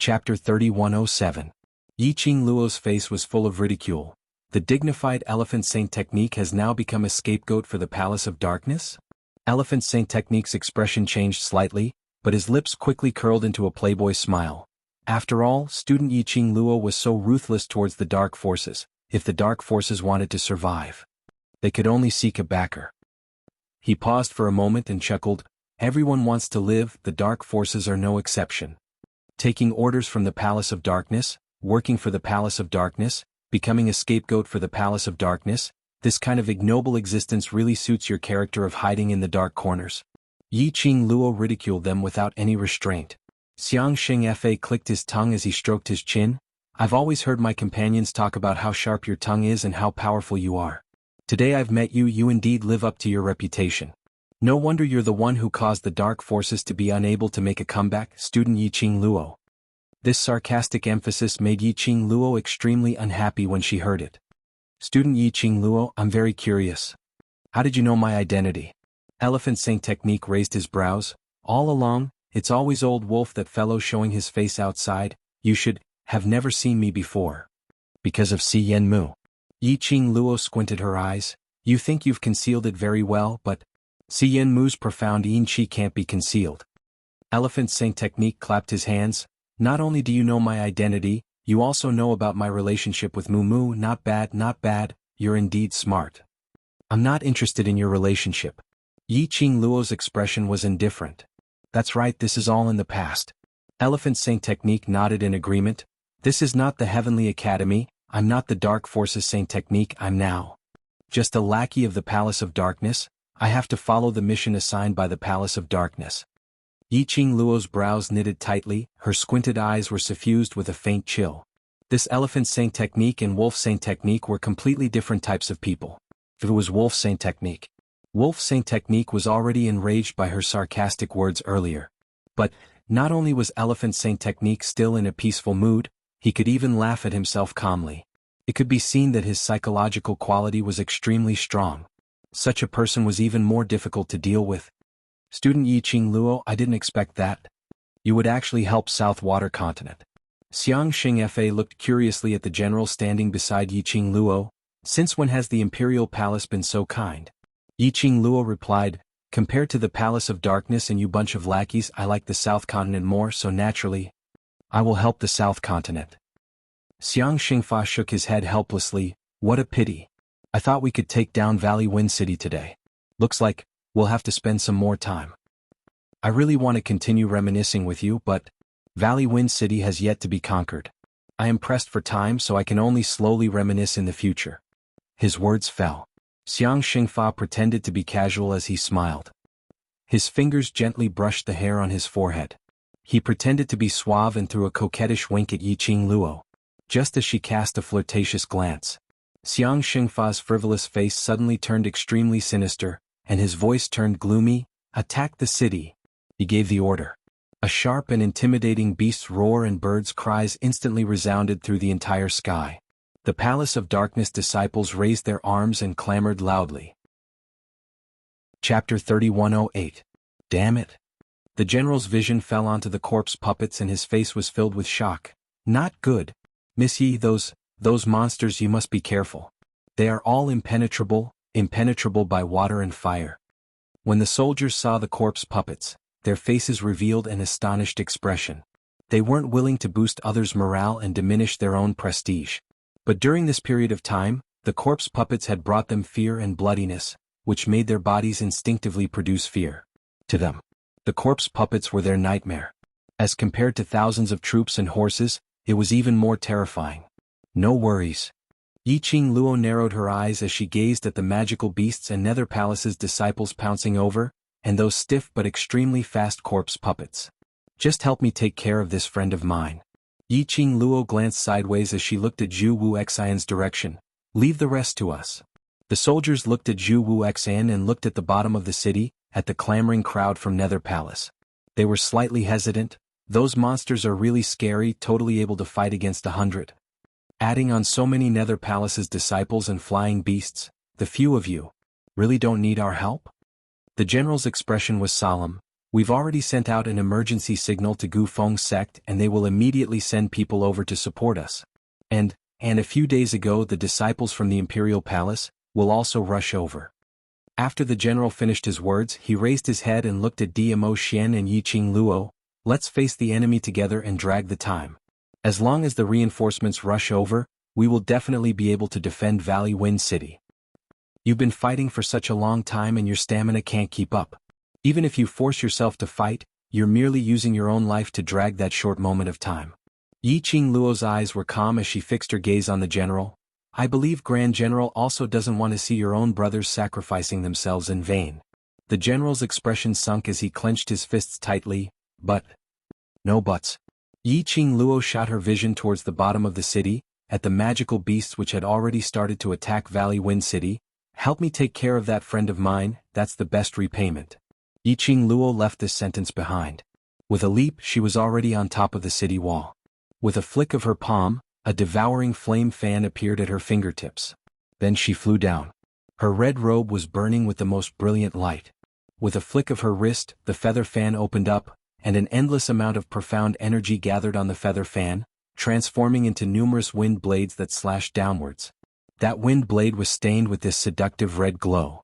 Chapter 3107. Yiqing Luo's face was full of ridicule. The dignified Elephant Saint technique has now become a scapegoat for the Palace of Darkness? Elephant Saint technique's expression changed slightly, but his lips quickly curled into a playboy smile. After all, student Yiqing Luo was so ruthless towards the dark forces. If the dark forces wanted to survive, they could only seek a backer. He paused for a moment and chuckled. Everyone wants to live, the dark forces are no exception. Taking orders from the Palace of Darkness, working for the Palace of Darkness, becoming a scapegoat for the Palace of Darkness, this kind of ignoble existence really suits your character of hiding in the dark corners. Yiqing Luo ridiculed them without any restraint. Xiang Xingfa clicked his tongue as he stroked his chin. I've always heard my companions talk about how sharp your tongue is and how powerful you are. Today I've met you, you indeed live up to your reputation. No wonder you're the one who caused the dark forces to be unable to make a comeback, student Yiqing Luo. This sarcastic emphasis made Yiqing Luo extremely unhappy when she heard it. Student Yiqing Luo, I'm very curious. How did you know my identity? Elephant Saint technique raised his brows. All along, it's always old wolf that fellow showing his face outside. You should have never seen me before. Because of Si Yen Mu. Yiqing Luo squinted her eyes. You think you've concealed it very well, but Si Yen Mu's profound yin qi can't be concealed. Elephant Saint technique clapped his hands. Not only do you know my identity, you also know about my relationship with Mu Mu. Not bad, not bad, you're indeed smart. I'm not interested in your relationship. Yiqing Luo's expression was indifferent. That's right, this is all in the past. Elephant Saint technique nodded in agreement. This is not the Heavenly Academy, I'm not the Dark Forces Saint technique, I'm now just a lackey of the Palace of Darkness. I have to follow the mission assigned by the Palace of Darkness. Yiqing Luo's brows knitted tightly, her squinted eyes were suffused with a faint chill. This Elephant Saint technique and Wolf Saint technique were completely different types of people. If it was Wolf Saint technique, Wolf Saint technique was already enraged by her sarcastic words earlier. But not only was Elephant Saint technique still in a peaceful mood, he could even laugh at himself calmly. It could be seen that his psychological quality was extremely strong. Such a person was even more difficult to deal with. Student Yiqing Luo, I didn't expect that. You would actually help South Water Continent. Xiang Xingfa looked curiously at the general standing beside Yiqing Luo. Since when has the Imperial Palace been so kind? Yiqing Luo replied, compared to the Palace of Darkness and you bunch of lackeys, I like the South Continent more, so naturally, I will help the South Continent. Xiang Xingfa shook his head helplessly. What a pity. I thought we could take down Valley Wind City today. Looks like we'll have to spend some more time. I really want to continue reminiscing with you, but Valley Wind City has yet to be conquered. I am pressed for time, so I can only slowly reminisce in the future. His words fell. Xiang Xingfa pretended to be casual as he smiled. His fingers gently brushed the hair on his forehead. He pretended to be suave and threw a coquettish wink at Yiqing Luo. Just as she cast a flirtatious glance, Xiang Xingfa's frivolous face suddenly turned extremely sinister, and his voice turned gloomy. Attack the city. He gave the order. A sharp and intimidating beast's roar and birds' cries instantly resounded through the entire sky. The Palace of Darkness disciples raised their arms and clamored loudly. Chapter 3108. Damn it. The general's vision fell onto the corpse puppets and his face was filled with shock. Not good. Miss Yi, those monsters, you must be careful. They are all impenetrable by water and fire. When the soldiers saw the corpse puppets, their faces revealed an astonished expression. They weren't willing to boost others' morale and diminish their own prestige. But during this period of time, the corpse puppets had brought them fear and bloodiness, which made their bodies instinctively produce fear. To them, the corpse puppets were their nightmare. As compared to thousands of troops and horses, it was even more terrifying. No worries. Yiqing Luo narrowed her eyes as she gazed at the magical beasts and Nether Palace's disciples pouncing over, and those stiff but extremely fast corpse puppets. Just help me take care of this friend of mine. Yiqing Luo glanced sideways as she looked at Zhu Wuxian's direction. Leave the rest to us. The soldiers looked at Zhu Wuxian and looked at the bottom of the city, at the clamoring crowd from Nether Palace. They were slightly hesitant. Those monsters are really scary, totally able to fight against 100. Adding on so many Nether Palace's disciples and flying beasts, the few of you really don't need our help? The general's expression was solemn. We've already sent out an emergency signal to Gu Feng's sect and they will immediately send people over to support us. And a few days ago the disciples from the Imperial Palace will also rush over. After the general finished his words, he raised his head and looked at Dmo Xian and Yiqing Luo. Let's face the enemy together and drag the time. As long as the reinforcements rush over, we will definitely be able to defend Valley Wind City. You've been fighting for such a long time and your stamina can't keep up. Even if you force yourself to fight, you're merely using your own life to drag that short moment of time. Yiqing Luo's eyes were calm as she fixed her gaze on the general. I believe Grand General also doesn't want to see your own brothers sacrificing themselves in vain. The general's expression sunk as he clenched his fists tightly. But. No buts. Yiqing Luo shot her vision towards the bottom of the city, at the magical beasts which had already started to attack Valley Wind City. Help me take care of that friend of mine, that's the best repayment. Yiqing Luo left this sentence behind. With a leap she was already on top of the city wall. With a flick of her palm, a devouring flame fan appeared at her fingertips. Then she flew down. Her red robe was burning with the most brilliant light. With a flick of her wrist, the feather fan opened up, and an endless amount of profound energy gathered on the feather fan, transforming into numerous wind blades that slashed downwards. That wind blade was stained with this seductive red glow.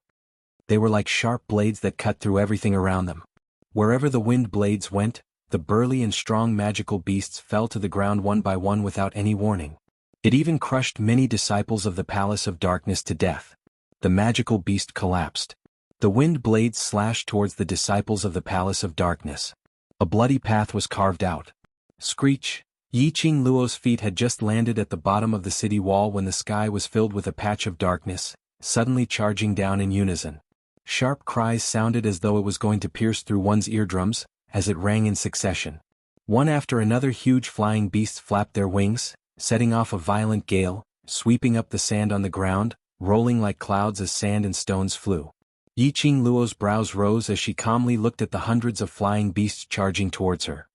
They were like sharp blades that cut through everything around them. Wherever the wind blades went, the burly and strong magical beasts fell to the ground one by one without any warning. It even crushed many disciples of the Palace of Darkness to death. The magical beast collapsed. The wind blades slashed towards the disciples of the Palace of Darkness. A bloody path was carved out. Screech! Yiqing Luo's feet had just landed at the bottom of the city wall when the sky was filled with a patch of darkness, suddenly charging down in unison. Sharp cries sounded as though it was going to pierce through one's eardrums, as it rang in succession. One after another huge flying beasts flapped their wings, setting off a violent gale, sweeping up the sand on the ground, rolling like clouds as sand and stones flew. Yiqing Luo's brows rose as she calmly looked at the hundreds of flying beasts charging towards her.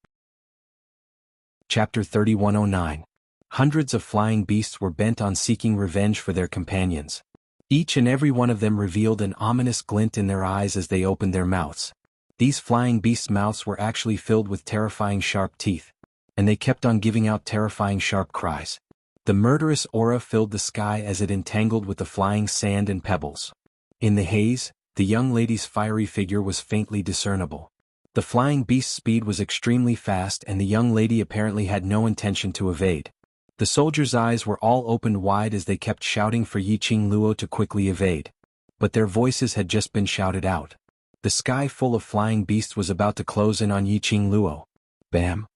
Chapter 3109. Hundreds of flying beasts were bent on seeking revenge for their companions. Each and every one of them revealed an ominous glint in their eyes as they opened their mouths. These flying beasts' mouths were actually filled with terrifying sharp teeth, and they kept on giving out terrifying sharp cries. The murderous aura filled the sky as it entangled with the flying sand and pebbles. In the haze, the young lady's fiery figure was faintly discernible. The flying beast's speed was extremely fast and the young lady apparently had no intention to evade. The soldiers' eyes were all opened wide as they kept shouting for Yiqing Luo to quickly evade. But their voices had just been shouted out. The sky full of flying beasts was about to close in on Yiqing Luo. Bam!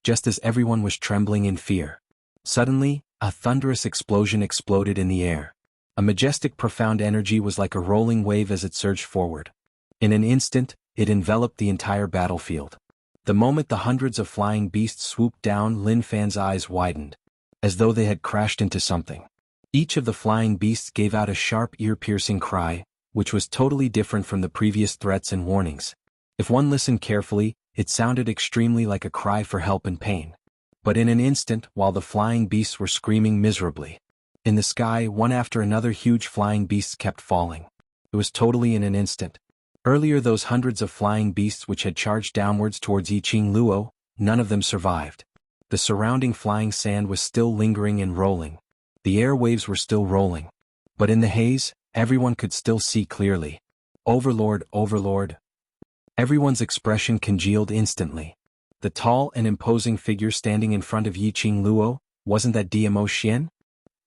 Just as everyone was trembling in fear. Suddenly, a thunderous explosion exploded in the air. A majestic profound energy was like a rolling wave as it surged forward. In an instant, it enveloped the entire battlefield. The moment the hundreds of flying beasts swooped down, Lin Fan's eyes widened, as though they had crashed into something. Each of the flying beasts gave out a sharp ear-piercing cry, which was totally different from the previous threats and warnings. If one listened carefully, it sounded extremely like a cry for help and pain. But in an instant, while the flying beasts were screaming miserably, in the sky one after another huge flying beasts kept falling. It was totally in an instant. Earlier those hundreds of flying beasts which had charged downwards towards Yiqing Luo, none of them survived. The surrounding flying sand was still lingering and rolling. The air waves were still rolling. But in the haze, everyone could still see clearly. Overlord, Overlord. Everyone's expression congealed instantly. The tall and imposing figure standing in front of Yiqing Luo, wasn't that Dmo Xian?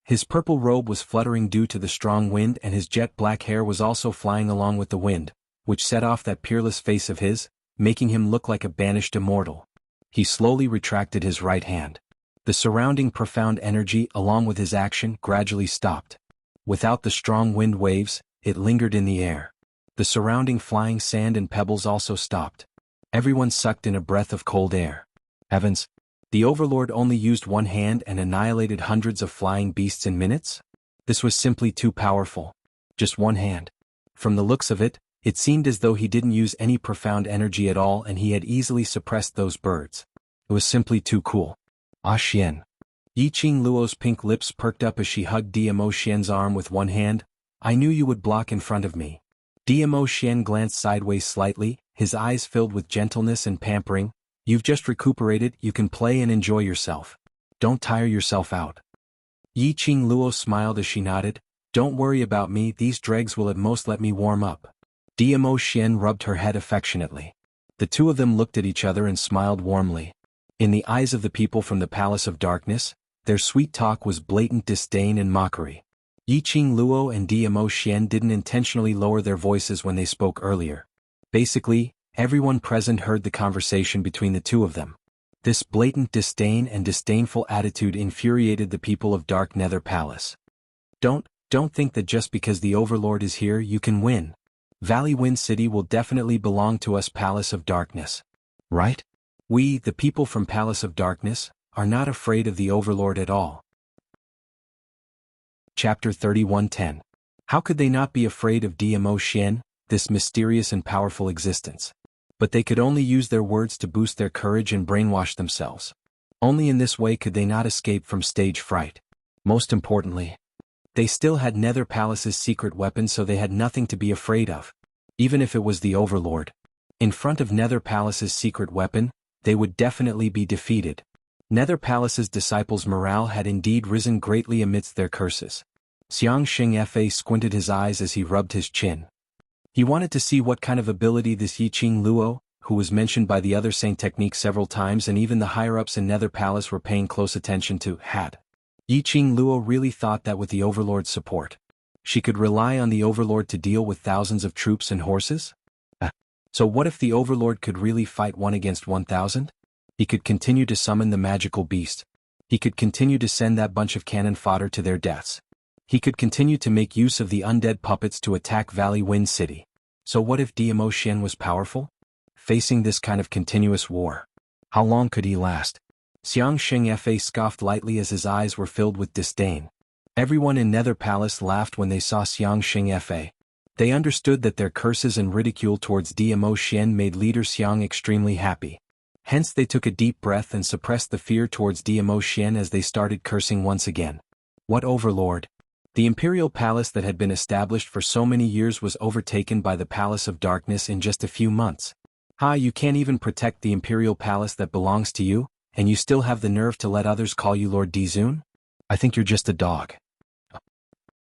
His purple robe was fluttering due to the strong wind and his jet black hair was also flying along with the wind, which set off that peerless face of his, making him look like a banished immortal. He slowly retracted his right hand. The surrounding profound energy along with his action gradually stopped. Without the strong wind waves, it lingered in the air. The surrounding flying sand and pebbles also stopped. Everyone sucked in a breath of cold air. Heavens! The Overlord only used one hand and annihilated hundreds of flying beasts in minutes? This was simply too powerful. Just one hand. From the looks of it, it seemed as though he didn't use any profound energy at all and he had easily suppressed those birds. It was simply too cool. Ah Xian. Yiqing Luo's pink lips perked up as she hugged Dmo Xian's arm with one hand. I knew you would block in front of me. Dmo Xian glanced sideways slightly, his eyes filled with gentleness and pampering. "You've just recuperated, you can play and enjoy yourself. Don't tire yourself out." Yi Qing Luo smiled as she nodded. "Don't worry about me, these dregs will at most let me warm up." Diamo Xian rubbed her head affectionately. The two of them looked at each other and smiled warmly. In the eyes of the people from the Palace of Darkness, their sweet talk was blatant disdain and mockery. Yi Qing Luo and Diamo Xian didn't intentionally lower their voices when they spoke earlier. Basically, everyone present heard the conversation between the two of them. This blatant disdain and disdainful attitude infuriated the people of Dark Nether Palace. Don't think that just because the Overlord is here you can win. Valley Wind City will definitely belong to us, Palace of Darkness. Right? We, the people from Palace of Darkness, are not afraid of the Overlord at all. Chapter 31:10. How could they not be afraid of Diamo Xian, this mysterious and powerful existence? But they could only use their words to boost their courage and brainwash themselves. Only in this way could they not escape from stage fright. Most importantly, they still had Nether Palace's secret weapon, so they had nothing to be afraid of. Even if it was the Overlord. In front of Nether Palace's secret weapon, they would definitely be defeated. Nether Palace's disciples' morale had indeed risen greatly amidst their curses. Xiang Xingfa squinted his eyes as he rubbed his chin. He wanted to see what kind of ability this Yi Qing Luo, who was mentioned by the other Saint Technique several times and even the higher-ups in Nether Palace were paying close attention to, had. Yi Qing Luo really thought that with the Overlord's support, she could rely on the Overlord to deal with thousands of troops and horses? So what if the Overlord could really fight 1 against 1,000? He could continue to summon the magical beast. He could continue to send that bunch of cannon fodder to their deaths. He could continue to make use of the undead puppets to attack Valley Wind City. So what if Diamo Xian was powerful? Facing this kind of continuous war, how long could he last? Xiang Xingfa scoffed lightly as his eyes were filled with disdain. Everyone in Nether Palace laughed when they saw Xiang Xingfa. They understood that their curses and ridicule towards Diamo Xian made leader Xiang extremely happy. Hence they took a deep breath and suppressed the fear towards Diamo Xian as they started cursing once again. What Overlord? The Imperial Palace that had been established for so many years was overtaken by the Palace of Darkness in just a few months. You can't even protect the Imperial Palace that belongs to you, and you still have the nerve to let others call you Lord Dizun? I think you're just a dog.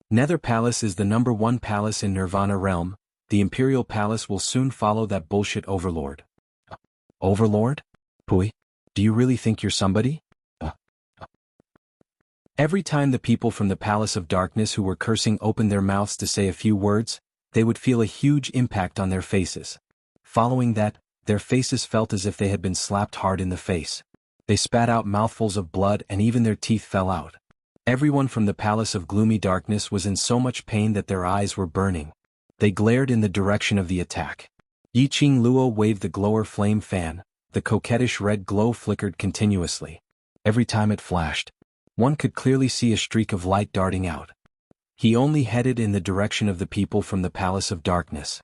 Nether Palace is the #1 palace in Nirvana Realm. The Imperial Palace will soon follow that bullshit Overlord. Overlord? Pui? Do you really think you're somebody? Every time the people from the Palace of Darkness who were cursing opened their mouths to say a few words, they would feel a huge impact on their faces. Following that, their faces felt as if they had been slapped hard in the face. They spat out mouthfuls of blood and even their teeth fell out. Everyone from the Palace of Gloomy Darkness was in so much pain that their eyes were burning. They glared in the direction of the attack. Yi Qing Luo waved the glower flame fan. The coquettish red glow flickered continuously. Every time it flashed, one could clearly see a streak of light darting out. He only headed in the direction of the people from the Palace of Darkness.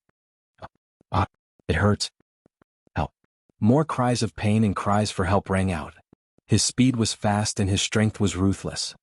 It hurts. Help. More cries of pain and cries for help rang out. His speed was fast and his strength was ruthless.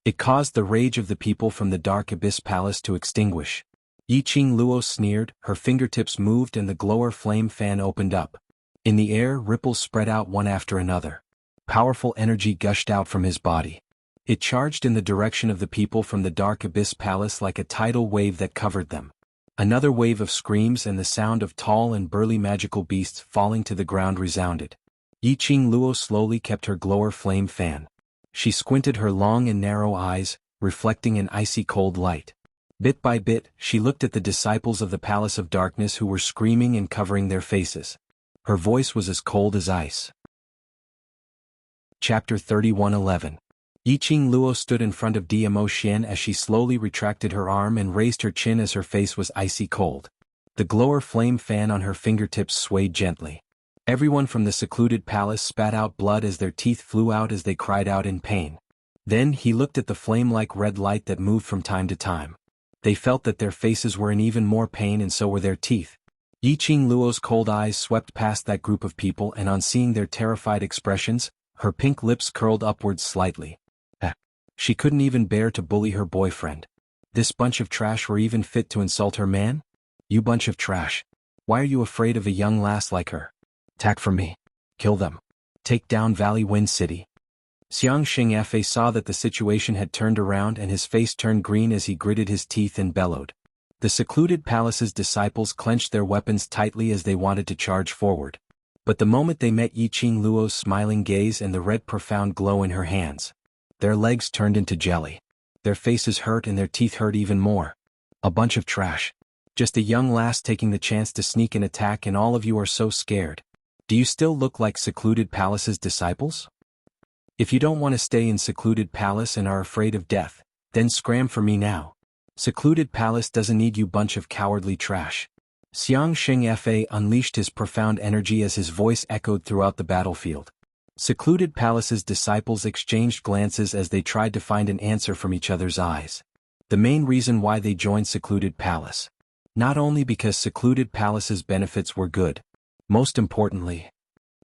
It caused the rage of the people from the Dark Abyss Palace to extinguish. Yi Qing Luo sneered, her fingertips moved and the glower flame fan opened up. In the air, ripples spread out one after another. Powerful energy gushed out from his body. It charged in the direction of the people from the Dark Abyss Palace like a tidal wave that covered them. Another wave of screams and the sound of tall and burly magical beasts falling to the ground resounded. Yi Qing Luo slowly kept her glower flame fan. She squinted her long and narrow eyes, reflecting an icy cold light. Bit by bit, she looked at the disciples of the Palace of Darkness who were screaming and covering their faces. Her voice was as cold as ice. Chapter 31:11. Yi Qing Luo stood in front of Diamo Xian as she slowly retracted her arm and raised her chin as her face was icy cold. The glower flame fan on her fingertips swayed gently. Everyone from the secluded palace spat out blood as their teeth flew out as they cried out in pain. Then he looked at the flame-like red light that moved from time to time. They felt that their faces were in even more pain and so were their teeth. Yi Qing Luo's cold eyes swept past that group of people and on seeing their terrified expressions, her pink lips curled upwards slightly. She couldn't even bear to bully her boyfriend. This bunch of trash were even fit to insult her man? You bunch of trash. Why are you afraid of a young lass like her? Attack from me. Kill them. Take down Valley Wind City. Xiang Xingfe saw that the situation had turned around and his face turned green as he gritted his teeth and bellowed. The secluded palace's disciples clenched their weapons tightly as they wanted to charge forward. But the moment they met Yiqing Luo's smiling gaze and the red profound glow in her hands, their legs turned into jelly. Their faces hurt and their teeth hurt even more. A bunch of trash. Just a young lass taking the chance to sneak an attack and all of you are so scared. Do you still look like secluded palace's disciples? If you don't want to stay in secluded palace and are afraid of death, then scram for me now. Secluded palace doesn't need you bunch of cowardly trash. Xiang Xingfe unleashed his profound energy as his voice echoed throughout the battlefield. Secluded palace's disciples exchanged glances as they tried to find an answer from each other's eyes. The main reason why they joined secluded palace. Not only because secluded palace's benefits were good. Most importantly,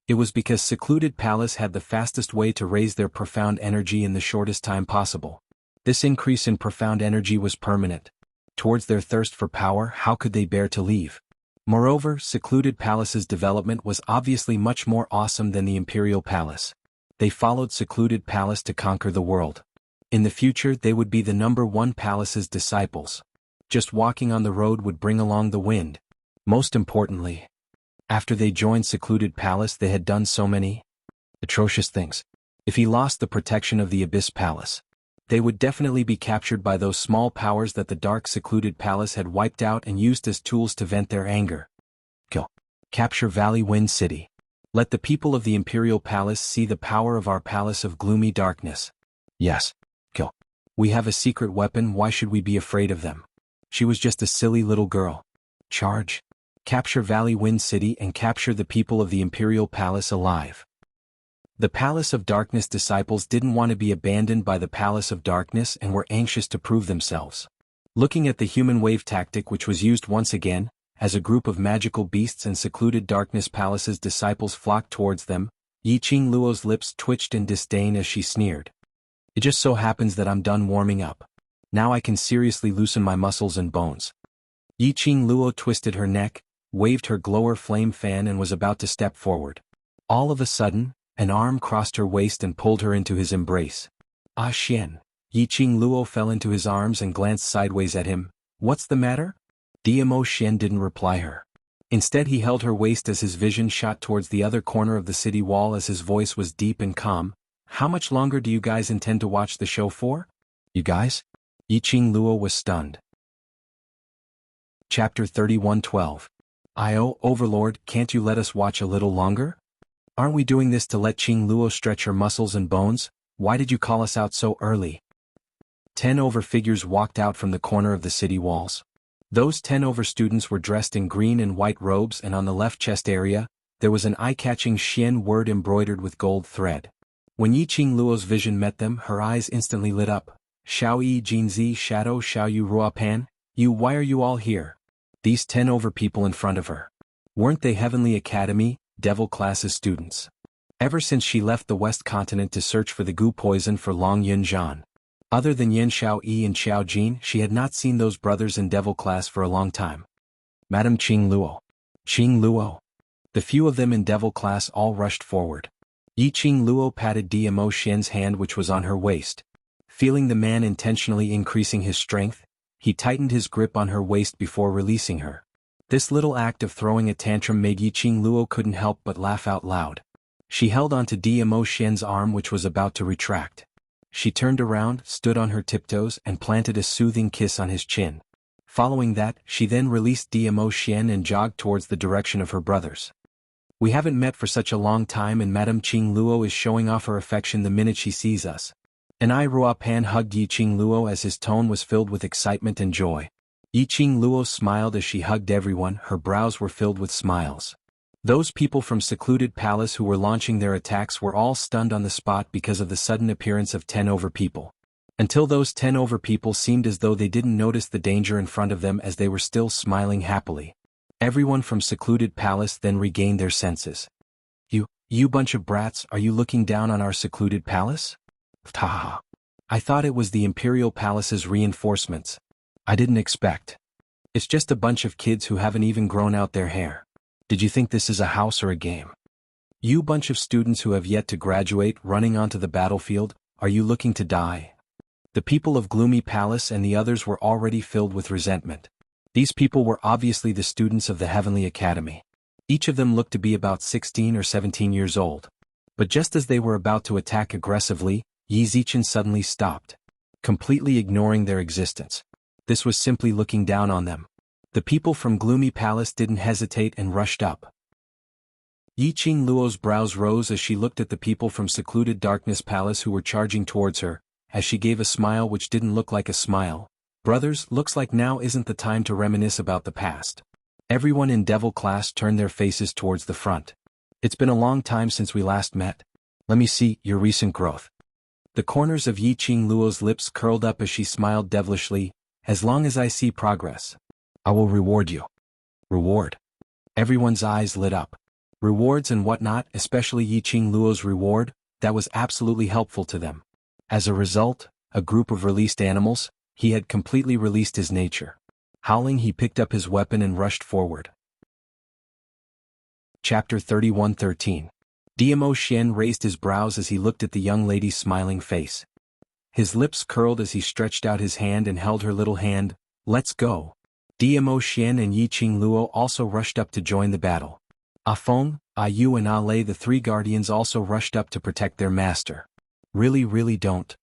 it was because secluded palace had the fastest way to raise their profound energy in the shortest time possible. This increase in profound energy was permanent. Towards their thirst for power, how could they bear to leave? Moreover, secluded palace's development was obviously much more awesome than the imperial palace. They followed secluded palace to conquer the world. In the future they would be the #1 palace's disciples. Just walking on the road would bring along the wind. Most importantly, after they joined secluded palace they had done so many atrocious things. If he lost the protection of the Abyss Palace, they would definitely be captured by those small powers that the dark secluded palace had wiped out and used as tools to vent their anger. Kill. Capture Valley Wind City. Let the people of the Imperial Palace see the power of our palace of gloomy darkness. Yes. Kill. We have a secret weapon, why should we be afraid of them? She was just a silly little girl. Charge. Capture Valley Wind City and capture the people of the Imperial Palace alive. The Palace of Darkness disciples didn't want to be abandoned by the Palace of Darkness and were anxious to prove themselves. Looking at the human wave tactic which was used once again, as a group of magical beasts and secluded Darkness Palace's disciples flocked towards them, Yiqing Luo's lips twitched in disdain as she sneered. It just so happens that I'm done warming up. Now I can seriously loosen my muscles and bones. Yiqing Luo twisted her neck, waved her glower flame fan and was about to step forward. All of a sudden, an arm crossed her waist and pulled her into his embrace. Ah Xian. Yiqing Luo fell into his arms and glanced sideways at him. What's the matter? Diamo Xian didn't reply her. Instead he held her waist as his vision shot towards the other corner of the city wall as his voice was deep and calm. How much longer do you guys intend to watch the show for? You guys? Yiqing Luo was stunned. Chapter 31:12. Overlord, can't you let us watch a little longer? Aren't we doing this to let Qing Luo stretch her muscles and bones? Why did you call us out so early? 10 over figures walked out from the corner of the city walls. Those 10 over students were dressed in green and white robes and on the left chest area, there was an eye-catching Xian word embroidered with gold thread. When Yiqing Luo's vision met them, her eyes instantly lit up. Xiao Yi Jinzi Shadow Xiao Yu Ruopan, why are you all here? These 10 over people in front of her. Weren't they Heavenly Academy, Devil classes students? Ever since she left the West Continent to search for the goo poison for Long Yun Zhan. Other than Yan Xiao Yi and Xiao Jin, she had not seen those brothers in Devil class for a long time. Madame Qing Luo. Qing Luo. The few of them in Devil class all rushed forward. Yiqing Luo patted Diamo Xian's hand which was on her waist. Feeling the man intentionally increasing his strength, he tightened his grip on her waist before releasing her. This little act of throwing a tantrum made Yiqing Luo couldn't help but laugh out loud. She held onto Diamo Xian's arm which was about to retract. She turned around, stood on her tiptoes and planted a soothing kiss on his chin. Following that, she then released Diamo Xian and jogged towards the direction of her brothers. We haven't met for such a long time and Madame Qing Luo is showing off her affection the minute she sees us. And Ruopan hugged Yiqing Luo as his tone was filled with excitement and joy. Yiqing Luo smiled as she hugged everyone, her brows were filled with smiles. Those people from secluded palace who were launching their attacks were all stunned on the spot because of the sudden appearance of 10 over people. Until those 10 over people seemed as though they didn't notice the danger in front of them as they were still smiling happily. Everyone from secluded palace then regained their senses. You bunch of brats, are you looking down on our secluded palace? Taha. I thought it was the Imperial Palace's reinforcements. I didn't expect. It's just a bunch of kids who haven't even grown out their hair. Did you think this is a house or a game? You bunch of students who have yet to graduate running onto the battlefield, are you looking to die? The people of Gloomy Palace and the others were already filled with resentment. These people were obviously the students of the Heavenly Academy. Each of them looked to be about 16 or 17 years old. But just as they were about to attack aggressively, Yi Zichen suddenly stopped, completely ignoring their existence. This was simply looking down on them. The people from Gloomy Palace didn't hesitate and rushed up. Yi Qing Luo's brows rose as she looked at the people from secluded Darkness Palace who were charging towards her, as she gave a smile which didn't look like a smile. Brothers, looks like now isn't the time to reminisce about the past. Everyone in Devil class turned their faces towards the front. It's been a long time since we last met. Let me see your recent growth. The corners of Yi Qing Luo's lips curled up as she smiled devilishly. As long as I see progress, I will reward you. Reward. Everyone's eyes lit up. Rewards and whatnot, especially Yi Qing Luo's reward, that was absolutely helpful to them. As a result, a group of released animals, he had completely released his nature. Howling, he picked up his weapon and rushed forward. Chapter 31:13. Diamo Xian raised his brows as he looked at the young lady's smiling face. His lips curled as he stretched out his hand and held her little hand. Let's go. Diamo Xian and Yi Qing Luo also rushed up to join the battle. Ah Feng, Ah Yu and Ah Lei, the three guardians, also rushed up to protect their master. Really don't.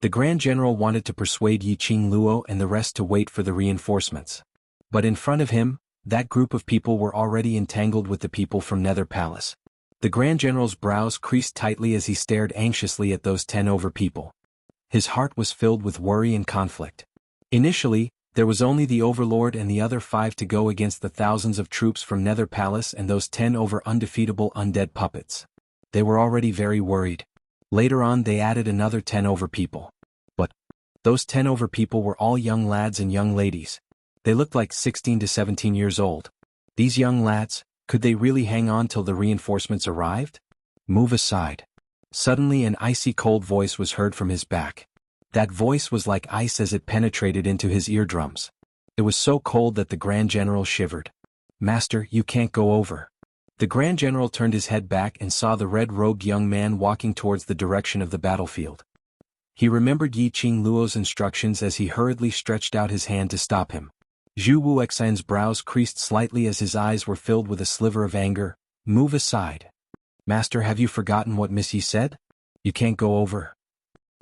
The Grand General wanted to persuade Yi Qing Luo and the rest to wait for the reinforcements. But in front of him, that group of people were already entangled with the people from Nether Palace. The Grand General's brows creased tightly as he stared anxiously at those 10 over people. His heart was filled with worry and conflict. Initially, there was only the Overlord and the other 5 to go against the thousands of troops from Nether Palace and those 10 over undefeatable undead puppets. They were already very worried. Later on they added another 10 over people. But those 10 over people were all young lads and young ladies. They looked like 16 to 17 years old. These young lads, could they really hang on till the reinforcements arrived? Move aside. Suddenly an icy cold voice was heard from his back. That voice was like ice as it penetrated into his eardrums. It was so cold that the Grand General shivered. Master, you can't go over. The Grand General turned his head back and saw the red-robed young man walking towards the direction of the battlefield. He remembered Yi Qing Luo's instructions as he hurriedly stretched out his hand to stop him. Zhu Wuxian's brows creased slightly as his eyes were filled with a sliver of anger. Move aside. Master, have you forgotten what Miss Yi said? You can't go over.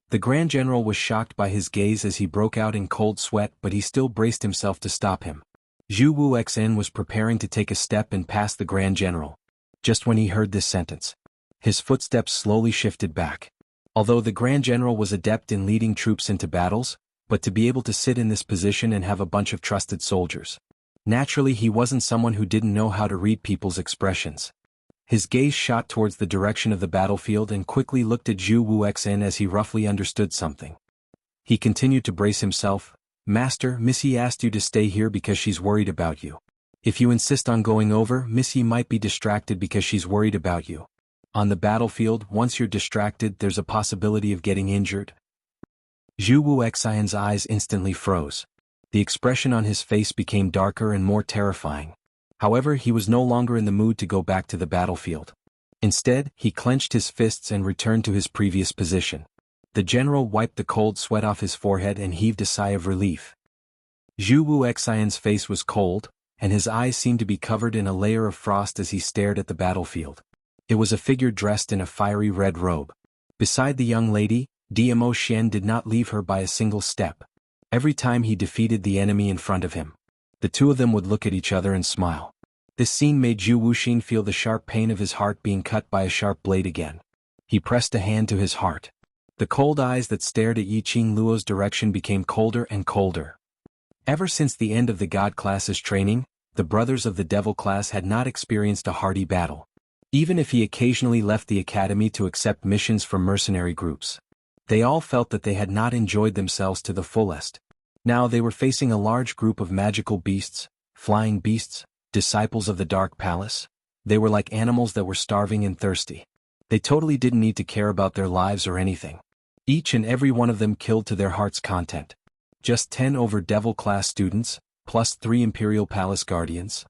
The Grand General was shocked by his gaze as he broke out in cold sweat, but he still braced himself to stop him. Zhu Wuxian was preparing to take a step and pass the Grand General. Just when he heard this sentence, his footsteps slowly shifted back. Although the Grand General was adept in leading troops into battles, but to be able to sit in this position and have a bunch of trusted soldiers. Naturally, he wasn't someone who didn't know how to read people's expressions. His gaze shot towards the direction of the battlefield and quickly looked at Zhu Wuxian as he roughly understood something. He continued to brace himself. Master, Missy asked you to stay here because she's worried about you. If you insist on going over, Missy might be distracted because she's worried about you. On the battlefield, once you're distracted, there's a possibility of getting injured. Zhu Wuxian's eyes instantly froze. The expression on his face became darker and more terrifying. However, he was no longer in the mood to go back to the battlefield. Instead, he clenched his fists and returned to his previous position. The general wiped the cold sweat off his forehead and heaved a sigh of relief. Zhu Wuxian's face was cold, and his eyes seemed to be covered in a layer of frost as he stared at the battlefield. It was a figure dressed in a fiery red robe. Beside the young lady, Diamo Xian did not leave her by a single step. Every time he defeated the enemy in front of him, the two of them would look at each other and smile. This scene made Zhu Wuxian feel the sharp pain of his heart being cut by a sharp blade again. He pressed a hand to his heart. The cold eyes that stared at Yi Qing Luo's direction became colder and colder. Ever since the end of the God class's training, the brothers of the Devil class had not experienced a hearty battle. Even if he occasionally left the academy to accept missions from mercenary groups, they all felt that they had not enjoyed themselves to the fullest. Now they were facing a large group of magical beasts, flying beasts, disciples of the Dark Palace. They were like animals that were starving and thirsty. They totally didn't need to care about their lives or anything. Each and every one of them killed to their heart's content. Just 10 over Devil class students, plus 3 Imperial Palace Guardians.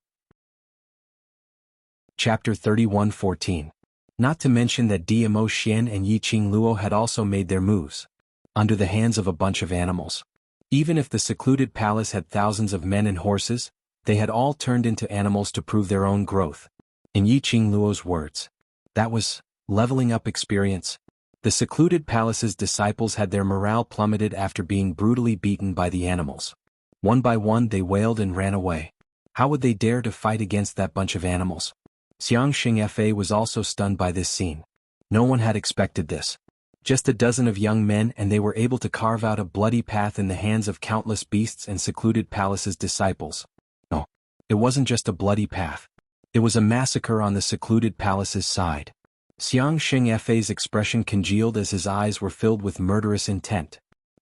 Chapter 31:14. Not to mention that Dmo Xian and Yiqing Luo had also made their moves. Under the hands of a bunch of animals. Even if the secluded palace had thousands of men and horses, they had all turned into animals to prove their own growth. In Yiqing Luo's words, that was leveling up experience. The secluded palace's disciples had their morale plummeted after being brutally beaten by the animals. One by one they wailed and ran away. How would they dare to fight against that bunch of animals? Xiangxing Fa was also stunned by this scene. No one had expected this. Just a dozen of young men and they were able to carve out a bloody path in the hands of countless beasts and secluded palace's disciples. No, it wasn't just a bloody path. It was a massacre on the secluded palace's side. Xiangxing Fa's expression congealed as his eyes were filled with murderous intent.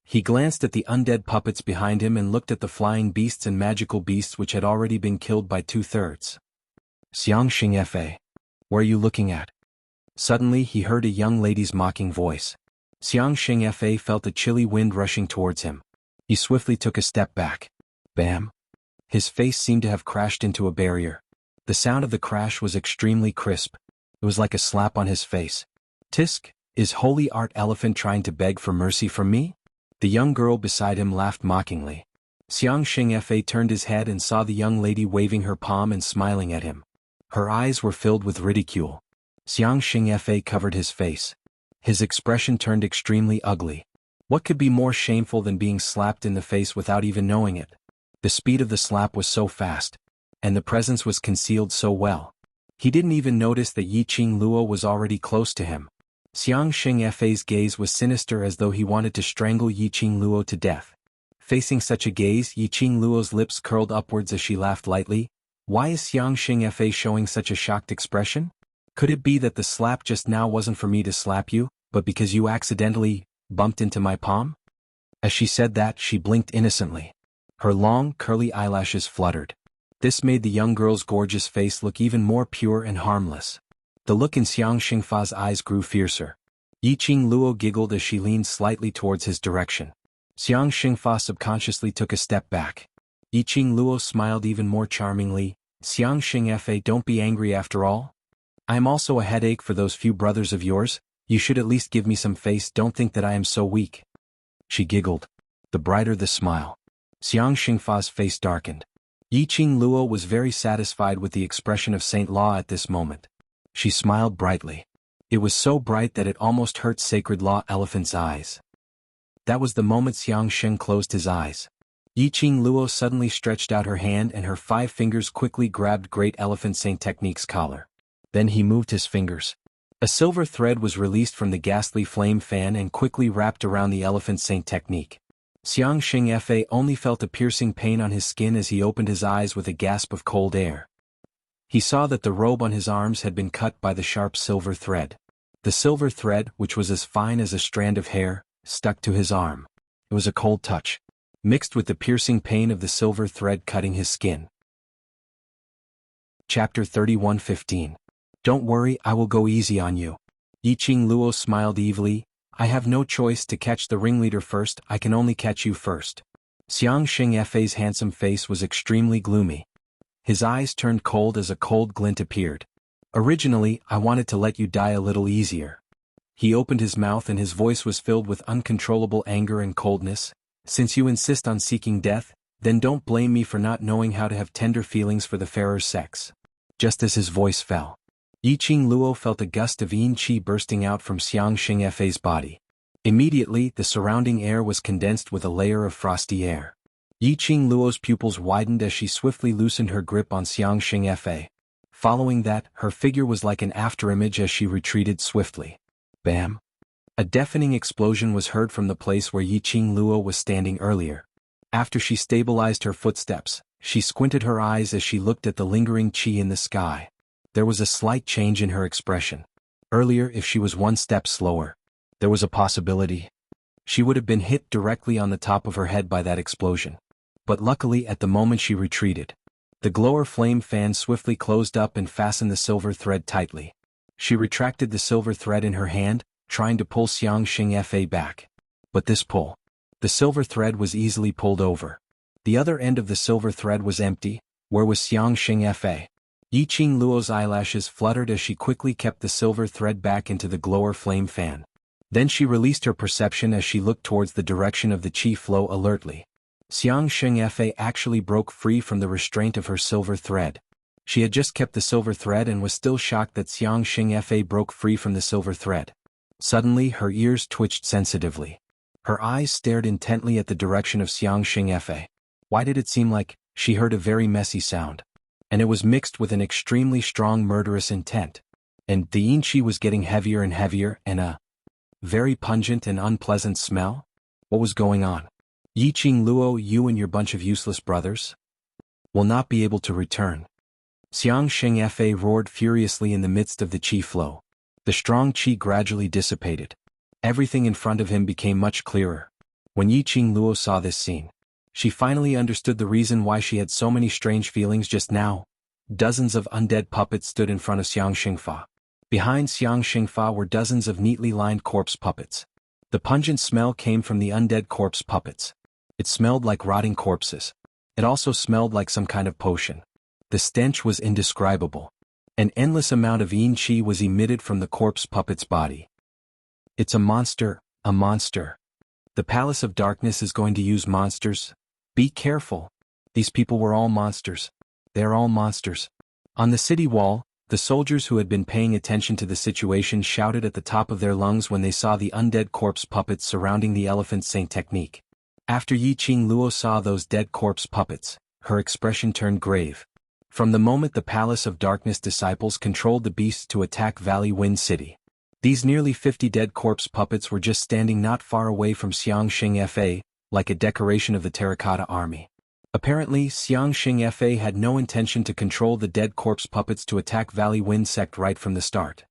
He glanced at the undead puppets behind him and looked at the flying beasts and magical beasts which had already been killed by 2/3. Xiangxing Fa, where are you looking at? Suddenly he heard a young lady's mocking voice. Xiangxing Fa felt a chilly wind rushing towards him. He swiftly took a step back. Bam! His face seemed to have crashed into a barrier. The sound of the crash was extremely crisp. It was like a slap on his face. Tisk, is Holy Art Elephant trying to beg for mercy from me? The young girl beside him laughed mockingly. Xiangxing Fa turned his head and saw the young lady waving her palm and smiling at him. Her eyes were filled with ridicule. Xiangxing Fa covered his face. His expression turned extremely ugly. What could be more shameful than being slapped in the face without even knowing it? The speed of the slap was so fast. And the presence was concealed so well. He didn't even notice that Yiqing Luo was already close to him. Xiangxing Fa's gaze was sinister as though he wanted to strangle Yiqing Luo to death. Facing such a gaze, Yiqing Luo's lips curled upwards as she laughed lightly. Why is Xiangxing Fa showing such a shocked expression? Could it be that the slap just now wasn't for me to slap you, but because you accidentally bumped into my palm? As she said that, she blinked innocently. Her long, curly eyelashes fluttered. This made the young girl's gorgeous face look even more pure and harmless. The look in Xiangxing Fa's eyes grew fiercer. Yiqing Luo giggled as she leaned slightly towards his direction. Xiangxing Fa subconsciously took a step back. Yiqing Luo smiled even more charmingly. Xiangxing Fa, don't be angry after all. I am also a headache for those few brothers of yours. You should at least give me some face, don't think that I am so weak. She giggled. The brighter the smile. Xiangxing Fa's face darkened. Yiqing Luo was very satisfied with the expression of Saint Law at this moment. She smiled brightly. It was so bright that it almost hurt Sacred Law Elephant's eyes. That was the moment Xiangxing closed his eyes. Yiqing Luo suddenly stretched out her hand and her 5 fingers quickly grabbed Great Elephant Saint Technique's collar. Then he moved his fingers. A silver thread was released from the ghastly flame fan and quickly wrapped around the Elephant Saint Technique. Xiangxing Fa only felt a piercing pain on his skin as he opened his eyes with a gasp of cold air. He saw that the robe on his arms had been cut by the sharp silver thread. The silver thread, which was as fine as a strand of hair, stuck to his arm. It was a cold touch, mixed with the piercing pain of the silver thread cutting his skin. Chapter 31:15. Don't worry, I will go easy on you. Yiqing Luo smiled evilly. I have no choice to catch the ringleader first, I can only catch you first. Xiangxing Fa's handsome face was extremely gloomy. His eyes turned cold as a cold glint appeared. Originally, I wanted to let you die a little easier. He opened his mouth and his voice was filled with uncontrollable anger and coldness. Since you insist on seeking death, then don't blame me for not knowing how to have tender feelings for the fairer sex. Just as his voice fell, Yiqing Luo felt a gust of yin qi bursting out from Xiangxing Fa's body. Immediately, the surrounding air was condensed with a layer of frosty air. Yiqing Luo's pupils widened as she swiftly loosened her grip on Xiangxing Fa. Following that, her figure was like an afterimage as she retreated swiftly. Bam! A deafening explosion was heard from the place where Yiqing Luo was standing earlier. After she stabilized her footsteps, she squinted her eyes as she looked at the lingering qi in the sky. There was a slight change in her expression. Earlier, if she was one step slower, there was a possibility she would have been hit directly on the top of her head by that explosion. But luckily at the moment she retreated, the glower flame fan swiftly closed up and fastened the silver thread tightly. She retracted the silver thread in her hand, trying to pull Xiangxing Fa back. But this pull, the silver thread was easily pulled over. The other end of the silver thread was empty. Where was Xiang Xing Fa? Yiqing Luo's eyelashes fluttered as she quickly kept the silver thread back into the glower flame fan. Then she released her perception as she looked towards the direction of the qi flow alertly. Xiang Xing Fa actually broke free from the restraint of her silver thread. She had just kept the silver thread and was still shocked that Xiang Xing Fa broke free from the silver thread. Suddenly her ears twitched sensitively. Her eyes stared intently at the direction of Xiang Xing Fa. Why did it seem like she heard a very messy sound? And it was mixed with an extremely strong murderous intent. And the yin qi was getting heavier and heavier, and a very pungent and unpleasant smell? What was going on? Yiqing Luo, you and your bunch of useless brothers will not be able to return. Xiang Xing Fa roared furiously in the midst of the qi flow. The strong qi gradually dissipated. Everything in front of him became much clearer. When Yiqing Luo saw this scene, she finally understood the reason why she had so many strange feelings just now. Dozens of undead puppets stood in front of Xiang Xingfa. Behind Xiang Xingfa were dozens of neatly lined corpse puppets. The pungent smell came from the undead corpse puppets. It smelled like rotting corpses. It also smelled like some kind of potion. The stench was indescribable. An endless amount of yin qi was emitted from the corpse puppet's body. It's a monster, a monster. The Palace of Darkness is going to use monsters. Be careful. These people were all monsters. They're all monsters. On the city wall, the soldiers who had been paying attention to the situation shouted at the top of their lungs when they saw the undead corpse puppets surrounding the elephant saint technique. After Yiqing Luo saw those dead corpse puppets, her expression turned grave. From the moment the Palace of Darkness disciples controlled the beasts to attack Valley Wind City, these nearly 50 dead corpse puppets were just standing not far away from Xiang Xing Fa, like a decoration of the terracotta army. Apparently, Xiang Xing Fa had no intention to control the dead corpse puppets to attack Valley Wind Sect right from the start.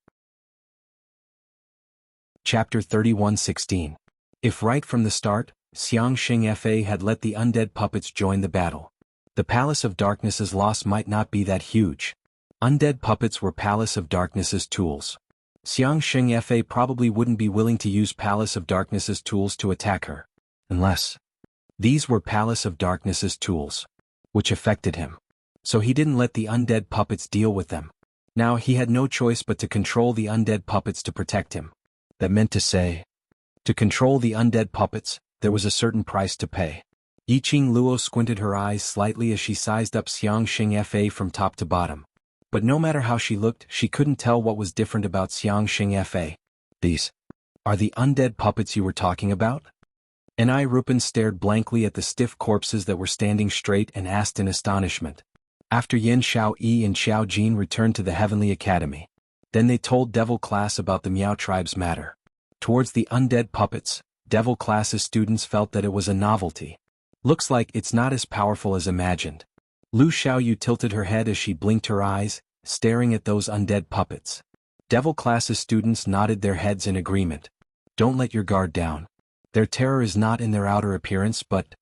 Chapter 31:16. If right from the start, Xiang Xing Fa had let the undead puppets join the battle, the Palace of Darkness's loss might not be that huge. Undead puppets were Palace of Darkness's tools. Xiang Xing Fa probably wouldn't be willing to use Palace of Darkness's tools to attack her. Unless these were Palace of Darkness's tools, which affected him. So he didn't let the undead puppets deal with them. Now he had no choice but to control the undead puppets to protect him. That meant to say, to control the undead puppets, there was a certain price to pay. Yiqing Luo squinted her eyes slightly as she sized up Xiang Xing Fa from top to bottom. But no matter how she looked, she couldn't tell what was different about Xiang Xing Fa. These are the undead puppets you were talking about? And Rupin stared blankly at the stiff corpses that were standing straight and asked in astonishment. After Yin Xiao-Yi and Xiao Jin returned to the Heavenly Academy, then they told Devil Class about the Miao Tribe's matter. Towards the undead puppets, Devil Class's students felt that it was a novelty. Looks like it's not as powerful as imagined. Lu Xiaoyu tilted her head as she blinked her eyes, staring at those undead puppets. Devil Class's students nodded their heads in agreement. Don't let your guard down. Their terror is not in their outer appearance, but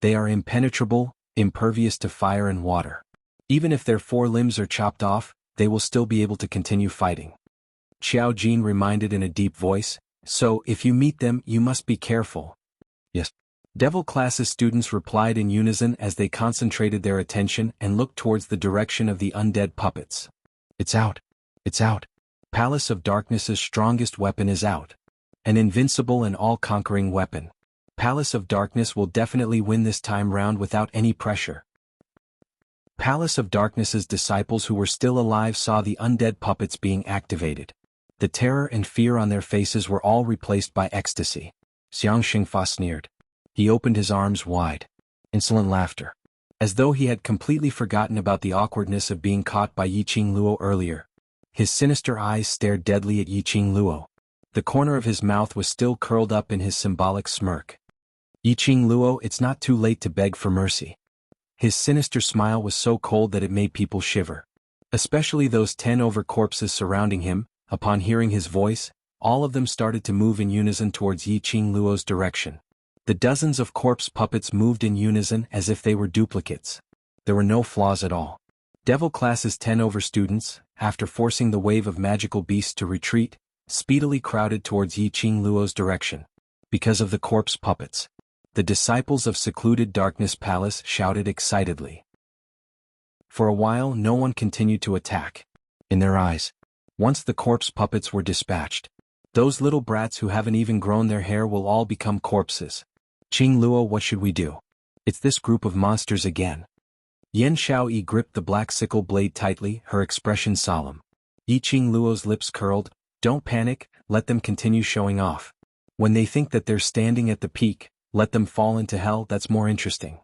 they are impenetrable, impervious to fire and water. Even if their 4 limbs are chopped off, they will still be able to continue fighting. Xiao Jin reminded in a deep voice, so if you meet them, you must be careful. Yes. Devil Class's students replied in unison as they concentrated their attention and looked towards the direction of the undead puppets. It's out. It's out. Palace of Darkness's strongest weapon is out. An invincible and all-conquering weapon. Palace of Darkness will definitely win this time round without any pressure. Palace of Darkness's disciples who were still alive saw the undead puppets being activated. The terror and fear on their faces were all replaced by ecstasy. Xiang Xingfa sneered. He opened his arms wide. Insolent laughter. As though he had completely forgotten about the awkwardness of being caught by Yiqing Luo earlier. His sinister eyes stared deadly at Yiqing Luo. The corner of his mouth was still curled up in his symbolic smirk. Yiqing Luo, it's not too late to beg for mercy. His sinister smile was so cold that it made people shiver. Especially those 10 over corpses surrounding him. Upon hearing his voice, all of them started to move in unison towards Yiqing Luo's direction. The dozens of corpse puppets moved in unison as if they were duplicates. There were no flaws at all. Devil Class's 10 over students, after forcing the wave of magical beasts to retreat, speedily crowded towards Yiqing Luo's direction. Because of the corpse puppets. The disciples of secluded Darkness Palace shouted excitedly. For a while no one continued to attack. In their eyes, once the corpse puppets were dispatched, those little brats who haven't even grown their hair will all become corpses. Qing Luo, what should we do? It's this group of monsters again. Yan Xiaoyi gripped the black sickle blade tightly, her expression solemn. Yi Qing Luo's lips curled. Don't panic, let them continue showing off. When they think that they're standing at the peak, let them fall into hell, that's more interesting.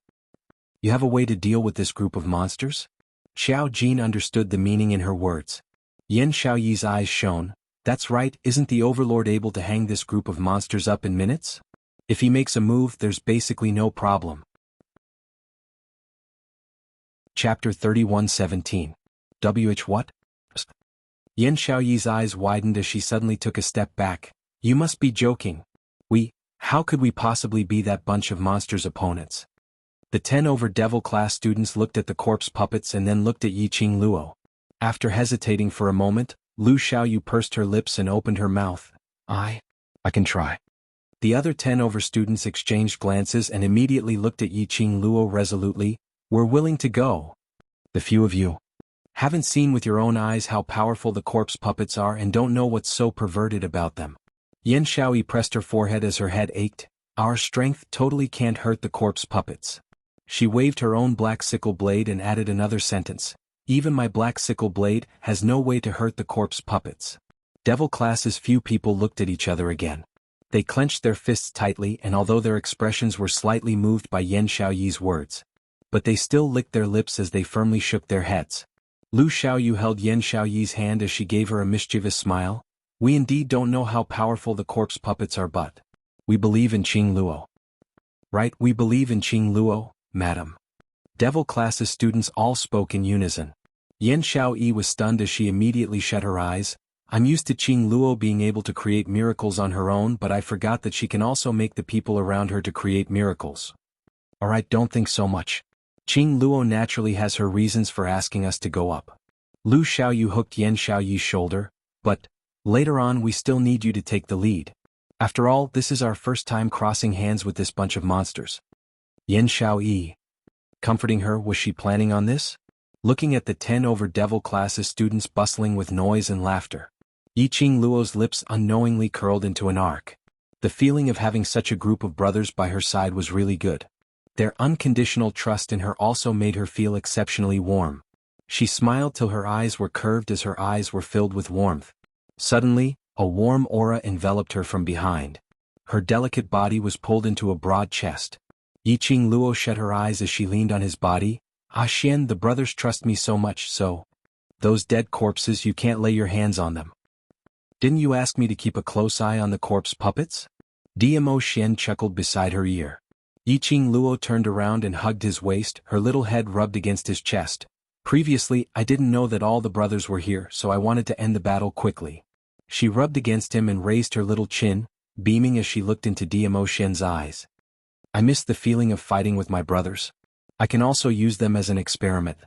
You have a way to deal with this group of monsters? Xiao Jin understood the meaning in her words. Yan Xiaoyi's eyes shone. That's right, isn't the Overlord able to hang this group of monsters up in minutes? If he makes a move, there's basically no problem. Chapter 31:17. What? Yan Xiaoyi's eyes widened as she suddenly took a step back. You must be joking. How could we possibly be that bunch of monsters' opponents? The 10 over devil class students looked at the corpse puppets and then looked at Yi Qing Luo. After hesitating for a moment, Lu Xiaoyu pursed her lips and opened her mouth. I can try. The other 10 over students exchanged glances and immediately looked at Yi Qing Luo resolutely. We're willing to go. The few of you haven't seen with your own eyes how powerful the corpse puppets are and don't know what's so perverted about them. Yan Xiaoyi pressed her forehead as her head ached. Our strength totally can't hurt the corpse puppets. She waved her own black sickle blade and added another sentence. Even my black sickle blade has no way to hurt the corpse puppets. Devil class's few people looked at each other again. They clenched their fists tightly, and although their expressions were slightly moved by Yan Xiaoyi's words, but they still licked their lips as they firmly shook their heads. Lu Xiaoyu held Yan Xiaoyi's hand as she gave her a mischievous smile. We indeed don't know how powerful the corpse puppets are, but we believe in Qing Luo. Right, we believe in Qing Luo, madam. Devil class's students all spoke in unison. Yan Xiaoyi was stunned as she immediately shut her eyes. I'm used to Qing Luo being able to create miracles on her own, but I forgot that she can also make the people around her to create miracles. Alright, don't think so much. Qing Luo naturally has her reasons for asking us to go up. Lu Xiaoyu hooked Yan Xiaoyi's shoulder. But later on we still need you to take the lead. After all, this is our first time crossing hands with this bunch of monsters. Yan Xiaoyi. Comforting her, was she planning on this? Looking at the 10 over devil class's students bustling with noise and laughter, Yi Qing Luo's lips unknowingly curled into an arc. The feeling of having such a group of brothers by her side was really good. Their unconditional trust in her also made her feel exceptionally warm. She smiled till her eyes were curved as her eyes were filled with warmth. Suddenly, a warm aura enveloped her from behind. Her delicate body was pulled into a broad chest. Yi Qing Luo shut her eyes as she leaned on his body. Ah Xian, the brothers trust me so much, so. Those dead corpses, you can't lay your hands on them. Didn't you ask me to keep a close eye on the corpse puppets? Dmo Xian chuckled beside her ear. Yi Qing Luo turned around and hugged his waist, her little head rubbed against his chest. Previously, I didn't know that all the brothers were here, so I wanted to end the battle quickly. She rubbed against him and raised her little chin, beaming as she looked into Dmo Xian's eyes. I miss the feeling of fighting with my brothers. I can also use them as an experiment.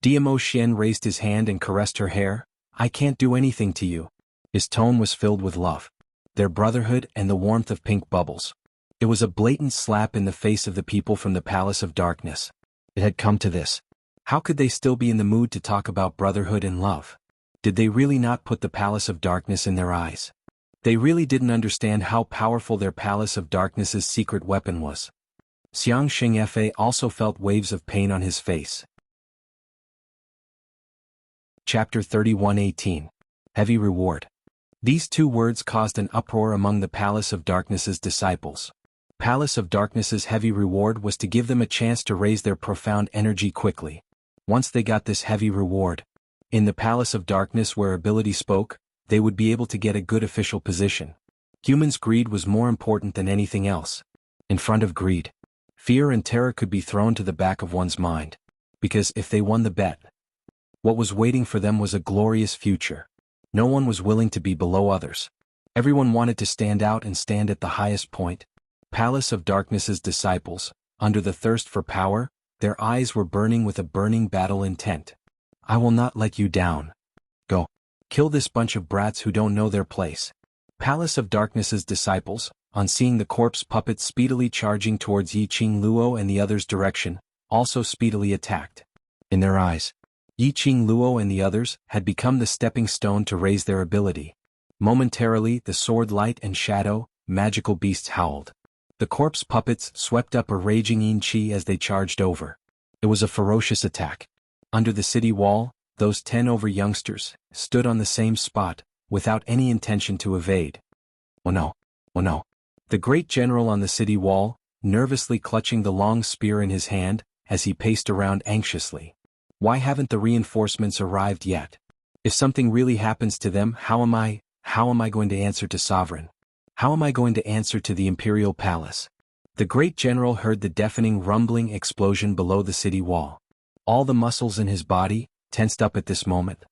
Dmo Xian raised his hand and caressed her hair. I can't do anything to you. His tone was filled with love, their brotherhood, and the warmth of pink bubbles. It was a blatant slap in the face of the people from the Palace of Darkness. It had come to this. How could they still be in the mood to talk about brotherhood and love? Did they really not put the Palace of Darkness in their eyes? They really didn't understand how powerful their Palace of Darkness's secret weapon was. Xiang Xingfe also felt waves of pain on his face. Chapter 31:18. Heavy Reward. These two words caused an uproar among the Palace of Darkness's disciples. Palace of Darkness's heavy reward was to give them a chance to raise their profound energy quickly. Once they got this heavy reward, in the Palace of Darkness where ability spoke, they would be able to get a good official position. Humans' greed was more important than anything else. In front of greed, fear and terror could be thrown to the back of one's mind. Because if they won the bet, what was waiting for them was a glorious future. No one was willing to be below others. Everyone wanted to stand out and stand at the highest point. Palace of Darkness's disciples, under the thirst for power, their eyes were burning with a burning battle intent. I will not let you down. Go. Kill this bunch of brats who don't know their place. Palace of Darkness's disciples, on seeing the corpse puppets speedily charging towards Yiqing Luo and the others' direction, also speedily attacked. In their eyes, Yiqing Luo and the others had become the stepping stone to raise their ability. Momentarily, the sword light and shadow, magical beasts howled. The corpse puppets swept up a raging yin qi as they charged over. It was a ferocious attack. Under the city wall, those 10 over youngsters stood on the same spot, without any intention to evade. Oh no, oh no. The great general on the city wall, nervously clutching the long spear in his hand, as he paced around anxiously. Why haven't the reinforcements arrived yet? If something really happens to them, how am I going to answer to Sovereign? How am I going to answer to the Imperial Palace? The great general heard the deafening rumbling explosion below the city wall. All the muscles in his body tensed up at this moment.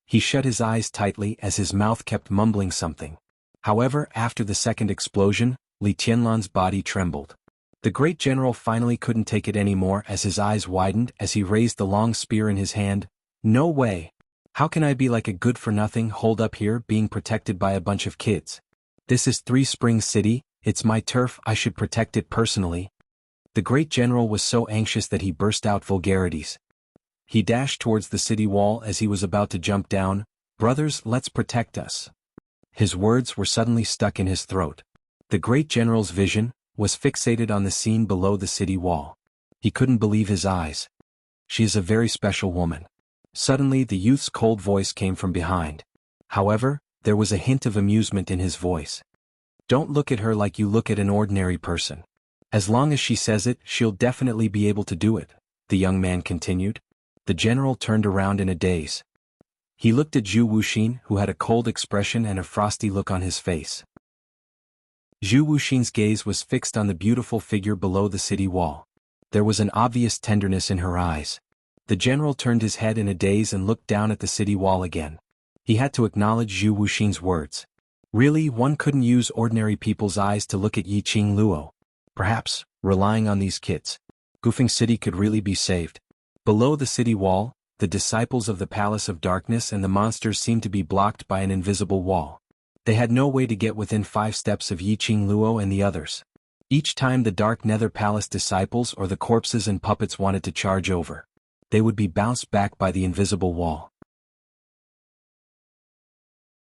He shut his eyes tightly as his mouth kept mumbling something. However, after the second explosion, Li Tianlan's body trembled. The great general finally couldn't take it anymore as his eyes widened as he raised the long spear in his hand. No way! How can I be like a good-for-nothing hold up here being protected by a bunch of kids? This is Three Springs City, it's my turf, I should protect it personally. The great general was so anxious that he burst out vulgarities. He dashed towards the city wall as he was about to jump down. Brothers, let's protect us. His words were suddenly stuck in his throat. The great general's vision was fixated on the scene below the city wall. He couldn't believe his eyes. She is a very special woman. Suddenly the youth's cold voice came from behind. However, there was a hint of amusement in his voice. Don't look at her like you look at an ordinary person. As long as she says it, she'll definitely be able to do it, the young man continued. The general turned around in a daze. He looked at Zhu Wuxin, who had a cold expression and a frosty look on his face. Zhu Wuxin's gaze was fixed on the beautiful figure below the city wall. There was an obvious tenderness in her eyes. The general turned his head in a daze and looked down at the city wall again. He had to acknowledge Zhu Wuxin's words. Really, one couldn't use ordinary people's eyes to look at Yiqing Luo. Perhaps, relying on these kids, Gufeng City could really be saved. Below the city wall, the disciples of the Palace of Darkness and the monsters seemed to be blocked by an invisible wall. They had no way to get within 5 steps of Yiqing Luo and the others. Each time the Dark Nether Palace disciples or the corpses and puppets wanted to charge over, they would be bounced back by the invisible wall.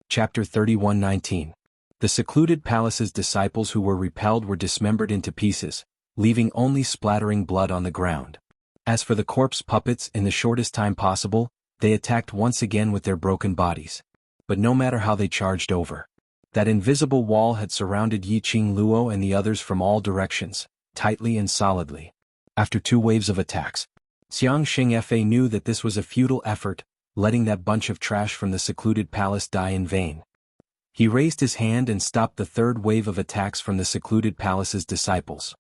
Chapter 31:19. The secluded palace's disciples who were repelled were dismembered into pieces, leaving only splattering blood on the ground. As for the corpse puppets, in the shortest time possible, they attacked once again with their broken bodies. But no matter how they charged over, that invisible wall had surrounded Yiqing Luo and the others from all directions, tightly and solidly. After 2 waves of attacks, Xiang Xingfe knew that this was a futile effort, letting that bunch of trash from the secluded palace die in vain. He raised his hand and stopped the 3rd wave of attacks from the secluded palace's disciples.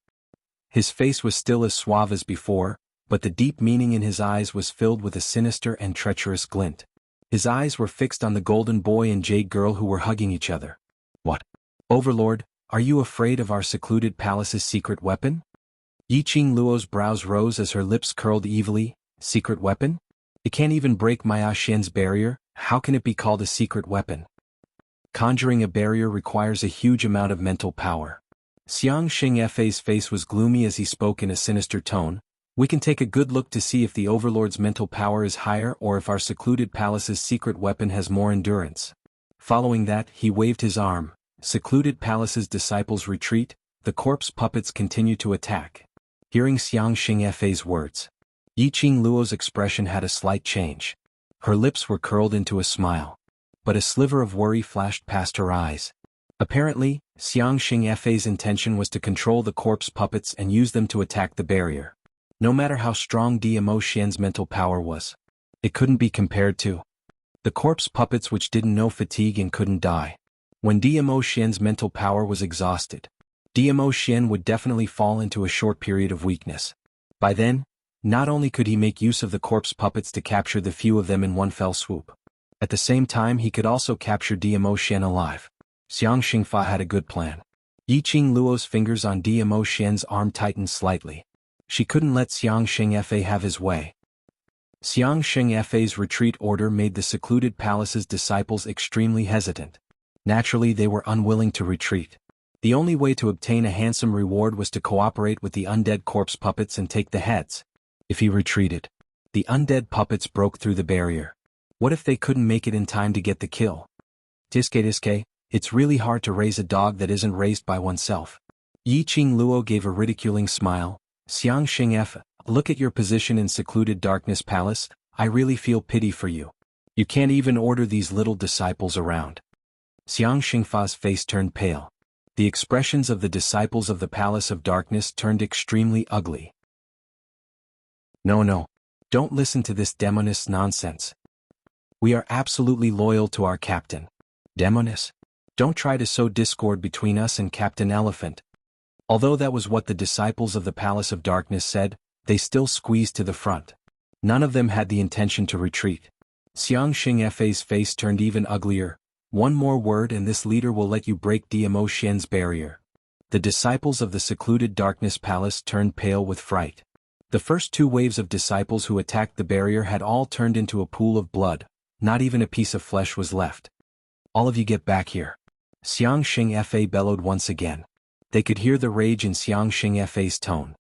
His face was still as suave as before, but the deep meaning in his eyes was filled with a sinister and treacherous glint. His eyes were fixed on the golden boy and jade girl who were hugging each other. What? Overlord, are you afraid of our secluded palace's secret weapon? Yiqing Luo's brows rose as her lips curled evilly. Secret weapon? It can't even break Maya Xian's barrier, how can it be called a secret weapon? Conjuring a barrier requires a huge amount of mental power. Xiang Xingfe's face was gloomy as he spoke in a sinister tone. We can take a good look to see if the Overlord's mental power is higher or if our secluded palace's secret weapon has more endurance. Following that, he waved his arm. Secluded palace's disciples retreat, the corpse puppets continue to attack. Hearing Xiang Xingfe's words, Yiqing Luo's expression had a slight change. Her lips were curled into a smile. But a sliver of worry flashed past her eyes. Apparently, Xiang Xingfe's intention was to control the corpse puppets and use them to attack the barrier. No matter how strong Dmo Xian's mental power was, it couldn't be compared to the corpse puppets which didn't know fatigue and couldn't die. When Dmo Xian's mental power was exhausted, Dmo Xian would definitely fall into a short period of weakness. By then, not only could he make use of the corpse puppets to capture the few of them in one fell swoop, at the same time he could also capture Dmo Xian alive. Xiang Xingfa had a good plan. Yiqing Luo's fingers on Dmo Xian's arm tightened slightly. She couldn't let Xiang Xingfe have his way. Xiang Xingfe's retreat order made the secluded palace's disciples extremely hesitant. Naturally, they were unwilling to retreat. The only way to obtain a handsome reward was to cooperate with the undead corpse puppets and take the heads. If he retreated, the undead puppets broke through the barrier. What if they couldn't make it in time to get the kill? Tiske, it's really hard to raise a dog that isn't raised by oneself. Yi Qing Luo gave a ridiculing smile. Xiang Xingf, look at your position in secluded darkness palace, I really feel pity for you. You can't even order these little disciples around. Xiang Xingfa's face turned pale. The expressions of the disciples of the Palace of Darkness turned extremely ugly. No. Don't listen to this demonist nonsense. We are absolutely loyal to our captain. Demonist? Don't try to sow discord between us and Captain Elephant. Although that was what the disciples of the Palace of Darkness said, they still squeezed to the front. None of them had the intention to retreat. Xiang Xingfa's face turned even uglier. One more word and this leader will let you break Dmo Xian's barrier. The disciples of the secluded darkness palace turned pale with fright. The first two waves of disciples who attacked the barrier had all turned into a pool of blood. Not even a piece of flesh was left. All of you get back here. Xiang Xingfa bellowed once again. They could hear the rage in Xiang Xingfa's tone.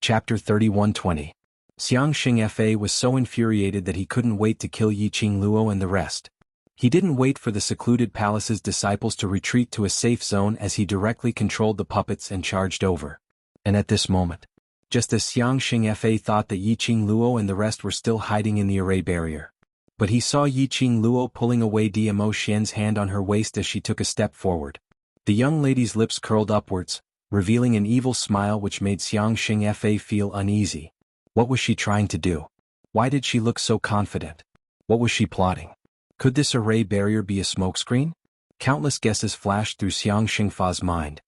Chapter 31:20. Xiang Xingfa was so infuriated that he couldn't wait to kill Yi Qing Luo and the rest. He didn't wait for the secluded palace's disciples to retreat to a safe zone as he directly controlled the puppets and charged over. And at this moment, just as Xiang Xingfa thought that Yi Qing Luo and the rest were still hiding in the array barrier. But he saw Yi Qing Luo pulling away Dmo Xian's hand on her waist as she took a step forward. The young lady's lips curled upwards, revealing an evil smile which made Xiang Xingfa feel uneasy. What was she trying to do? Why did she look so confident? What was she plotting? Could this array barrier be a smokescreen? Countless guesses flashed through Xiang Xingfa's mind.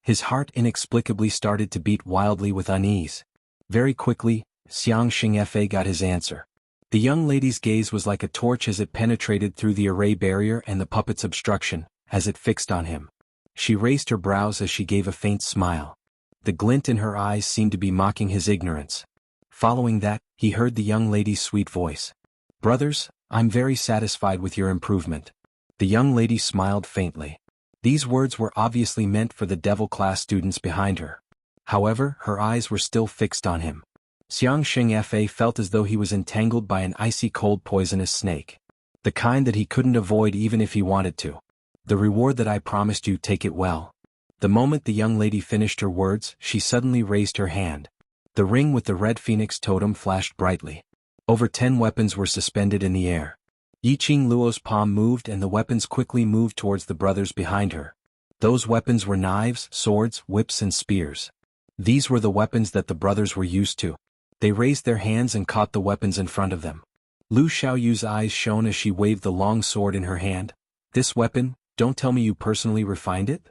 His heart inexplicably started to beat wildly with unease. Very quickly, Xiang Xingfa got his answer. The young lady's gaze was like a torch as it penetrated through the array barrier and the puppet's obstruction, as it fixed on him. She raised her brows as she gave a faint smile. The glint in her eyes seemed to be mocking his ignorance. Following that, he heard the young lady's sweet voice. "Brothers, I'm very satisfied with your improvement." The young lady smiled faintly. These words were obviously meant for the devil class students behind her. However, her eyes were still fixed on him. Xiang Xingfa felt as though he was entangled by an icy cold poisonous snake. The kind that he couldn't avoid even if he wanted to. "The reward that I promised you, take it well." The moment the young lady finished her words, she suddenly raised her hand. The ring with the red phoenix totem flashed brightly. Over 10 weapons were suspended in the air. Yi Qing Luo's palm moved and the weapons quickly moved towards the brothers behind her. Those weapons were knives, swords, whips and spears. These were the weapons that the brothers were used to. They raised their hands and caught the weapons in front of them. Lu Xiaoyu's eyes shone as she waved the long sword in her hand. "This weapon, don't tell me you personally refined it?"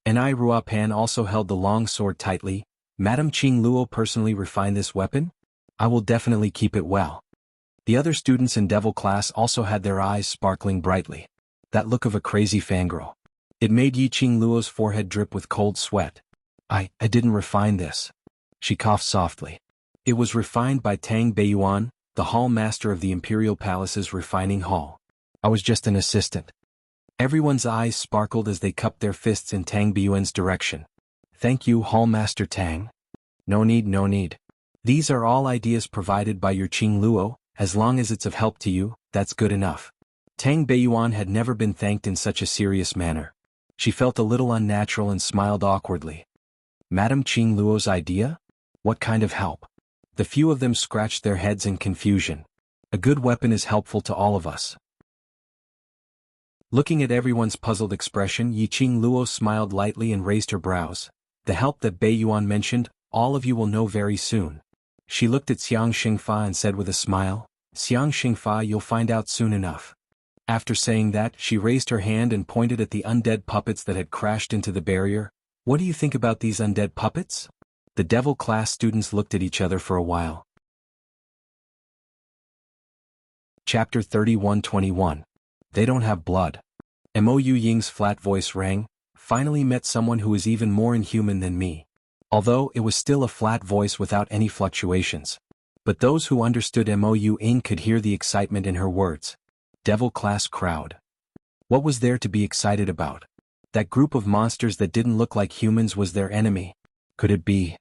And I Ruopan also held the long sword tightly. "Madame Qing Luo personally refined this weapon? I will definitely keep it well." The other students in Devil class also had their eyes sparkling brightly. That look of a crazy fangirl. It made Yi Qing Luo's forehead drip with cold sweat. I didn't refine this." She coughed softly. "It was refined by Tang Beiyuan, the hall master of the Imperial Palace's refining hall. I was just an assistant." Everyone's eyes sparkled as they cupped their fists in Tang Beiyuan's direction. "Thank you, Hall Master Tang." No need. "These are all ideas provided by your Qing Luo, as long as it's of help to you, that's good enough." Tang Beiyuan had never been thanked in such a serious manner. She felt a little unnatural and smiled awkwardly. Madame Qing Luo's idea? What kind of help? The few of them scratched their heads in confusion. A good weapon is helpful to all of us. Looking at everyone's puzzled expression, Yi Qing Luo smiled lightly and raised her brows. "The help that Beiyuan mentioned, all of you will know very soon." She looked at Xiang Xingfa and said with a smile, "Xiang Xingfa, you'll find out soon enough." After saying that, she raised her hand and pointed at the undead puppets that had crashed into the barrier. "What do you think about these undead puppets?" The Devil class students looked at each other for a while. Chapter 31:21. They don't have blood. Mo Ying's flat voice rang. "Finally met someone who is even more inhuman than me." Although it was still a flat voice without any fluctuations. But those who understood Mo Ying could hear the excitement in her words. Devil class crowd. What was there to be excited about? That group of monsters that didn't look like humans was their enemy. Could it be?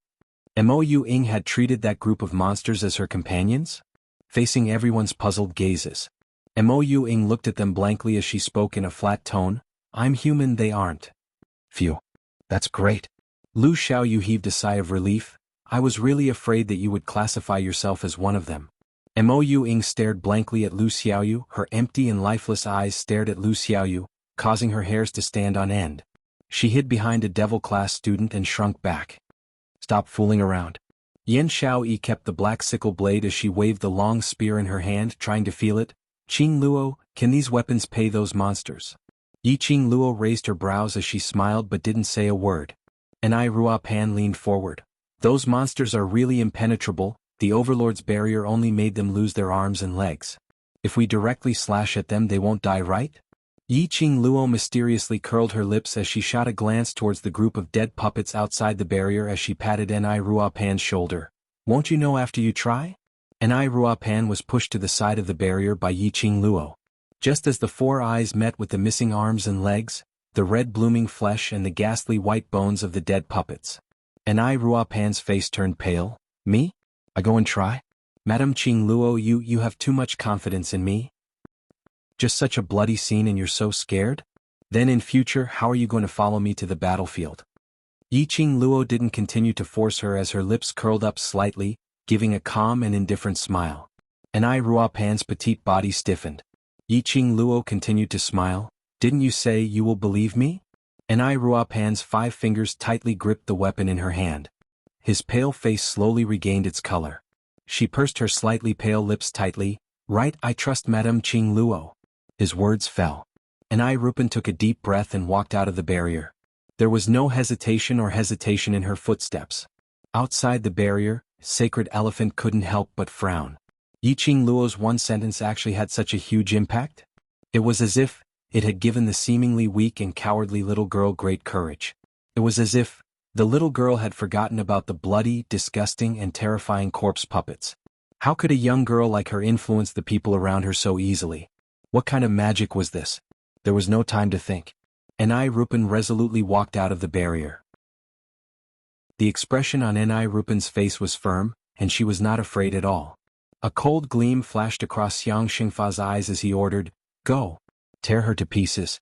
Mo Ying had treated that group of monsters as her companions? Facing everyone's puzzled gazes, Mo Ying looked at them blankly as she spoke in a flat tone, "I'm human, they aren't." Phew. That's great. Lu Xiaoyu heaved a sigh of relief. "I was really afraid that you would classify yourself as one of them." Mo Ying stared blankly at Lu Xiaoyu, her empty and lifeless eyes stared at Lu Xiaoyu, causing her hairs to stand on end. She hid behind a devil class student and shrunk back. "Stop fooling around." Yan Xiaoyi kept the black sickle blade as she waved the long spear in her hand, trying to feel it. "Qing Luo, can these weapons pay those monsters?" Qing Luo raised her brows as she smiled but didn't say a word. Enai Ruopan leaned forward. "Those monsters are really impenetrable, the Overlord's barrier only made them lose their arms and legs. If we directly slash at them they won't die, right?" Qing Luo mysteriously curled her lips as she shot a glance towards the group of dead puppets outside the barrier as she patted Enai Ruopan's shoulder. "Won't you know after you try?" Enai Ruopan was pushed to the side of the barrier by Qing Luo. Just as the four eyes met with the missing arms and legs, the red blooming flesh and the ghastly white bones of the dead puppets. Enai Ruopan's face turned pale. "Me? I go and try? Madam Qing Luo, you have too much confidence in me? Just such a bloody scene and you're so scared? Then in future how are you going to follow me to the battlefield?" Qing Luo didn't continue to force her as her lips curled up slightly, giving a calm and indifferent smile. Enai Ruopan's petite body stiffened. Qing Luo continued to smile. "Didn't you say you will believe me?" Enai Ruopan's 5 fingers tightly gripped the weapon in her hand. His pale face slowly regained its color. She pursed her slightly pale lips tightly. "Right, I trust Madame Qing Luo." His words fell. Enai Ruopan took a deep breath and walked out of the barrier. There was no hesitation in her footsteps. Outside the barrier, Sacred Elephant couldn't help but frown. Qing Luo's one sentence actually had such a huge impact? It was as if it had given the seemingly weak and cowardly little girl great courage. It was as if the little girl had forgotten about the bloody, disgusting and terrifying corpse puppets. How could a young girl like her influence the people around her so easily? What kind of magic was this? There was no time to think. Enai Ruopan resolutely walked out of the barrier. The expression on Enai Ruopan's face was firm, and she was not afraid at all. A cold gleam flashed across Xiang Xingfa's eyes as he ordered, "Go. Tear her to pieces."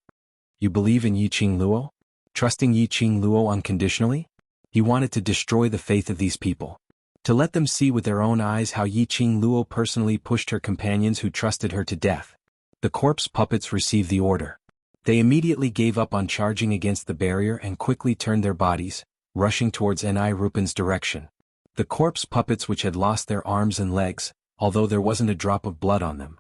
You believe in Qing Luo? Trusting Qing Luo unconditionally? He wanted to destroy the faith of these people. To let them see with their own eyes how Qing Luo personally pushed her companions who trusted her to death. The corpse puppets received the order. They immediately gave up on charging against the barrier and quickly turned their bodies, rushing towards Enai Ruopan's direction. The corpse puppets which had lost their arms and legs, although there wasn't a drop of blood on them.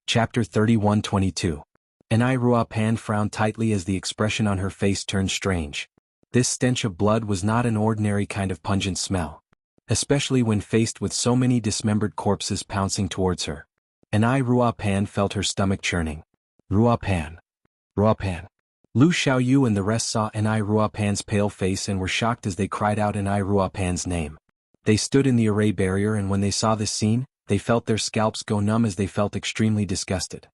Chapter 31-22. Enai Ruopan frowned tightly as the expression on her face turned strange. This stench of blood was not an ordinary kind of pungent smell. Especially when faced with so many dismembered corpses pouncing towards her. Enai Ruopan felt her stomach churning. Ruopan. Ruopan. Lu Xiaoyu and the rest saw Enai Ruopan's pale face and were shocked as they cried out Enai Ruopan's name. They stood in the array barrier and when they saw this scene, they felt their scalps go numb as they felt extremely disgusted.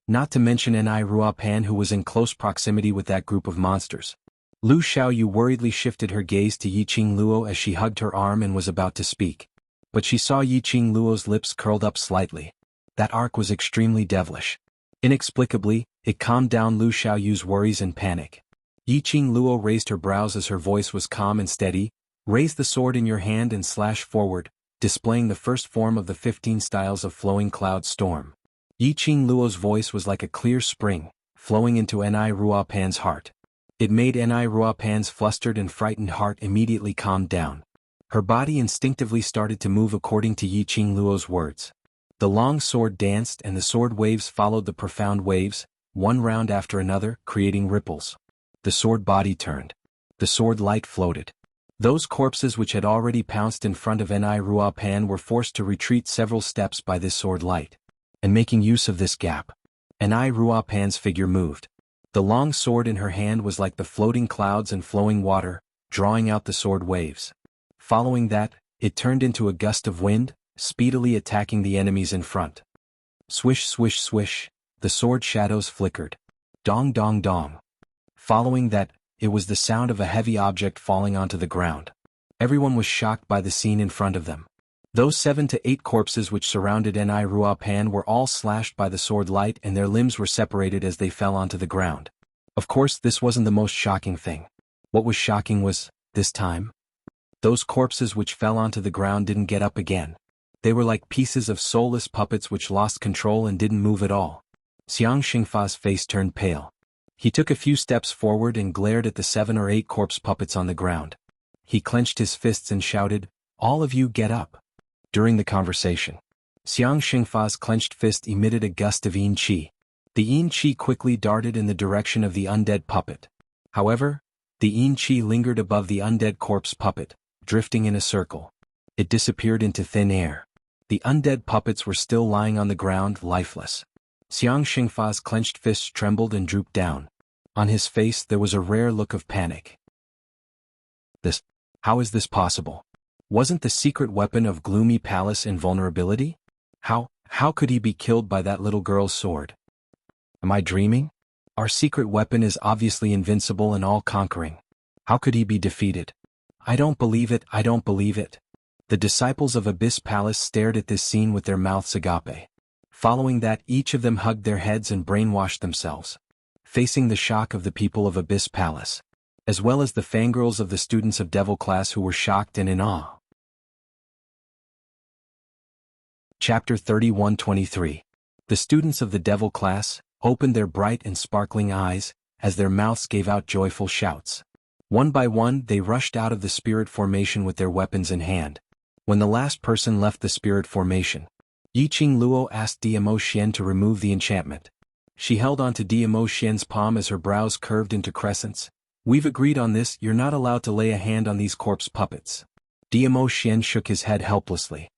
Not to mention Enai Ruopan who was in close proximity with that group of monsters. Lu Xiaoyu worriedly shifted her gaze to Qing Luo as she hugged her arm and was about to speak. But she saw Qing Luo's lips curled up slightly. That arc was extremely devilish. Inexplicably, it calmed down Lu Xiaoyu's worries and panic. Qing Luo raised her brows as her voice was calm and steady. "Raise the sword in your hand and slash forward," displaying the first form of the 15 styles of flowing cloud storm. Qing Luo's voice was like a clear spring, flowing into Enai Ruopan's heart. It made Enai Ruopan's flustered and frightened heart immediately calm down. Her body instinctively started to move according to Qing Luo's words. The long sword danced and the sword waves followed the profound waves, one round after another, creating ripples. The sword body turned. The sword light floated. Those corpses which had already pounced in front of Enai Ruopan were forced to retreat several steps by this sword light. And making use of this gap, Enai Ruopan's figure moved. The long sword in her hand was like the floating clouds and flowing water, drawing out the sword waves. Following that, it turned into a gust of wind, speedily attacking the enemies in front. Swish swish swish, the sword shadows flickered. Dong dong dong. Following that, it was the sound of a heavy object falling onto the ground. Everyone was shocked by the scene in front of them. Those 7 to 8 corpses which surrounded Ni Ruapan were all slashed by the sword light and their limbs were separated as they fell onto the ground. Of course, this wasn't the most shocking thing. What was shocking was, this time, those corpses which fell onto the ground didn't get up again. They were like pieces of soulless puppets which lost control and didn't move at all. Xiang Xingfa's face turned pale. He took a few steps forward and glared at the 7 or 8 corpse puppets on the ground. He clenched his fists and shouted, "All of you get up." During the conversation, Xiang Xingfa's clenched fist emitted a gust of yin qi. The yin qi quickly darted in the direction of the undead puppet. However, the yin qi lingered above the undead corpse puppet, drifting in a circle. It disappeared into thin air. The undead puppets were still lying on the ground, lifeless. Xiang Xingfa's clenched fists trembled and drooped down. On his face there was a rare look of panic. How is this possible? Wasn't the secret weapon of Gloomy Palace invulnerability? How could he be killed by that little girl's sword? Am I dreaming? Our secret weapon is obviously invincible and all-conquering. How could he be defeated? I don't believe it, I don't believe it. The disciples of Abyss Palace stared at this scene with their mouths agape. Following that, each of them hugged their heads and brainwashed themselves. Facing the shock of the people of Abyss Palace, as well as the fangirls of the students of Devil Class who were shocked and in awe. Chapter 31-23. The students of the Devil Class opened their bright and sparkling eyes, as their mouths gave out joyful shouts. One by one they rushed out of the spirit formation with their weapons in hand. When the last person left the spirit formation, Yiqing Luo asked Diamo Xian to remove the enchantment. She held onto Diamo Xian's palm as her brows curved into crescents. "We've agreed on this, you're not allowed to lay a hand on these corpse puppets." Diamo Xian shook his head helplessly.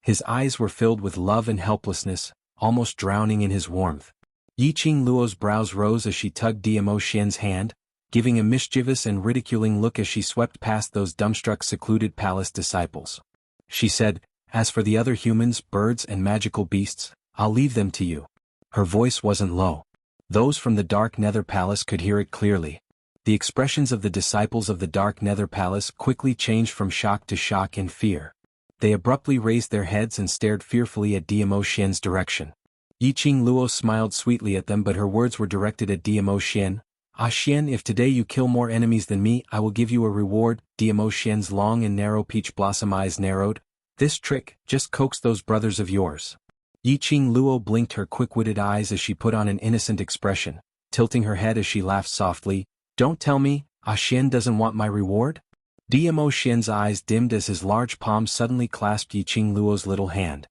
His eyes were filled with love and helplessness, almost drowning in his warmth. Yiqing Luo's brows rose as she tugged Diamo Xian's hand, giving a mischievous and ridiculing look as she swept past those dumbstruck secluded palace disciples. She said, "As for the other humans, birds and magical beasts, I'll leave them to you." Her voice wasn't low. Those from the Dark Nether Palace could hear it clearly. The expressions of the disciples of the Dark Nether Palace quickly changed from shock to shock and fear. They abruptly raised their heads and stared fearfully at Diamo Xian's direction. Yiqing Luo smiled sweetly at them, but her words were directed at Diamo Xian. "Ah Xian, if today you kill more enemies than me, I will give you a reward." Diamo Xian's long and narrow peach blossom eyes narrowed. "This trick, just coax those brothers of yours." Yiqing Luo blinked her quick-witted eyes as she put on an innocent expression, tilting her head as she laughed softly. "Don't tell me, Ah Xian doesn't want my reward?" Diamo Xian's eyes dimmed as his large palm suddenly clasped Yiqing Luo's little hand.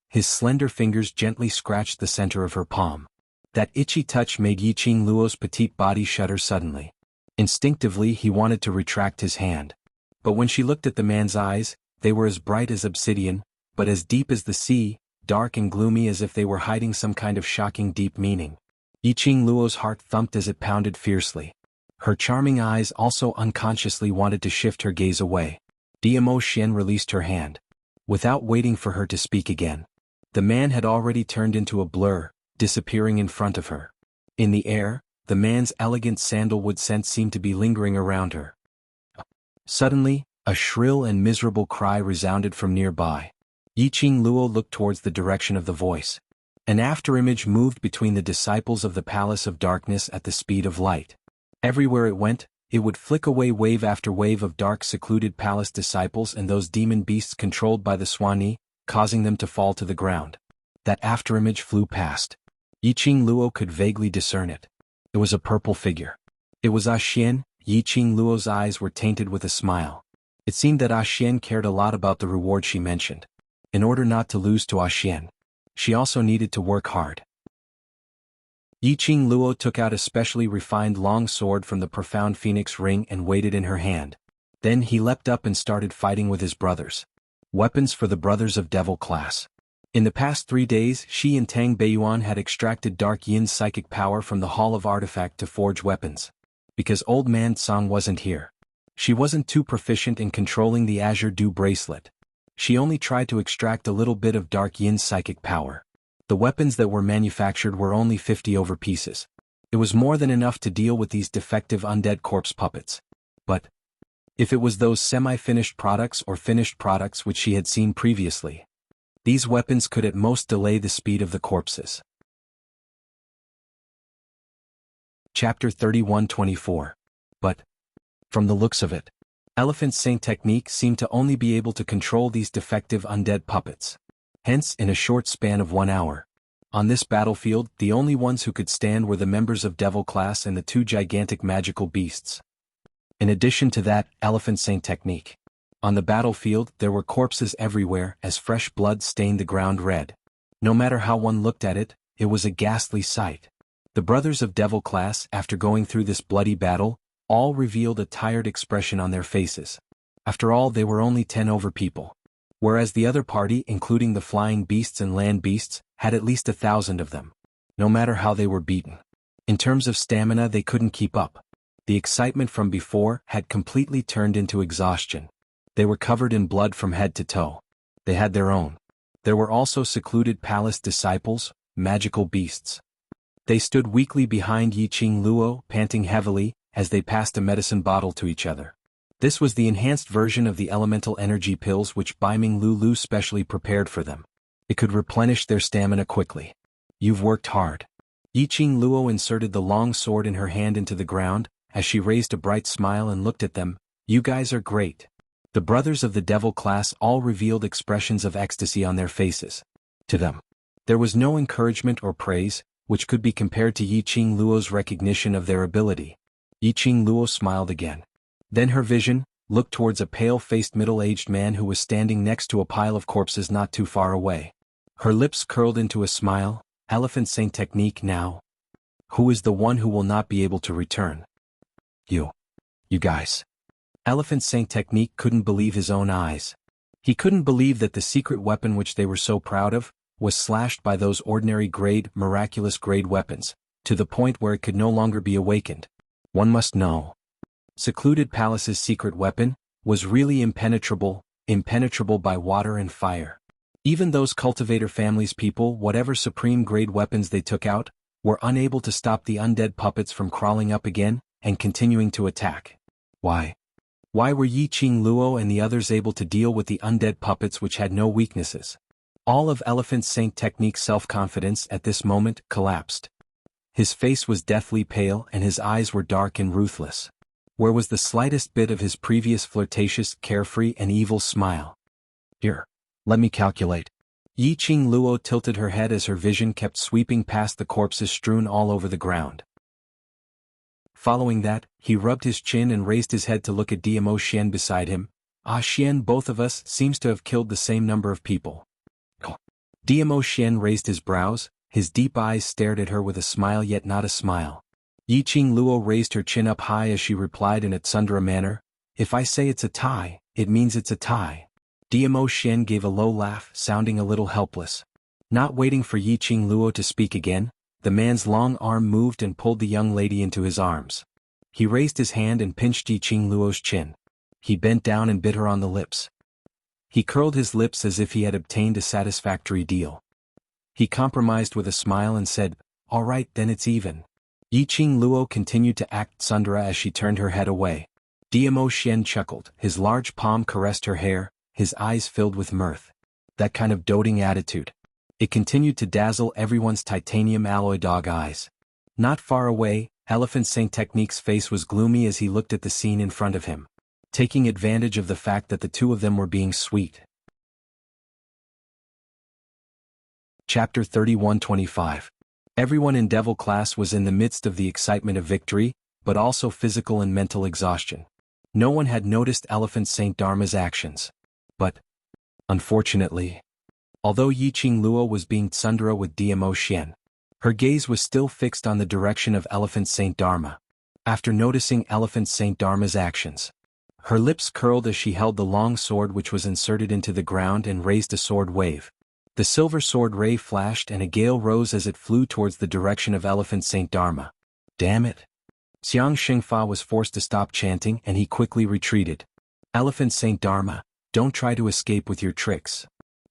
His slender fingers gently scratched the center of her palm. That itchy touch made Yiqing Luo's petite body shudder suddenly. Instinctively he wanted to retract his hand. But when she looked at the man's eyes, they were as bright as obsidian, but as deep as the sea, dark and gloomy as if they were hiding some kind of shocking deep meaning. Yiqing Luo's heart thumped as it pounded fiercely. Her charming eyes also unconsciously wanted to shift her gaze away. Diamo Xian released her hand. Without waiting for her to speak again, the man had already turned into a blur, disappearing in front of her. In the air, the man's elegant sandalwood scent seemed to be lingering around her. Suddenly, a shrill and miserable cry resounded from nearby. Yiqing Luo looked towards the direction of the voice. An afterimage moved between the disciples of the Palace of Darkness at the speed of light. Everywhere it went, it would flick away wave after wave of dark secluded palace disciples and those demon beasts controlled by the Swanee, causing them to fall to the ground. That afterimage flew past. Yiqing Luo could vaguely discern it. It was a purple figure. It was Ah Xian. Yiqing Luo's eyes were tainted with a smile. It seemed that Ah Xian cared a lot about the reward she mentioned. In order not to lose to Ah Xian, she also needed to work hard. Yiqing Luo took out a specially refined long sword from the profound phoenix ring and weighed it in her hand. Then he leapt up and started fighting with his brothers. Weapons for the brothers of Devil Class. In the past 3 days, she and Tang Beiyuan had extracted Dark Yin's psychic power from the Hall of Artifact to forge weapons. Because Old Man Tsang wasn't here, she wasn't too proficient in controlling the Azure Dew bracelet. She only tried to extract a little bit of Dark Yin's psychic power. The weapons that were manufactured were only 50 over pieces. It was more than enough to deal with these defective undead corpse puppets. But if it was those semi-finished products or finished products which she had seen previously, these weapons could at most delay the speed of the corpses. Chapter 31:24. But, from the looks of it, Elephant Saint Technique seemed to only be able to control these defective undead puppets. Hence, in a short span of 1 hour. On this battlefield, the only ones who could stand were the members of Devil Class and the 2 gigantic magical beasts. In addition to that, Elephant Saint Technique. On the battlefield, there were corpses everywhere as fresh blood stained the ground red. No matter how one looked at it, it was a ghastly sight. The brothers of Devil Class, after going through this bloody battle, all revealed a tired expression on their faces. After all, they were only 10 over people. Whereas the other party, including the flying beasts and land beasts, had at least 1,000 of them. No matter how they were beaten. In terms of stamina, they couldn't keep up. The excitement from before had completely turned into exhaustion. They were covered in blood from head to toe. They had their own. There were also secluded palace disciples, magical beasts. They stood weakly behind Yiqing Luo, panting heavily, as they passed a medicine bottle to each other. This was the enhanced version of the elemental energy pills which Baiming Lulu specially prepared for them. It could replenish their stamina quickly. You've worked hard. Yiqing Luo inserted the long sword in her hand into the ground, as she raised a bright smile and looked at them. You guys are great. The brothers of the Devil Class all revealed expressions of ecstasy on their faces. To them, there was no encouragement or praise, which could be compared to Yiqing Luo's recognition of their ability. Yiqing Luo smiled again. Then her vision looked towards a pale-faced middle-aged man who was standing next to a pile of corpses not too far away. Her lips curled into a smile. Elephant Saint Technique now. Who is the one who will not be able to return? You guys. Elephant Saint Technique couldn't believe his own eyes. He couldn't believe that the secret weapon which they were so proud of was slashed by those ordinary grade, miraculous grade weapons, to the point where it could no longer be awakened. One must know. Secluded Palace's secret weapon was really impenetrable by water and fire. Even those cultivator family's people, whatever supreme grade weapons they took out, were unable to stop the undead puppets from crawling up again and continuing to attack. Why were Yiqing Luo and the others able to deal with the undead puppets which had no weaknesses? All of Elephant Saint Technique's self-confidence at this moment collapsed. His face was deathly pale and his eyes were dark and ruthless. Where was the slightest bit of his previous flirtatious, carefree and evil smile? Here, let me calculate. Yiqing Luo tilted her head as her vision kept sweeping past the corpses strewn all over the ground. Following that, he rubbed his chin and raised his head to look at Diamo Xian beside him. Ah Xian, both of us seems to have killed the same number of people. Diamo Xian raised his brows, his deep eyes stared at her with a smile yet not a smile. Yiqing Luo raised her chin up high as she replied in a tsundere manner, if I say it's a tie, it means it's a tie. Diamo Xian gave a low laugh, sounding a little helpless. Not waiting for Yiqing Luo to speak again, the man's long arm moved and pulled the young lady into his arms. He raised his hand and pinched Yiqing Luo's chin. He bent down and bit her on the lips. He curled his lips as if he had obtained a satisfactory deal. He compromised with a smile and said, all right, then it's even. Yiqing Luo continued to act tsundere as she turned her head away. Diamo Xian chuckled, his large palm caressed her hair, his eyes filled with mirth. That kind of doting attitude. It continued to dazzle everyone's titanium alloy dog eyes. Not far away, Elephant Saint Technique's face was gloomy as he looked at the scene in front of him, taking advantage of the fact that the two of them were being sweet. Chapter 31:25. Everyone in Devil Class was in the midst of the excitement of victory, but also physical and mental exhaustion. No one had noticed Elephant Saint Dharma's actions. But, unfortunately, although Yiqing Luo was being tsundere with Diamo Xian, her gaze was still fixed on the direction of Elephant Saint Dharma. After noticing Elephant Saint Dharma's actions, her lips curled as she held the long sword which was inserted into the ground and raised a sword wave. The silver sword ray flashed and a gale rose as it flew towards the direction of Elephant Saint Dharma. Damn it! Xiang Xingfa was forced to stop chanting and he quickly retreated. Elephant Saint Dharma, don't try to escape with your tricks.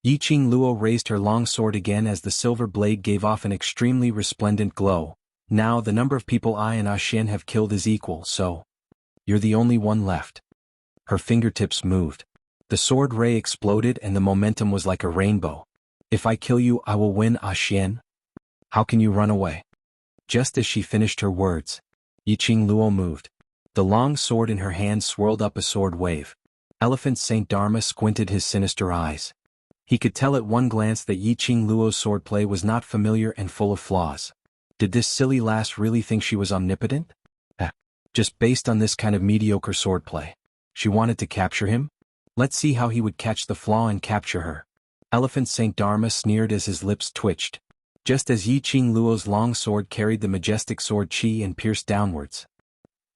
Yiqing Luo raised her long sword again as the silver blade gave off an extremely resplendent glow. Now the number of people I and Xian have killed is equal, so you're the only one left. Her fingertips moved. The sword ray exploded and the momentum was like a rainbow. If I kill you, I will win, Xian. How can you run away? Just as she finished her words, Yiqing Luo moved. The long sword in her hand swirled up a sword wave. Elephant Saint Dharma squinted his sinister eyes. He could tell at one glance that Yiqing Luo's swordplay was not familiar and full of flaws. Did this silly lass really think she was omnipotent? Just based on this kind of mediocre swordplay. She wanted to capture him? Let's see how he would catch the flaw and capture her. Elephant Saint Dharma sneered as his lips twitched. Just as Yiqing Luo's long sword carried the majestic sword chi and pierced downwards.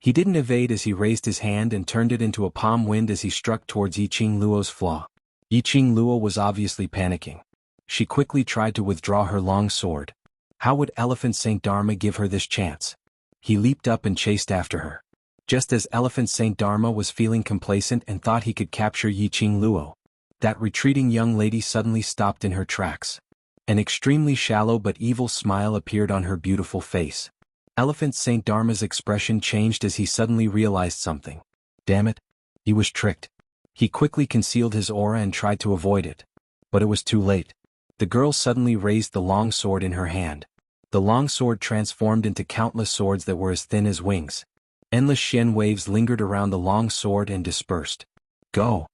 He didn't evade as he raised his hand and turned it into a palm wind as he struck towards Yiqing Luo's flaw. Yiqing Luo was obviously panicking. She quickly tried to withdraw her long sword. How would Elephant Saint Dharma give her this chance? He leaped up and chased after her. Just as Elephant Saint Dharma was feeling complacent and thought he could capture Yiqing Luo, that retreating young lady suddenly stopped in her tracks. An extremely shallow but evil smile appeared on her beautiful face. Elephant Saint Dharma's expression changed as he suddenly realized something. Damn it. He was tricked. He quickly concealed his aura and tried to avoid it. But it was too late. The girl suddenly raised the long sword in her hand. The long sword transformed into countless swords that were as thin as wings. Endless Shen waves lingered around the long sword and dispersed. Go!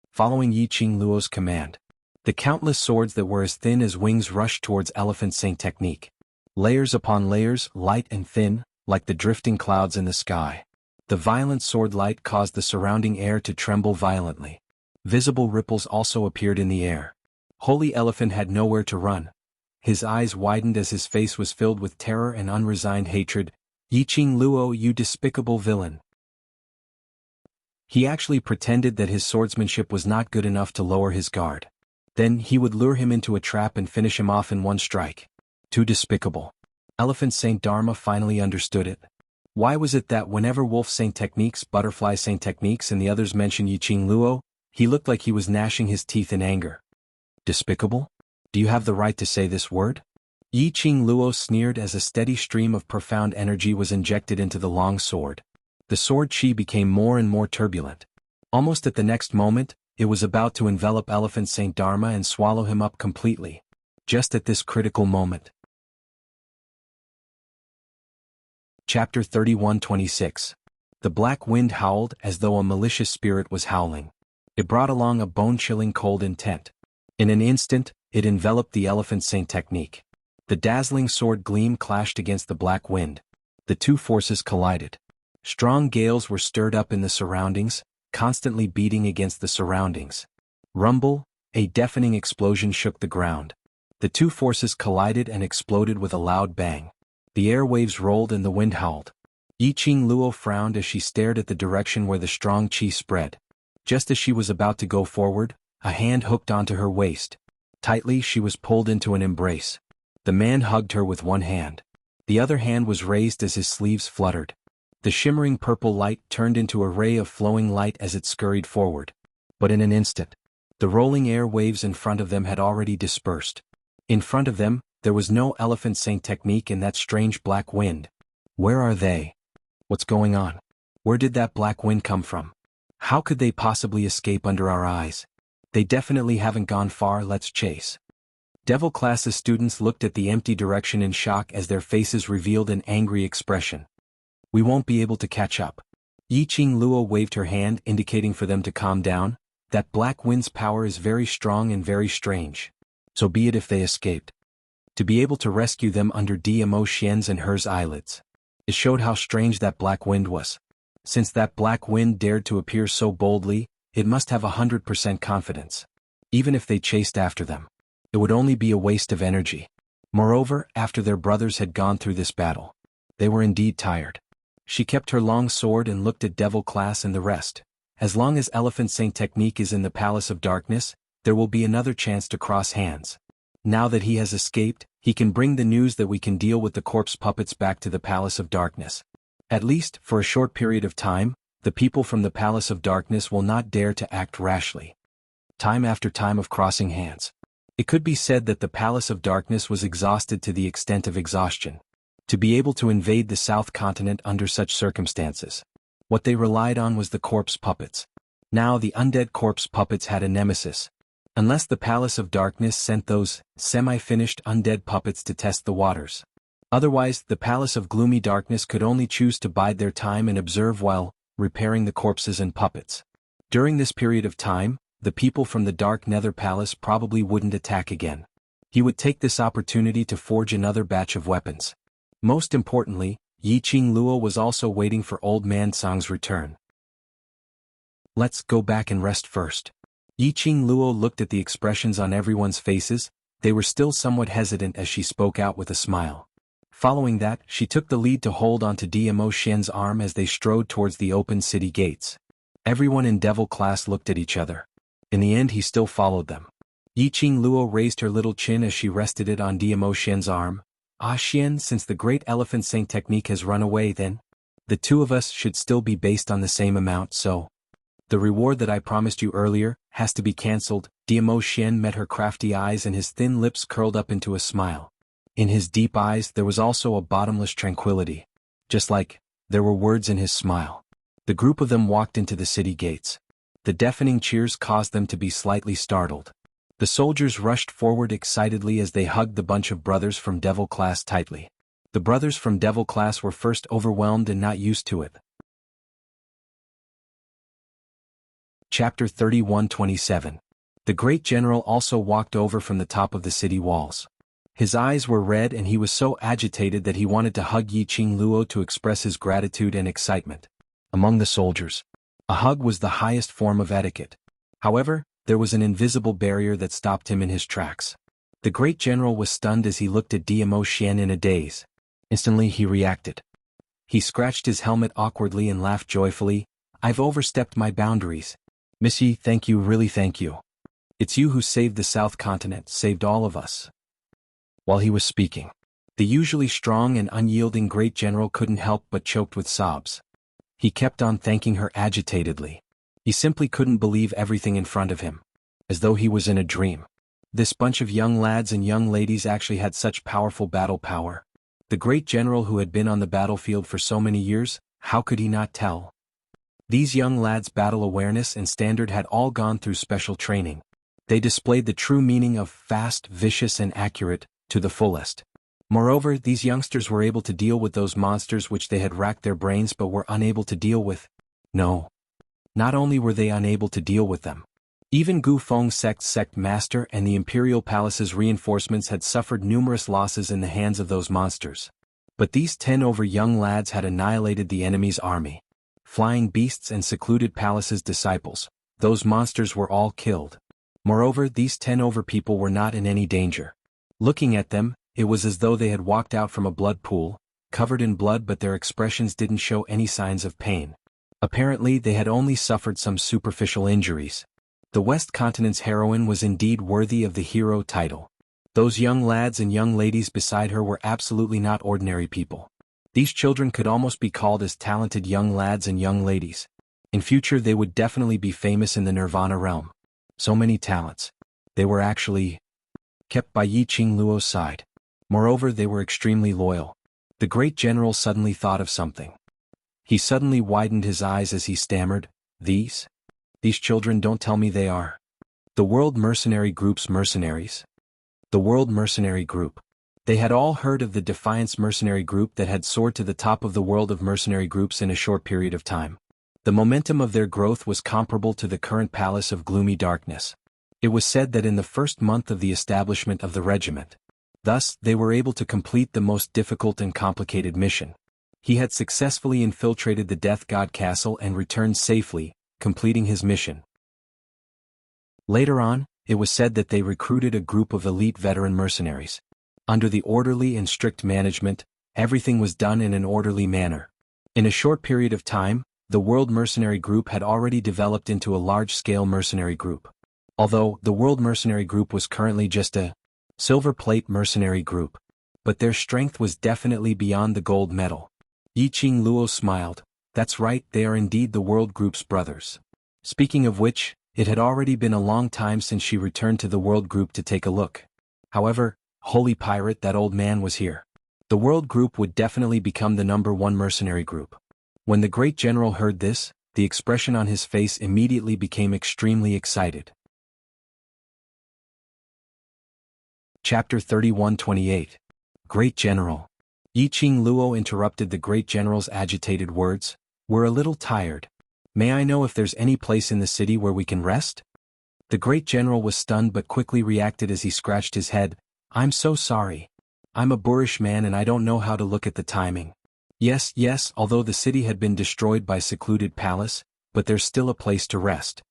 Following Yiqing Luo's command. The countless swords that were as thin as wings rushed towards Elephant Saint technique. Layers upon layers, light and thin, like the drifting clouds in the sky. The violent sword light caused the surrounding air to tremble violently. Visible ripples also appeared in the air. Holy Elephant had nowhere to run. His eyes widened as his face was filled with terror and unresigned hatred. Yiqing Luo, you despicable villain. He actually pretended that his swordsmanship was not good enough to lower his guard. Then he would lure him into a trap and finish him off in one strike. Too despicable. Elephant Saint Dharma finally understood it. Why was it that whenever Wolf Saint Techniques, Butterfly Saint Techniques and the others mentioned Yiqing Luo, he looked like he was gnashing his teeth in anger? Despicable? Do you have the right to say this word? Yiqing Luo sneered as a steady stream of profound energy was injected into the long sword. The sword chi became more and more turbulent. Almost at the next moment, it was about to envelop Elephant Saint Dharma and swallow him up completely. Just at this critical moment. Chapter 31:26. The black wind howled as though a malicious spirit was howling. It brought along a bone-chilling cold intent. In an instant, it enveloped the Elephant Saint technique. The dazzling sword gleam clashed against the black wind. The two forces collided. Strong gales were stirred up in the surroundings, constantly beating against the surroundings. Rumble, a deafening explosion shook the ground. The two forces collided and exploded with a loud bang. The airwaves rolled and the wind howled. Yiqing Luo frowned as she stared at the direction where the strong chi spread. Just as she was about to go forward, a hand hooked onto her waist. Tightly she was pulled into an embrace. The man hugged her with one hand. The other hand was raised as his sleeves fluttered. The shimmering purple light turned into a ray of flowing light as it scurried forward. But in an instant, the rolling air waves in front of them had already dispersed. In front of them, there was no Elephant Saint technique in that strange black wind. Where are they? What's going on? Where did that black wind come from? How could they possibly escape under our eyes? They definitely haven't gone far, let's chase. Devil classes students looked at the empty direction in shock as their faces revealed an angry expression. We won't be able to catch up. Yiqing Luo waved her hand indicating for them to calm down. That black wind's power is very strong and very strange. So be it if they escaped. To be able to rescue them under DMO Xian's and hers eyelids. It showed how strange that black wind was. Since that black wind dared to appear so boldly, it must have 100% confidence. Even if they chased after them, it would only be a waste of energy. Moreover, after their brothers had gone through this battle, they were indeed tired. She kept her long sword and looked at Devil Class and the rest. As long as Elephant Saint technique is in the Palace of Darkness, there will be another chance to cross hands. Now that he has escaped, he can bring the news that we can deal with the corpse puppets back to the Palace of Darkness. At least, for a short period of time, the people from the Palace of Darkness will not dare to act rashly. Time after time of crossing hands. It could be said that the Palace of Darkness was exhausted to the extent of exhaustion. To be able to invade the South Continent under such circumstances, what they relied on was the corpse puppets. Now the undead corpse puppets had a nemesis. Unless the Palace of Darkness sent those semi-finished undead puppets to test the waters. Otherwise, the Palace of Gloomy Darkness could only choose to bide their time and observe while repairing the corpses and puppets. During this period of time, the people from the Dark Nether Palace probably wouldn't attack again. He would take this opportunity to forge another batch of weapons. Most importantly, Yiqing Luo was also waiting for Old Man Song's return. Let's go back and rest first. Yiqing Luo looked at the expressions on everyone's faces. They were still somewhat hesitant as she spoke out with a smile. Following that, she took the lead to hold onto Dmo Shen's arm as they strode towards the open city gates. Everyone in Devil class looked at each other. In the end, he still followed them. Yiqing Luo raised her little chin as she rested it on Dmo Shen's arm. Ah Xian, since the great elephant saint technique has run away then, the two of us should still be based on the same amount, so the reward that I promised you earlier has to be cancelled. Dmo Shen met her crafty eyes and his thin lips curled up into a smile. In his deep eyes there was also a bottomless tranquility. Just like there were words in his smile. The group of them walked into the city gates. The deafening cheers caused them to be slightly startled. The soldiers rushed forward excitedly as they hugged the bunch of brothers from Devil class tightly. The brothers from Devil class were first overwhelmed and not used to it. Chapter 31:27. The great general also walked over from the top of the city walls. His eyes were red and he was so agitated that he wanted to hug Yiqing Luo to express his gratitude and excitement. Among the soldiers, a hug was the highest form of etiquette. However, there was an invisible barrier that stopped him in his tracks. The great general was stunned as he looked at Dmo Shen in a daze. Instantly he reacted. He scratched his helmet awkwardly and laughed joyfully. I've overstepped my boundaries. Missy, thank you, really thank you. It's you who saved the South Continent, saved all of us. While he was speaking, the usually strong and unyielding great general couldn't help but choked with sobs. He kept on thanking her agitatedly. He simply couldn't believe everything in front of him. As though he was in a dream. This bunch of young lads and young ladies actually had such powerful battle power. The great general who had been on the battlefield for so many years, how could he not tell? These young lads' battle awareness and standard had all gone through special training. They displayed the true meaning of fast, vicious and accurate, to the fullest. Moreover, these youngsters were able to deal with those monsters which they had racked their brains but were unable to deal with. No. Not only were they unable to deal with them. Even Gu Feng's sect master and the Imperial Palace's reinforcements had suffered numerous losses in the hands of those monsters. But these 10 over young lads had annihilated the enemy's army. Flying beasts and secluded palaces' disciples. Those monsters were all killed. Moreover, these 10 over people were not in any danger. Looking at them, it was as though they had walked out from a blood pool, covered in blood, but their expressions didn't show any signs of pain. Apparently they had only suffered some superficial injuries. The West Continent's heroine was indeed worthy of the hero title. Those young lads and young ladies beside her were absolutely not ordinary people. These children could almost be called as talented young lads and young ladies. In future they would definitely be famous in the Nirvana realm. So many talents. They were actually kept by Yiqing Luo's side. Moreover, they were extremely loyal. The great general suddenly thought of something. He suddenly widened his eyes as he stammered, These children, don't tell me they are the World Mercenary Group's mercenaries? The World Mercenary Group. They had all heard of the Defiance Mercenary Group that had soared to the top of the world of mercenary groups in a short period of time. The momentum of their growth was comparable to the current Palace of Gloomy Darkness. It was said that in the first month of the establishment of the regiment, thus, they were able to complete the most difficult and complicated mission. He had successfully infiltrated the Death God Castle and returned safely, completing his mission. Later on, it was said that they recruited a group of elite veteran mercenaries. Under the orderly and strict management, everything was done in an orderly manner. In a short period of time, the World Mercenary Group had already developed into a large-scale mercenary group. Although the World Mercenary Group was currently just a silver plate mercenary group, but their strength was definitely beyond the gold medal. Yiqing Luo smiled. That's right, they are indeed the World Group's brothers. Speaking of which, It had already been a long time since she returned to the World Group to take a look. However, holy pirate, that old man was here. The World Group would definitely become the #1 mercenary group. When the great general heard this, the expression on his face immediately became extremely excited. Chapter 31:28. Great General. Yiqing Luo interrupted the great general's agitated words. "We're a little tired. May I know if there's any place in the city where we can rest?" The great general was stunned but quickly reacted as he scratched his head. "I'm so sorry. I'm a boorish man and I don't know how to look at the timing. Yes, although the city had been destroyed by secluded palace, but there's still a place to rest."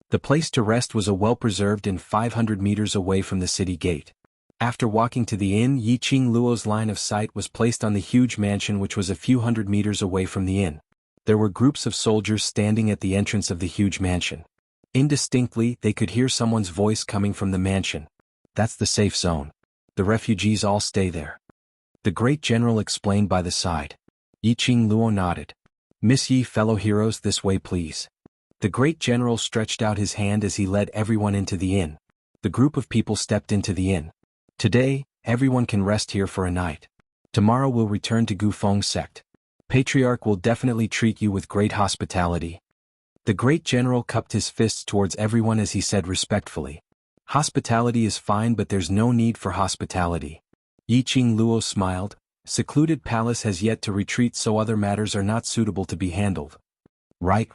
The place to rest was a well-preserved and 500 meters away from the city gate. After walking to the inn, Yiqing Luo's line of sight was placed on the huge mansion which was a few hundred meters away from the inn. There were groups of soldiers standing at the entrance of the huge mansion. Indistinctly, they could hear someone's voice coming from the mansion. "That's the safe zone. The refugees all stay there," the great general explained by the side. Yiqing Luo nodded. "Miss Yi, fellow heroes, this way please." The great general stretched out his hand as he led everyone into the inn. The group of people stepped into the inn. "Today, everyone can rest here for a night. Tomorrow we'll return to Gufeng sect. Patriarch will definitely treat you with great hospitality." The great general cupped his fists towards everyone as he said respectfully. "Hospitality is fine, but there's no need for hospitality." Yiqing Luo smiled. "Secluded palace has yet to retreat, so other matters are not suitable to be handled." Right.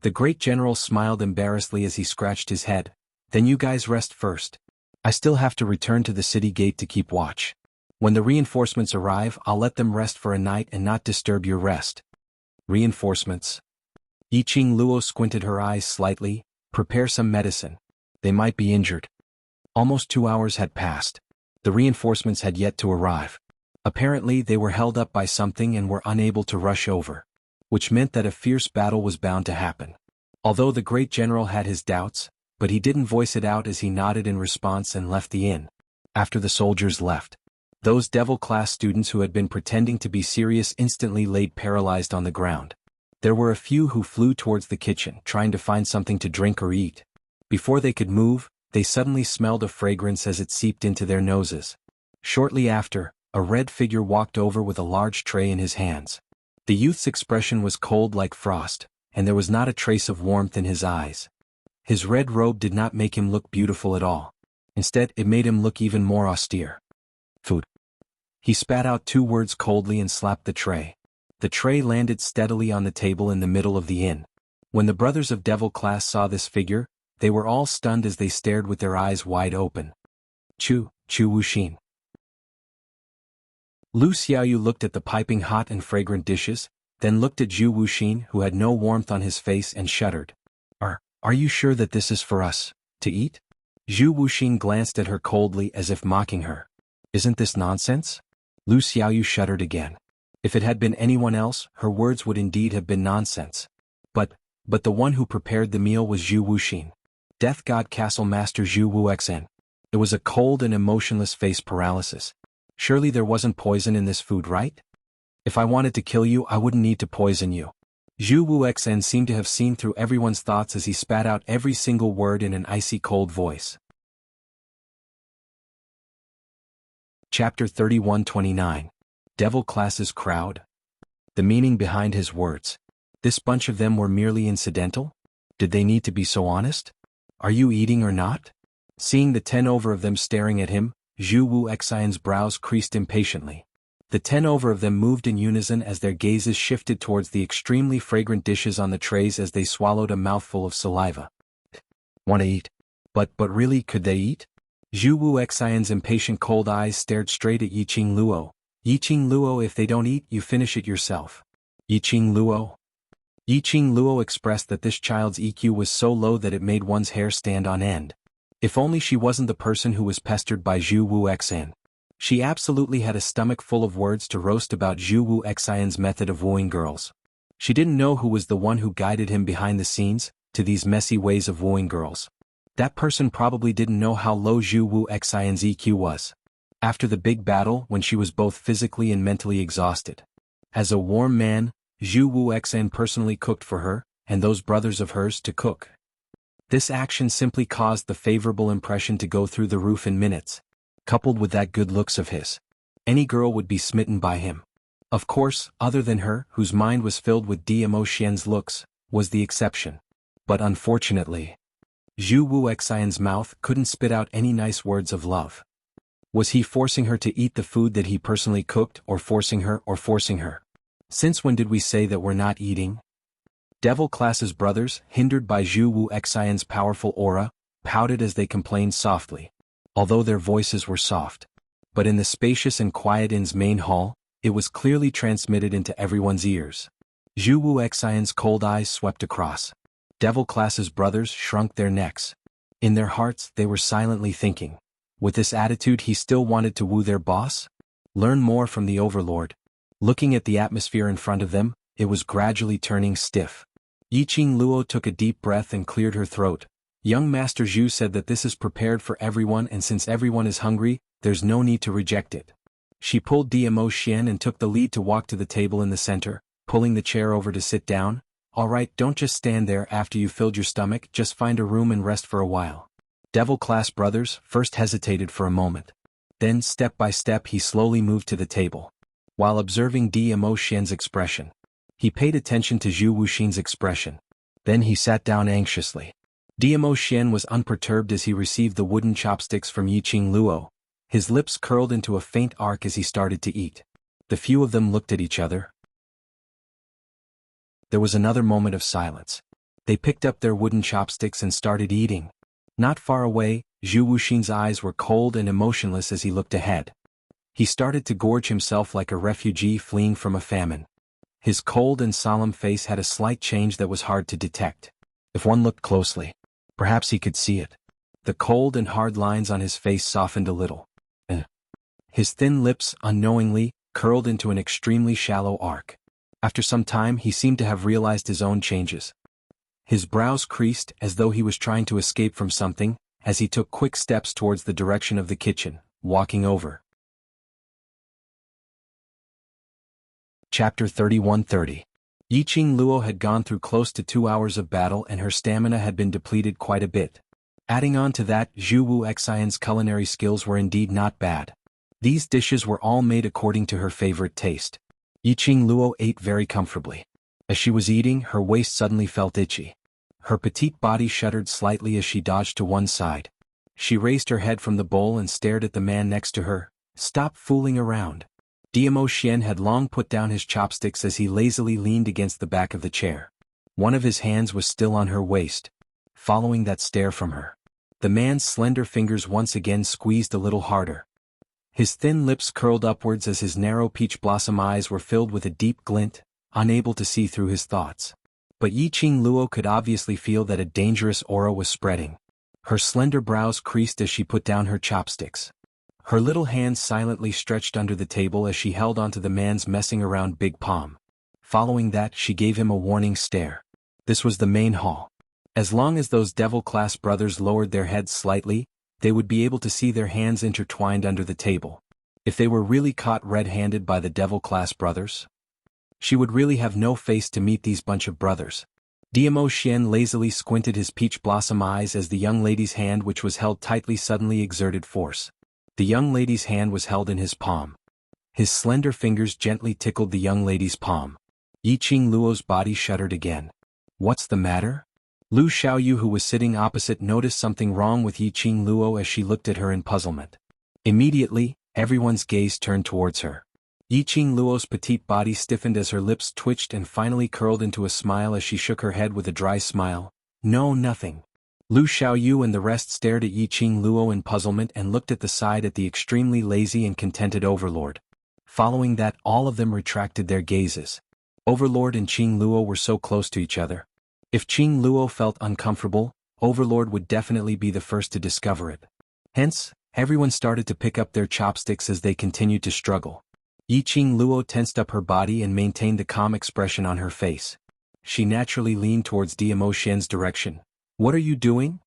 The great general smiled embarrassedly as he scratched his head. "Then you guys rest first. I still have to return to the city gate to keep watch. When the reinforcements arrive, I'll let them rest for a night and not disturb your rest." "Reinforcements?" Yiqing Luo squinted her eyes slightly. "Prepare some medicine. They might be injured." Almost 2 hours had passed. The reinforcements had yet to arrive. Apparently they were held up by something and were unable to rush over, which meant that a fierce battle was bound to happen. Although the great general had his doubts, but he didn't voice it out as he nodded in response and left the inn. After the soldiers left, those devil-class students who had been pretending to be serious instantly laid paralyzed on the ground. There were a few who flew towards the kitchen, trying to find something to drink or eat. Before they could move, they suddenly smelled a fragrance as it seeped into their noses. Shortly after, a red figure walked over with a large tray in his hands. The youth's expression was cold like frost, and there was not a trace of warmth in his eyes. His red robe did not make him look beautiful at all. Instead, it made him look even more austere. "Food." He spat out 2 words coldly and slapped the tray. The tray landed steadily on the table in the middle of the inn. When the brothers of Devil Class saw this figure, they were all stunned as they stared with their eyes wide open. Chu Wuxin. Lu Xiaoyu looked at the piping hot and fragrant dishes, then looked at Zhu Wuxin, who had no warmth on his face, and shuddered. Are you sure that this is for us to eat?" Zhu Wuxin glanced at her coldly as if mocking her. "Isn't this nonsense?" Lu Xiaoyu shuddered again. If it had been anyone else, her words would indeed have been nonsense. But the one who prepared the meal was Zhu Wuxin. Death God Castle Master Zhu Wuxin. It was a cold and emotionless face paralysis. Surely there wasn't poison in this food, right? "If I wanted to kill you, I wouldn't need to poison you." Zhu Wuxin seemed to have seen through everyone's thoughts as he spat out every single word in an icy cold voice. Chapter 31:29. Devil Class's Crowd. The meaning behind his words. This bunch of them were merely incidental? Did they need to be so honest? "Are you eating or not?" Seeing the 10 over of them staring at him, Zhu Wuxin's brows creased impatiently. The 10 over of them moved in unison as their gazes shifted towards the extremely fragrant dishes on the trays as they swallowed a mouthful of saliva. "Want to eat? But really, could they eat?" Zhu Wuxin's impatient cold eyes stared straight at Yiqing Luo. "Yiqing Luo, if they don't eat, you finish it yourself." "Yiqing Luo?" Yiqing Luo expressed that this child's EQ was so low that it made one's hair stand on end. If only she wasn't the person who was pestered by Zhu Wuxin. She absolutely had a stomach full of words to roast about Zhu Wuxin's method of wooing girls. She didn't know who was the one who guided him behind the scenes to these messy ways of wooing girls. That person probably didn't know how low Zhu Wuxin's EQ was. After the big battle, when she was both physically and mentally exhausted. As a warm man, Zhu Wuxin personally cooked for her, and those brothers of hers to cook. This action simply caused the favorable impression to go through the roof in minutes. Coupled with that good looks of his, any girl would be smitten by him. Of course, other than her, whose mind was filled with Dmo Xian's looks, was the exception. But unfortunately, Zhu Wuxian's mouth couldn't spit out any nice words of love. Was he forcing her to eat the food that he personally cooked, or forcing her? Since when did we say that we're not eating? Devil Class's brothers, hindered by Zhu Wuxian's powerful aura, pouted as they complained softly, although their voices were soft. But in the spacious and quiet inn's main hall, it was clearly transmitted into everyone's ears. Zhu Wuxian's cold eyes swept across. Devil Class's brothers shrunk their necks. In their hearts, they were silently thinking, with this attitude he still wanted to woo their boss? Learn more from the overlord. Looking at the atmosphere in front of them, it was gradually turning stiff. Yiqing Luo took a deep breath and cleared her throat. Young Master Zhu said that this is prepared for everyone, and since everyone is hungry, there's no need to reject it. She pulled Dmo Xian and took the lead to walk to the table in the center, pulling the chair over to sit down. Alright, don't just stand there after you've filled your stomach, just find a room and rest for a while. Devil Class brothers first hesitated for a moment. Then, step by step, he slowly moved to the table. While observing Dmo Xian's expression, he paid attention to Zhu Wuxin's expression. Then he sat down anxiously. Dmo Xian was unperturbed as he received the wooden chopsticks from Yiqing Luo. His lips curled into a faint arc as he started to eat. The few of them looked at each other. There was another moment of silence. They picked up their wooden chopsticks and started eating. Not far away, Zhu Wuxin's eyes were cold and emotionless as he looked ahead. He started to gorge himself like a refugee fleeing from a famine. His cold and solemn face had a slight change that was hard to detect. If one looked closely, perhaps he could see it. The cold and hard lines on his face softened a little. His thin lips, unknowingly, curled into an extremely shallow arc. After some time he seemed to have realized his own changes. His brows creased as though he was trying to escape from something, as he took quick steps towards the direction of the kitchen, walking over. Chapter 31:30. Yiqing Luo had gone through close to 2 hours of battle and her stamina had been depleted quite a bit. Adding on to that, Zhu Wuxian's culinary skills were indeed not bad. These dishes were all made according to her favorite taste. Yiqing Luo ate very comfortably. As she was eating, her waist suddenly felt itchy. Her petite body shuddered slightly as she dodged to one side. She raised her head from the bowl and stared at the man next to her. Stop fooling around. Dmo Xian had long put down his chopsticks as he lazily leaned against the back of the chair. One of his hands was still on her waist, following that stare from her. The man's slender fingers once again squeezed a little harder. His thin lips curled upwards as his narrow peach blossom eyes were filled with a deep glint, unable to see through his thoughts. But Yiqing Luo could obviously feel that a dangerous aura was spreading. Her slender brows creased as she put down her chopsticks. Her little hands silently stretched under the table as she held onto the man's messing around big palm. Following that, she gave him a warning stare. This was the main hall. As long as those Devil Class brothers lowered their heads slightly, they would be able to see their hands intertwined under the table. If they were really caught red-handed by the Devil Class brothers, she would really have no face to meet these bunch of brothers. Dmo Xian lazily squinted his peach blossom eyes as the young lady's hand, which was held tightly, suddenly exerted force. The young lady's hand was held in his palm. His slender fingers gently tickled the young lady's palm. Yiqing Luo's body shuddered again. What's the matter? Lu Xiaoyu, who was sitting opposite, noticed something wrong with Yiqing Luo as she looked at her in puzzlement. Immediately, everyone's gaze turned towards her. Yiqing Luo's petite body stiffened as her lips twitched and finally curled into a smile as she shook her head with a dry smile. No, nothing. Lu Xiaoyu and the rest stared at Yiqing Luo in puzzlement and looked at the side at the extremely lazy and contented overlord. Following that, all of them retracted their gazes. Overlord and Qing Luo were so close to each other. If Qing Luo felt uncomfortable, Overlord would definitely be the first to discover it. Hence, everyone started to pick up their chopsticks as they continued to struggle. Yiqing Luo tensed up her body and maintained the calm expression on her face. She naturally leaned towards Dmo Xian's direction. What are you doing?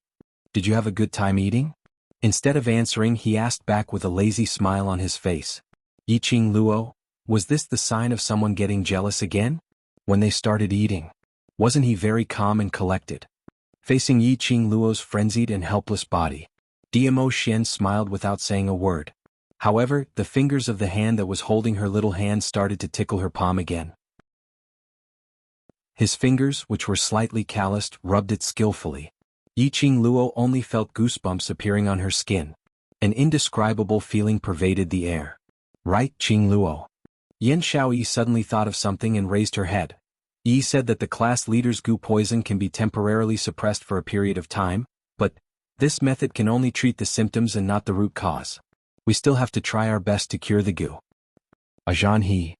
Did you have a good time eating? Instead of answering, he asked back with a lazy smile on his face. Yiqing Luo, was this the sign of someone getting jealous again? When they started eating, wasn't he very calm and collected? Facing Yi Qing Luo's frenzied and helpless body, Dmo Xian smiled without saying a word. However, the fingers of the hand that was holding her little hand started to tickle her palm again. His fingers, which were slightly calloused, rubbed it skillfully. Yi Qing Luo only felt goosebumps appearing on her skin. An indescribable feeling pervaded the air. Right, Qing Luo? Yan Xiaoyi suddenly thought of something and raised her head. Yi said that the class leader's goo poison can be temporarily suppressed for a period of time, but this method can only treat the symptoms and not the root cause. We still have to try our best to cure the goo. Ajan he.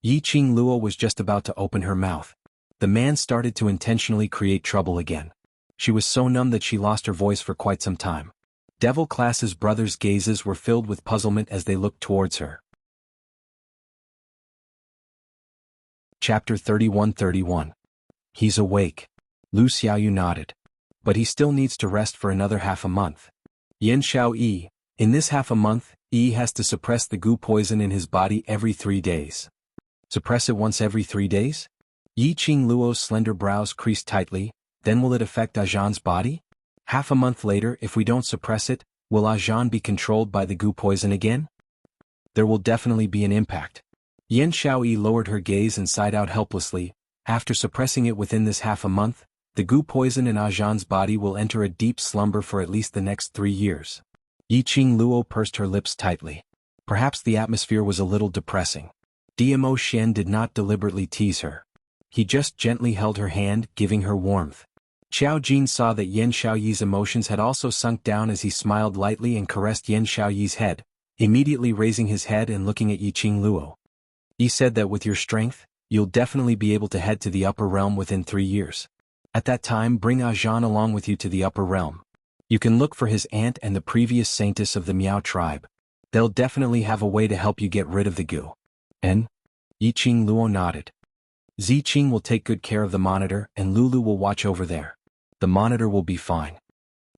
Yi Qing Luo was just about to open her mouth. The man started to intentionally create trouble again. She was so numb that she lost her voice for quite some time. Devil Class's brothers' gazes were filled with puzzlement as they looked towards her. Chapter 31-31. He's awake. Lu Xiaoyu nodded. But he still needs to rest for another half a month. Yan Xiaoyi, in this half a month, Yi has to suppress the goo poison in his body every 3 days. Suppress it once every 3 days? Yi Qing Luo's slender brows creased tightly. Then will it affect Ajan's body? Half a month later, if we don't suppress it, will Ajan be controlled by the goo poison again? There will definitely be an impact. Yan Xiaoyi lowered her gaze and sighed out helplessly. After suppressing it within this half a month, the goo poison in Ajan's body will enter a deep slumber for at least the next 3 years. Yi Qing Luo pursed her lips tightly. Perhaps the atmosphere was a little depressing. Dmo Xian did not deliberately tease her. He just gently held her hand, giving her warmth. Xiao Jin saw that Yan Xiaoyi's emotions had also sunk down as he smiled lightly and caressed Yan Xiaoyi's head, immediately raising his head and looking at Yi Qing Luo. He said that with your strength, you'll definitely be able to head to the upper realm within 3 years. At that time, bring Ajan along with you to the upper realm. You can look for his aunt and the previous saintess of the Miao tribe. They'll definitely have a way to help you get rid of the goo. And? Yi Qing Luo nodded. Ziqing will take good care of the monitor and Lulu will watch over there. The monitor will be fine.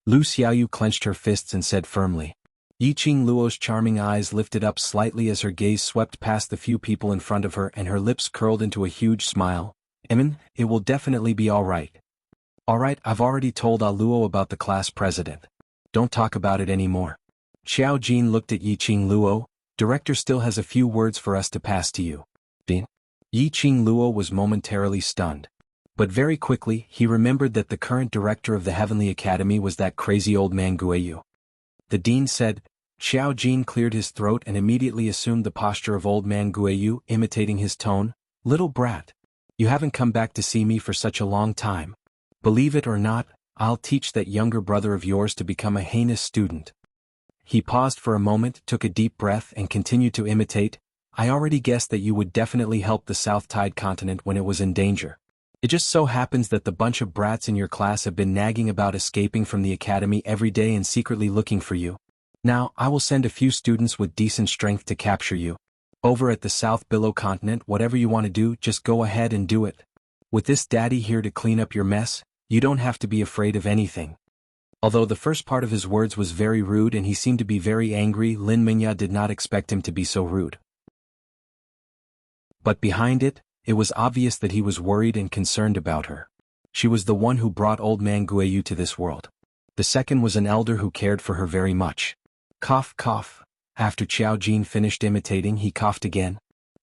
Lu Xiaoyu clenched her fists and said firmly. Yi Qing Luo's charming eyes lifted up slightly as her gaze swept past the few people in front of her and her lips curled into a huge smile. It will definitely be alright. Alright, I've already told Luo about the class president. Don't talk about it anymore. Xiao Jin looked at Yi Qing Luo. Director still has a few words for us to pass to you. Bin? Yi Qing Luo was momentarily stunned. But very quickly, he remembered that the current director of the Heavenly Academy was that crazy old man Guiyu. The dean said. Xiao Jin cleared his throat and immediately assumed the posture of old man Guiyu, imitating his tone. Little brat. You haven't come back to see me for such a long time. Believe it or not, I'll teach that younger brother of yours to become a heinous student. He paused for a moment, took a deep breath and continued to imitate. I already guessed that you would definitely help the South Tide continent when it was in danger. It just so happens that the bunch of brats in your class have been nagging about escaping from the academy every day and secretly looking for you. Now, I will send a few students with decent strength to capture you. Over at the South Billow continent, whatever you want to do, just go ahead and do it. With this daddy here to clean up your mess, you don't have to be afraid of anything. Although the first part of his words was very rude and he seemed to be very angry, Lin Mingya did not expect him to be so rude. But behind it, it was obvious that he was worried and concerned about her. She was the one who brought old man Guiyu to this world. The second was an elder who cared for her very much. Cough, cough. After Xiao Jin finished imitating, he coughed again.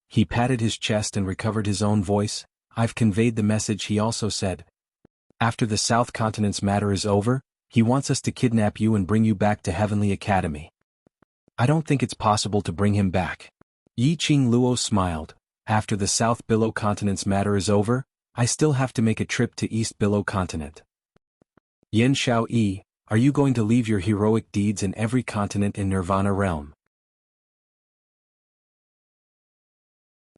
He patted his chest and recovered his own voice. I've conveyed the message, he also said. After the South Continent's matter is over, he wants us to kidnap you and bring you back to Heavenly Academy. I don't think it's possible to bring him back. Yi Qing Luo smiled. After the South Billow Continent's matter is over, I still have to make a trip to East Billow Continent. Yan Xiaoyi, are you going to leave your heroic deeds in every continent in Nirvana realm?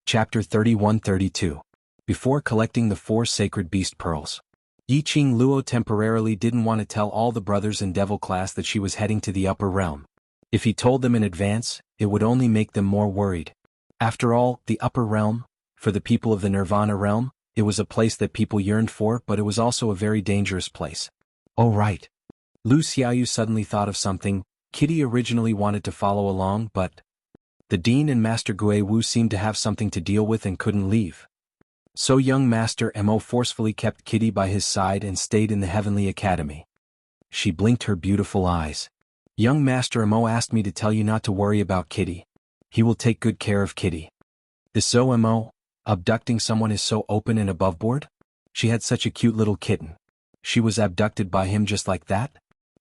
Chapter 31-32. Before collecting the 4 sacred beast pearls. Yi Qing Luo temporarily didn't want to tell all the brothers in Devil Class that she was heading to the upper realm. If he told them in advance, it would only make them more worried. After all, the upper realm, for the people of the Nirvana realm, it was a place that people yearned for, but it was also a very dangerous place. Oh right. Lu Xiaoyu suddenly thought of something. Kitty originally wanted to follow along, but the dean and Master Guiyu seemed to have something to deal with and couldn't leave. So young Master Mo forcefully kept Kitty by his side and stayed in the Heavenly Academy. She blinked her beautiful eyes. Young Master Mo asked me to tell you not to worry about Kitty. He will take good care of Kitty. This Mo, abducting someone is so open and aboveboard? She had such a cute little kitten. She was abducted by him just like that?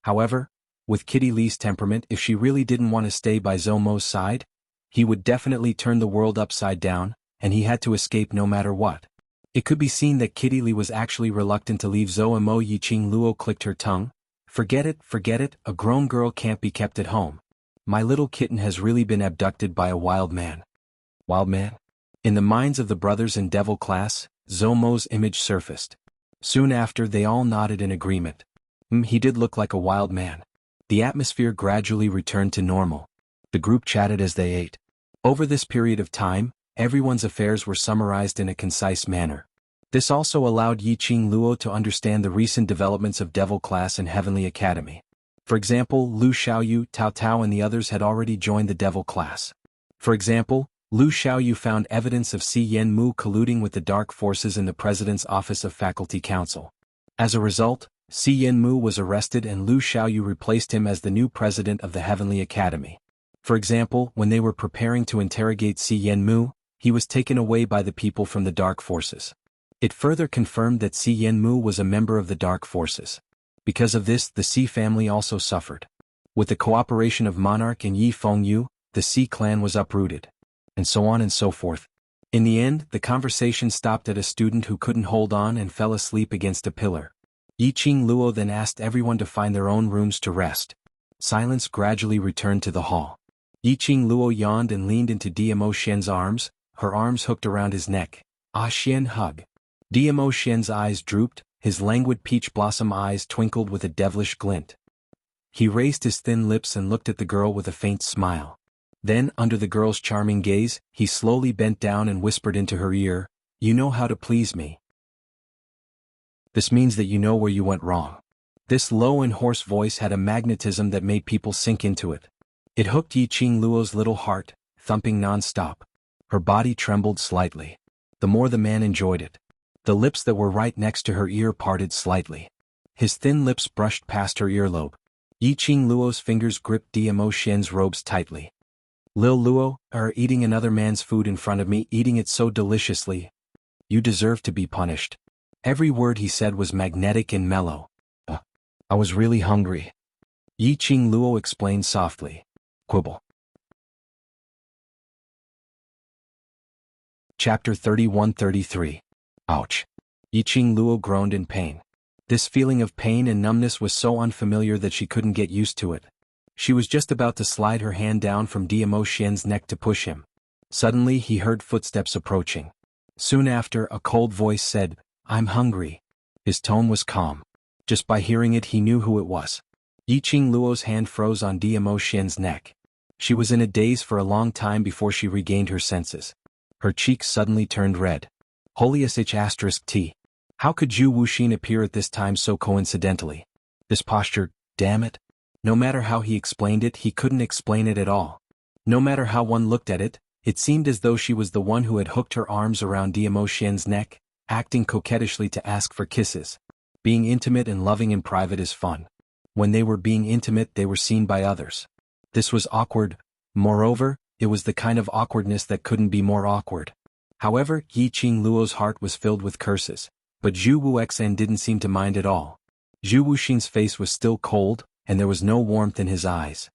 However, with Kitty Lee's temperament, if she really didn't want to stay by Zomo's side, he would definitely turn the world upside down, and he had to escape no matter what. It could be seen that Kitty Lee was actually reluctant to leave Mo. Yiqing Luo clicked her tongue. Forget it, a grown girl can't be kept at home. My little kitten has really been abducted by a wild man. Wild man? In the minds of the brothers in Devil class, Zomo's image surfaced. Soon after they all nodded in agreement. He did look like a wild man. The atmosphere gradually returned to normal. The group chatted as they ate. Over this period of time, everyone's affairs were summarized in a concise manner. This also allowed Yiqing Luo to understand the recent developments of Devil class and Heavenly Academy. For example, Lu Xiaoyu, Tao Tao and the others had already joined the Devil class. For example, Lu Xiaoyu found evidence of Si Yenmu colluding with the dark forces in the President's Office of Faculty Council. As a result, Si Yenmu was arrested and Lu Xiaoyu replaced him as the new president of the Heavenly Academy. For example, when they were preparing to interrogate Si Yenmu, he was taken away by the people from the dark forces. It further confirmed that Si Yenmu was a member of the dark forces. Because of this, the Si family also suffered. With the cooperation of Monarch and Yi Fengyu, the Si clan was uprooted. And so on and so forth. In the end, the conversation stopped at a student who couldn't hold on and fell asleep against a pillar. Yiqing Luo then asked everyone to find their own rooms to rest. Silence gradually returned to the hall. Yiqing Luo yawned and leaned into Dmo Xian's arms, her arms hooked around his neck. Ah Xian hug. Dmo Xian's eyes drooped, his languid peach blossom eyes twinkled with a devilish glint. He raised his thin lips and looked at the girl with a faint smile. Then, under the girl's charming gaze, he slowly bent down and whispered into her ear, "You know how to please me. This means that you know where you went wrong." This low and hoarse voice had a magnetism that made people sink into it. It hooked Yiqing Luo's little heart, thumping non-stop. Her body trembled slightly. The more the man enjoyed it. The lips that were right next to her ear parted slightly. His thin lips brushed past her earlobe. Yiqing Luo's fingers gripped Dmo Xian's robes tightly. "Lil Luo, are eating another man's food in front of me, eating it so deliciously. You deserve to be punished." Every word he said was magnetic and mellow. I was really hungry." Yiqing Luo explained softly. Quibble. Chapter 31-33. Ouch. Yiqing Luo groaned in pain. This feeling of pain and numbness was so unfamiliar that she couldn't get used to it. She was just about to slide her hand down from Dmo Xian's neck to push him. Suddenly he heard footsteps approaching. Soon after, a cold voice said, "I'm hungry." His tone was calm. Just by hearing it he knew who it was. Yiqing Luo's hand froze on Dmo Xian's neck. She was in a daze for a long time before she regained her senses. Her cheeks suddenly turned red. Holy *T. How could Zhu Wuxin appear at this time so coincidentally? This posture, damn it. No matter how he explained it, he couldn't explain it at all. No matter how one looked at it, it seemed as though she was the one who had hooked her arms around Dmo Xian's neck, acting coquettishly to ask for kisses. Being intimate and loving in private is fun. When they were being intimate, they were seen by others. This was awkward. Moreover, it was the kind of awkwardness that couldn't be more awkward. However, Yiqing Luo's heart was filled with curses, but Zhu Wuxin didn't seem to mind at all. Zhu Wuxin's face was still cold, and there was no warmth in his eyes.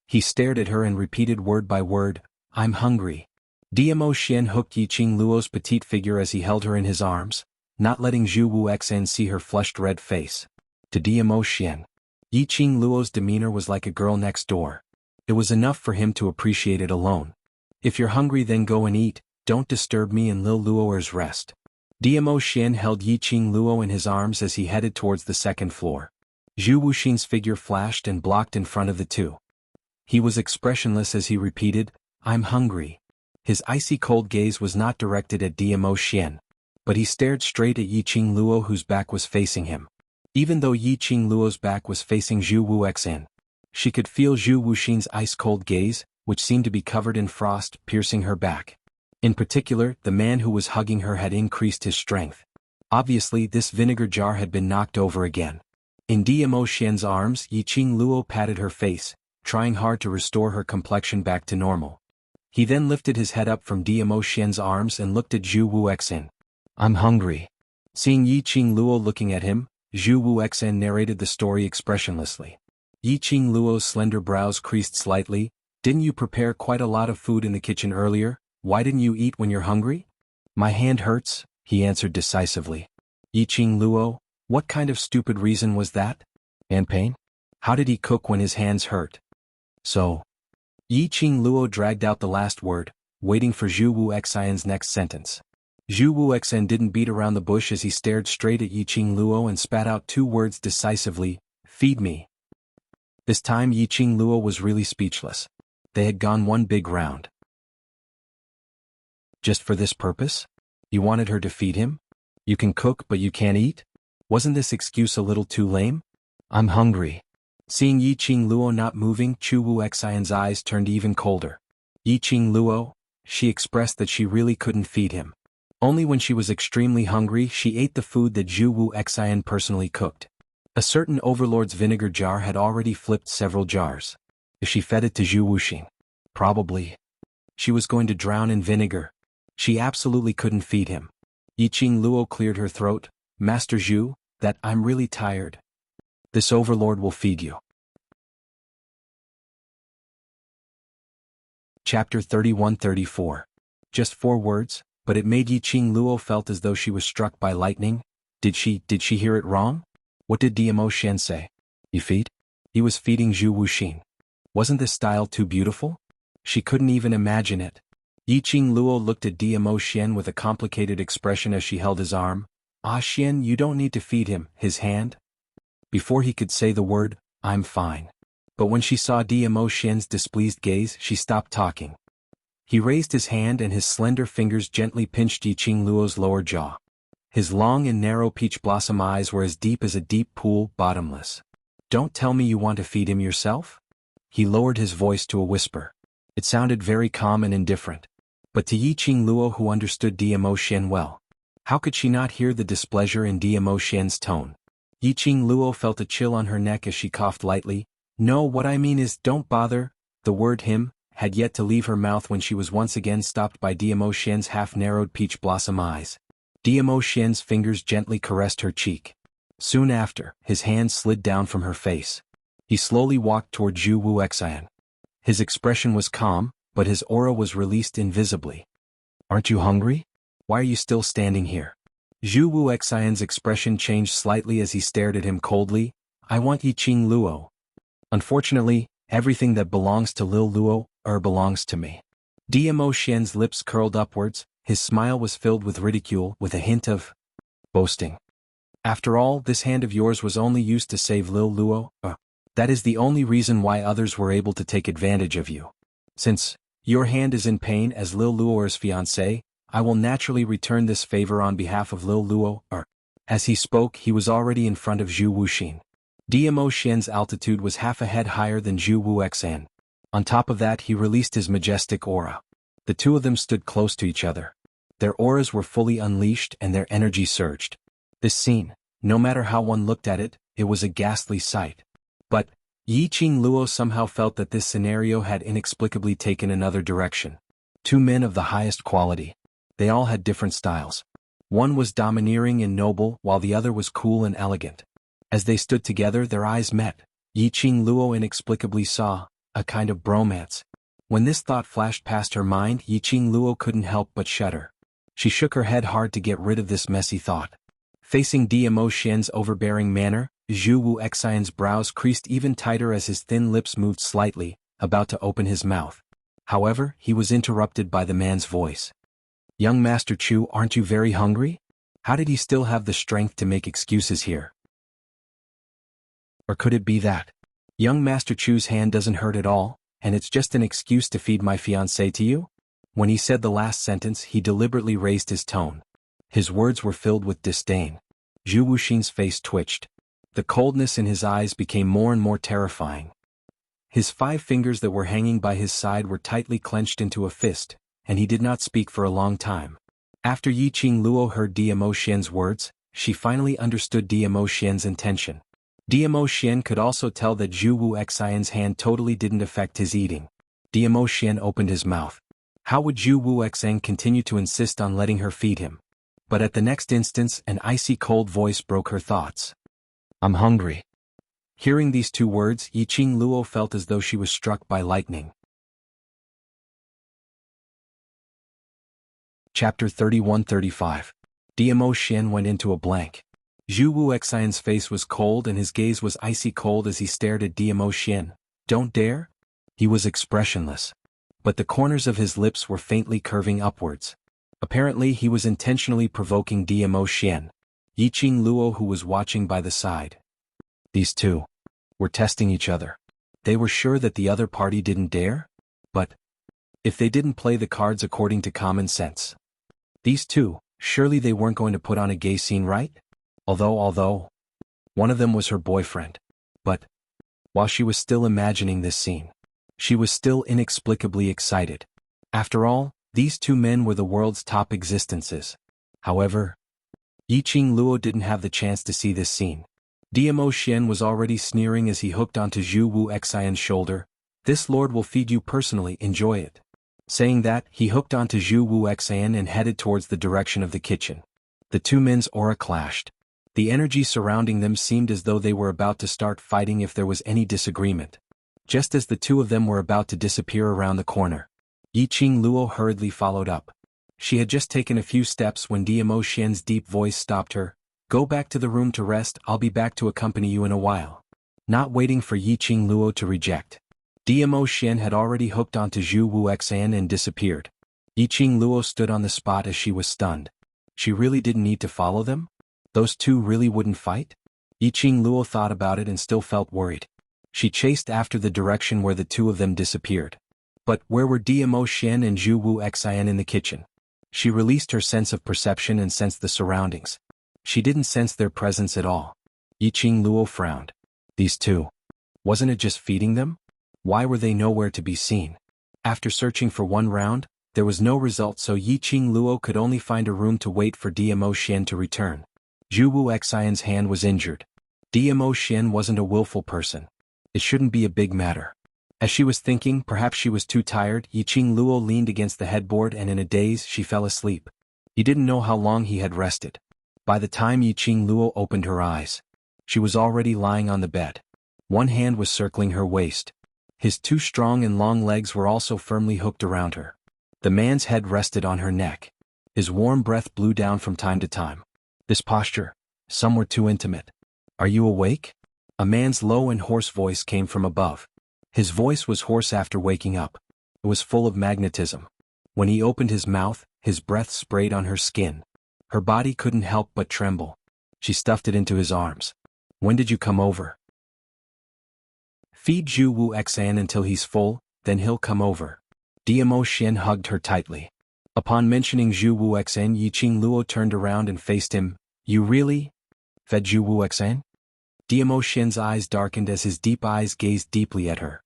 He stared at her and repeated word by word, "I'm hungry." Dmo Xian hooked Yiqing Luo's petite figure as he held her in his arms, not letting Zhu Wuxin see her flushed red face. To Dmo Xian, Yiqing Luo's demeanor was like a girl next door. It was enough for him to appreciate it alone. "If you're hungry, then go and eat, don't disturb me and Lil Luo's rest." Dmo Xian held Yiqing Luo in his arms as he headed towards the second floor. Zhu Wuxin's figure flashed and blocked in front of the two. He was expressionless as he repeated, "I'm hungry." His icy cold gaze was not directed at Dmo Xian, but he stared straight at Yiqing Luo whose back was facing him. Even though Yiqing Luo's back was facing Zhu Wuxin, she could feel Zhu Wuxin's ice-cold gaze, which seemed to be covered in frost, piercing her back. In particular, the man who was hugging her had increased his strength. Obviously, this vinegar jar had been knocked over again. In Diamo Xian's arms, Yiqing Luo patted her face, trying hard to restore her complexion back to normal. He then lifted his head up from Diamo Xian's arms and looked at Zhu Wuxin. "I'm hungry." Seeing Yiqing Luo looking at him, Zhu Wuxin narrated the story expressionlessly. Yiqing Luo's slender brows creased slightly. "Didn't you prepare quite a lot of food in the kitchen earlier? Why didn't you eat when you're hungry?" "My hand hurts," he answered decisively. "Yiqing Luo, what kind of stupid reason was that? And pain? How did he cook when his hands hurt?" "So." Yiqing Luo dragged out the last word, waiting for Zhu Wuxin's next sentence. Zhu Wuxin didn't beat around the bush as he stared straight at Yiqing Luo and spat out two words decisively: "Feed me." This time Yiqing Luo was really speechless. They had gone one big round. Just for this purpose? You wanted her to feed him? You can cook but you can't eat? Wasn't this excuse a little too lame? "I'm hungry." Seeing Yiqing Luo not moving, Zhu Wuxin's eyes turned even colder. "Yiqing Luo?" She expressed that she really couldn't feed him. Only when she was extremely hungry she ate the food that Zhu Wuxin personally cooked. A certain overlord's vinegar jar had already flipped several jars. If she fed it to Zhu Wuxin, probably she was going to drown in vinegar. She absolutely couldn't feed him. Yiqing Luo cleared her throat. "Master Zhu, I'm really tired. This overlord will feed you." Chapter 31-34. Just 4 words, but it made Yiqing Luo felt as though she was struck by lightning. Did she hear it wrong? What did Diamo Xian say? "You feed?" He was feeding Zhu Wuxin. Wasn't this style too beautiful? She couldn't even imagine it. Yiqing Luo looked at Diamo Xian with a complicated expression as she held his arm. "Ah Xian, you don't need to feed him," his hand. Before he could say the word, "I'm fine." But when she saw Diamo Xian's displeased gaze, she stopped talking. He raised his hand and his slender fingers gently pinched Yiqing Luo's lower jaw. His long and narrow peach blossom eyes were as deep as a deep pool, bottomless. "Don't tell me you want to feed him yourself?" He lowered his voice to a whisper. It sounded very calm and indifferent. But to Yiqing Luo, who understood Diamo Xian well, how could she not hear the displeasure in Diamo Xian's tone? Yiqing Luo felt a chill on her neck as she coughed lightly. "No, what I mean is, don't bother." The word "him" had yet to leave her mouth when she was once again stopped by Diamo Xian's half-narrowed peach blossom eyes. Diamo Xian's fingers gently caressed her cheek. Soon after, his hand slid down from her face. He slowly walked toward Zhu Wuxin. His expression was calm, but his aura was released invisibly. "Aren't you hungry? Why are you still standing here?" Zhu Wuxin's expression changed slightly as he stared at him coldly. "I want Yiqing Luo. Unfortunately, everything that belongs to Lil Luo, belongs to me." Diamo Xian's lips curled upwards, his smile was filled with ridicule with a hint of boasting. "After all, this hand of yours was only used to save Lil Luo. That is the only reason why others were able to take advantage of you. Since your hand is in pain as Lil Luo's fiancé, I will naturally return this favor on behalf of Lil Luo." As he spoke, he was already in front of Zhu Wuxin. Diamo Xian's altitude was half a head higher than Zhu Wuxin. On top of that, he released his majestic aura. The two of them stood close to each other. Their auras were fully unleashed and their energy surged. This scene, no matter how one looked at it, it was a ghastly sight. But Yiqing Luo somehow felt that this scenario had inexplicably taken another direction. Two men of the highest quality. They all had different styles. One was domineering and noble, while the other was cool and elegant. As they stood together, their eyes met. Yiqing Luo inexplicably saw a kind of bromance. When this thought flashed past her mind, Yiqing Luo couldn't help but shudder. She shook her head hard to get rid of this messy thought. Facing Diamo Xian's overbearing manner, Zhu Wuxin's brows creased even tighter as his thin lips moved slightly, about to open his mouth. However, he was interrupted by the man's voice. "Young Master Chu, aren't you very hungry?" How did he still have the strength to make excuses here? Or could it be that young Master Chu's hand doesn't hurt at all, and it's just an excuse to feed my fiancé to you? When he said the last sentence, he deliberately raised his tone. His words were filled with disdain. Zhu Wuxin's face twitched. The coldness in his eyes became more and more terrifying. His 5 fingers that were hanging by his side were tightly clenched into a fist, and he did not speak for a long time. After Yiqing Luo heard Diamo Xian's words, she finally understood Diamo Xian's intention. Diamo Xian could also tell that Zhu Wu Xian's hand totally didn't affect his eating. Diamo Xian opened his mouth. How would Zhu Wu Xian continue to insist on letting her feed him? But at the next instant, an icy cold voice broke her thoughts. "I'm hungry." Hearing these two words, Yiqing Luo felt as though she was struck by lightning. Chapter 31-35. Diamo Xian went into a blank. Zhu Wu Xian's face was cold and his gaze was icy cold as he stared at Diamo Xian. "Don't dare?" He was expressionless. But the corners of his lips were faintly curving upwards. Apparently he was intentionally provoking Diamo Xian. Yiqing Luo, who was watching by the side. These two were testing each other. They were sure that the other party didn't dare? But if they didn't play the cards according to common sense, these two, surely they weren't going to put on a gay scene, right? Although one of them was her boyfriend. But while she was still imagining this scene, she was still inexplicably excited. After all, these two men were the world's top existences. However, Yiqing Luo didn't have the chance to see this scene. Diamo Xian was already sneering as he hooked onto Zhu Wu Xian's shoulder. "This lord will feed you personally, enjoy it." Saying that, he hooked onto Zhu Wu Xian and headed towards the direction of the kitchen. The two men's aura clashed. The energy surrounding them seemed as though they were about to start fighting if there was any disagreement. Just as the two of them were about to disappear around the corner, Yiqing Luo hurriedly followed up. She had just taken a few steps when Diamo Xian's deep voice stopped her. "Go back to the room to rest, I'll be back to accompany you in a while." Not waiting for Yiqing Luo to reject, Diamo Xian had already hooked onto Zhu Wu Xian and disappeared. Yiqing Luo stood on the spot as she was stunned. She really didn't need to follow them? Those two really wouldn't fight? Yiqing Luo thought about it and still felt worried. She chased after the direction where the two of them disappeared. But where were Diamo Xian and Zhu Wu Xian in the kitchen? She released her sense of perception and sensed the surroundings. She didn't sense their presence at all. Yiqing Luo frowned. These two. Wasn't it just feeding them? Why were they nowhere to be seen? After searching for one round, there was no result, so Yiqing Luo could only find a room to wait for Diamo Xian to return. Zhu Wu Xian's hand was injured. Diamo Xian wasn't a willful person. It shouldn't be a big matter. As she was thinking, perhaps she was too tired, Yiqing Luo leaned against the headboard and in a daze she fell asleep. He didn't know how long he had rested. By the time Yiqing Luo opened her eyes, she was already lying on the bed. One hand was circling her waist. His two strong and long legs were also firmly hooked around her. The man's head rested on her neck. His warm breath blew down from time to time. This posture, some were too intimate. "Are you awake?" A man's low and hoarse voice came from above. His voice was hoarse after waking up. It was full of magnetism. When he opened his mouth, his breath sprayed on her skin. Her body couldn't help but tremble. She stuffed it into his arms. "When did you come over?" "Feed Zhu Wu Xian until he's full, then he'll come over." Diamo Xian hugged her tightly. Upon mentioning Zhu Wu Xian, Yiqing Luo turned around and faced him. "You really fed Zhu Wu Xian?" Diamo Xian's eyes darkened as his deep eyes gazed deeply at her.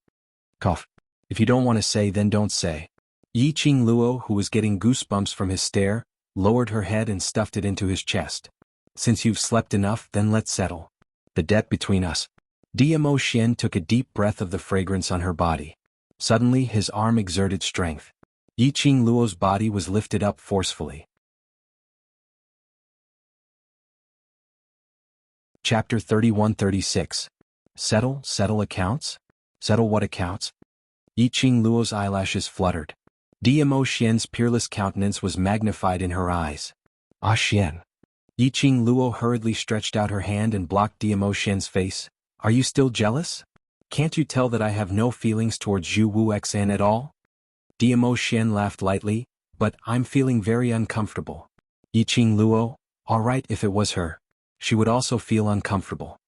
"Cough. If you don't want to say, then don't say." Yiqing Luo, who was getting goosebumps from his stare, lowered her head and stuffed it into his chest. "Since you've slept enough, then let's settle the debt between us." Diamo Xian took a deep breath of the fragrance on her body. Suddenly his arm exerted strength. Yiqing Luo's body was lifted up forcefully. Chapter 31-36. Settle accounts? Settle what accounts? Yiqing Luo's eyelashes fluttered. Diamo Xian's peerless countenance was magnified in her eyes. "Ah Xian." Yiqing Luo hurriedly stretched out her hand and blocked Diamo Xian's face. "Are you still jealous? Can't you tell that I have no feelings towards Zhu Wu Xian at all?" Diamo Xian laughed lightly. "But I'm feeling very uncomfortable." Yiqing Luo, all right, if it was her, she would also feel uncomfortable.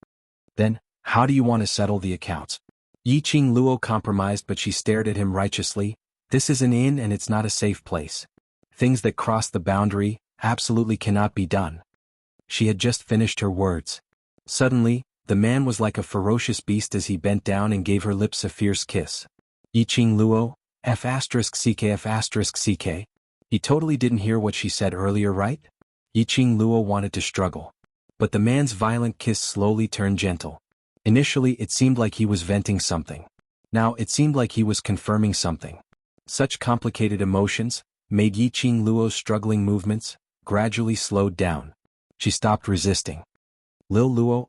"Then, how do you want to settle the accounts?" Yiqing Luo compromised, but she stared at him righteously. "This is an inn and it's not a safe place. Things that cross the boundary absolutely cannot be done." She had just finished her words. Suddenly, the man was like a ferocious beast as he bent down and gave her lips a fierce kiss. "Yiqing Luo, F***ck. He totally didn't hear what she said earlier, right? Yiqing Luo wanted to struggle. But the man's violent kiss slowly turned gentle. Initially it seemed like he was venting something. Now it seemed like he was confirming something. Such complicated emotions made Yiqing Luo's struggling movements gradually slowed down. She stopped resisting. Lil Luo,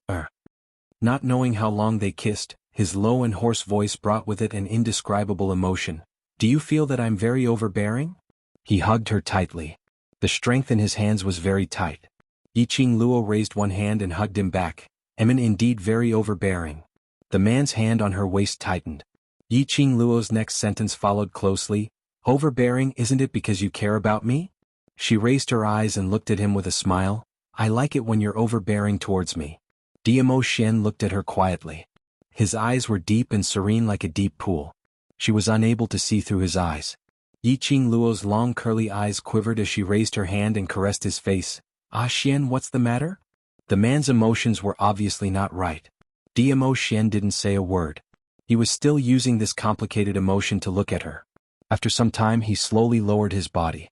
Not knowing how long they kissed, his low and hoarse voice brought with it an indescribable emotion. Do you feel that I'm very overbearing? He hugged her tightly. The strength in his hands was very tight. Yiqing Luo raised one hand and hugged him back. Indeed very overbearing. The man's hand on her waist tightened. Yiqing Luo's next sentence followed closely. Overbearing, isn't it because you care about me? She raised her eyes and looked at him with a smile. I like it when you're overbearing towards me. Diamo Xian looked at her quietly. His eyes were deep and serene like a deep pool. She was unable to see through his eyes. Yiqing Luo's long curly eyes quivered as she raised her hand and caressed his face. Ah Xian, what's the matter? The man's emotions were obviously not right. Diamo Xian didn't say a word. He was still using this complicated emotion to look at her. After some time he slowly lowered his body.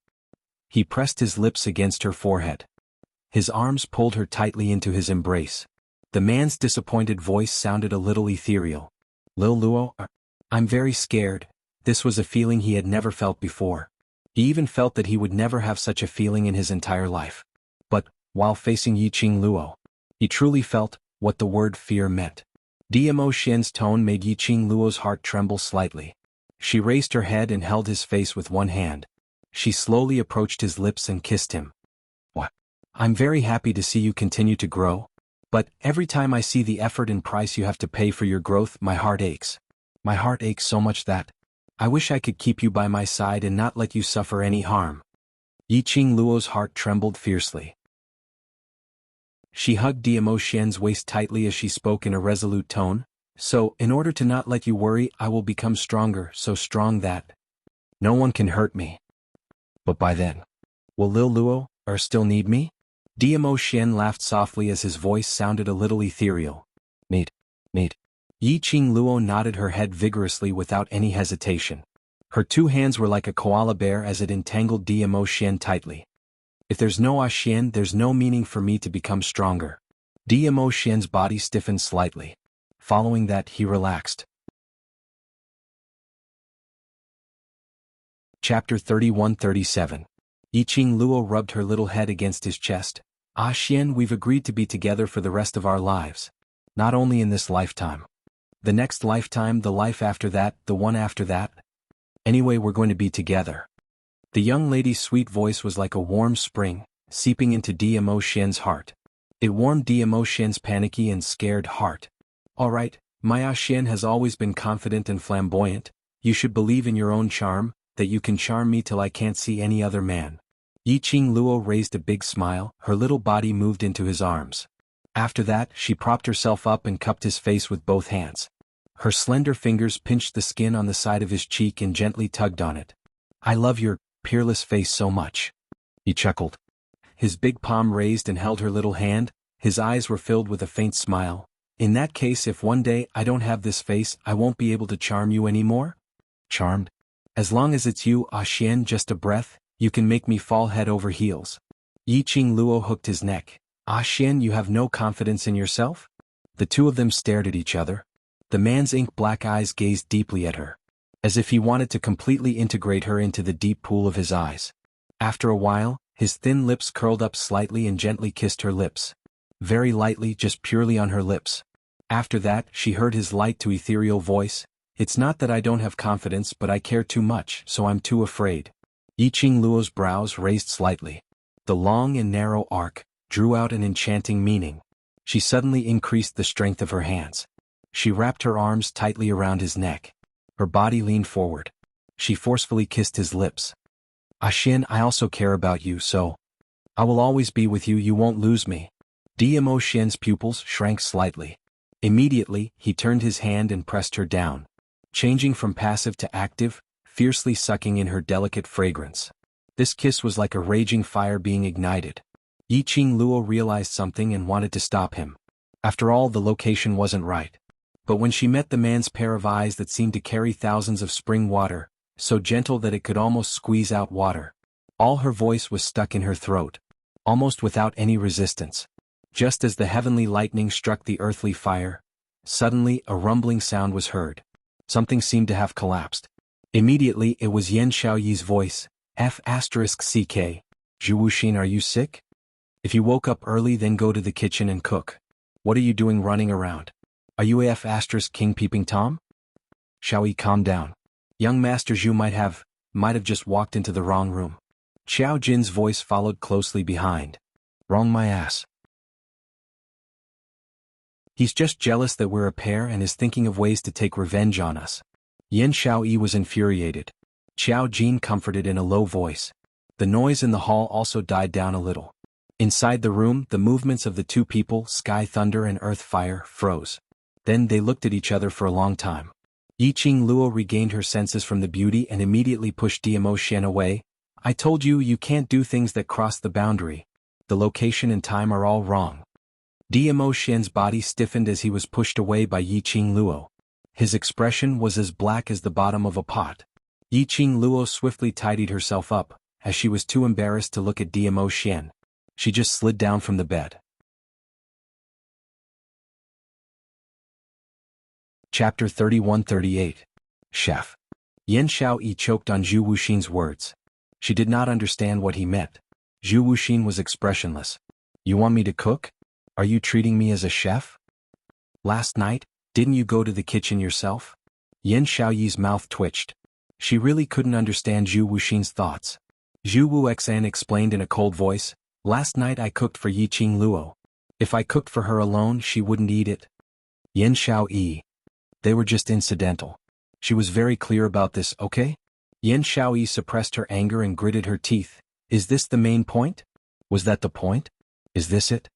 He pressed his lips against her forehead. His arms pulled her tightly into his embrace. The man's disappointed voice sounded a little ethereal. Lil Luo, I'm very scared. This was a feeling he had never felt before. He even felt that he would never have such a feeling in his entire life. But, while facing Yiqing Luo, he truly felt what the word fear meant. Diamo Xian's tone made Yiqing Luo's heart tremble slightly. She raised her head and held his face with one hand. She slowly approached his lips and kissed him. What? I'm very happy to see you continue to grow. But every time I see the effort and price you have to pay for your growth, my heart aches. My heart aches so much that I wish I could keep you by my side and not let you suffer any harm. Yiqing Luo's heart trembled fiercely. She hugged Diamo Xian's waist tightly as she spoke in a resolute tone. So, in order to not let you worry, I will become stronger, so strong that no one can hurt me. But by then, will Lil Luo still need me? Diamo Xian laughed softly as his voice sounded a little ethereal. Need. Yiqing Luo nodded her head vigorously without any hesitation. Her two hands were like a koala bear as it entangled Diamo Xian tightly. If there's no Xian, there's no meaning for me to become stronger. Diamo Xian's body stiffened slightly. Following that, he relaxed. Chapter 31-37. Yiqing Luo rubbed her little head against his chest. Ah Xian, we've agreed to be together for the rest of our lives. Not only in this lifetime. The next lifetime, the life after that, the one after that. Anyway, we're going to be together. The young lady's sweet voice was like a warm spring, seeping into Diamo Xian's heart. It warmed Diamo Xian's panicky and scared heart. Alright, my Xian has always been confident and flamboyant. You should believe in your own charm, that you can charm me till I can't see any other man. Yiqing Luo raised a big smile, her little body moved into his arms. After that, she propped herself up and cupped his face with both hands. Her slender fingers pinched the skin on the side of his cheek and gently tugged on it. I love your peerless face so much. He chuckled. His big palm raised and held her little hand, his eyes were filled with a faint smile. In that case, if one day I don't have this face, I won't be able to charm you anymore? Charmed? As long as it's you, Xian, just a breath, you can make me fall head over heels. Yiqing Luo hooked his neck. Xian, you have no confidence in yourself? The two of them stared at each other. The man's ink-black eyes gazed deeply at her, as if he wanted to completely integrate her into the deep pool of his eyes. After a while, his thin lips curled up slightly and gently kissed her lips. Very lightly, just purely on her lips. After that, she heard his light to ethereal voice. It's not that I don't have confidence, but I care too much, so I'm too afraid. Yiqing Luo's brows raised slightly. The long and narrow arc drew out an enchanting meaning. She suddenly increased the strength of her hands. She wrapped her arms tightly around his neck. Her body leaned forward. She forcefully kissed his lips. Xian, I also care about you, so I will always be with you, you won't lose me. Diamo Xian's pupils shrank slightly. Immediately, he turned his hand and pressed her down, changing from passive to active, fiercely sucking in her delicate fragrance. This kiss was like a raging fire being ignited. Yiqing Luo realized something and wanted to stop him. After all, the location wasn't right. But when she met the man's pair of eyes that seemed to carry thousands of spring water, so gentle that it could almost squeeze out water. All her voice was stuck in her throat, almost without any resistance. Just as the heavenly lightning struck the earthly fire, suddenly a rumbling sound was heard. Something seemed to have collapsed. Immediately it was Yan Xiaoyi's voice, F***CK. Zhu Wuxin, are you sick? If you woke up early, then go to the kitchen and cook. What are you doing running around? Are you King Peeping Tom? Xiaoyi, calm down. Young Master Zhu might have just walked into the wrong room. Xiao Jin's voice followed closely behind. Wrong my ass. He's just jealous that we're a pair and is thinking of ways to take revenge on us. Yan Xiaoyi was infuriated. Xiao Jin comforted in a low voice. The noise in the hall also died down a little. Inside the room, the movements of the two people, Sky Thunder and Earth Fire, froze. Then they looked at each other for a long time. Yiqing Luo regained her senses from the beauty and immediately pushed Diamo Xian away. I told you, you can't do things that cross the boundary. The location and time are all wrong. Diamo Xian's body stiffened as he was pushed away by Yiqing Luo. His expression was as black as the bottom of a pot. Yiqing Luo swiftly tidied herself up, as she was too embarrassed to look at Diamo Xian. She just slid down from the bed. Chapter 31-38. Chef. Yan Xiaoyi choked on Zhu Wuxin's words. She did not understand what he meant. Zhu Wuxin was expressionless. You want me to cook? Are you treating me as a chef? Last night, didn't you go to the kitchen yourself? Yan Xiaoyi's mouth twitched. She really couldn't understand Zhu Wuxin's thoughts. Zhu Wuxan explained in a cold voice, last night I cooked for Yiqing Luo. If I cooked for her alone, she wouldn't eat it. Yan Xiaoyi. They were just incidental. She was very clear about this, okay? Yan Xiaoyi suppressed her anger and gritted her teeth. Is this the main point? Was that the point? Is this it?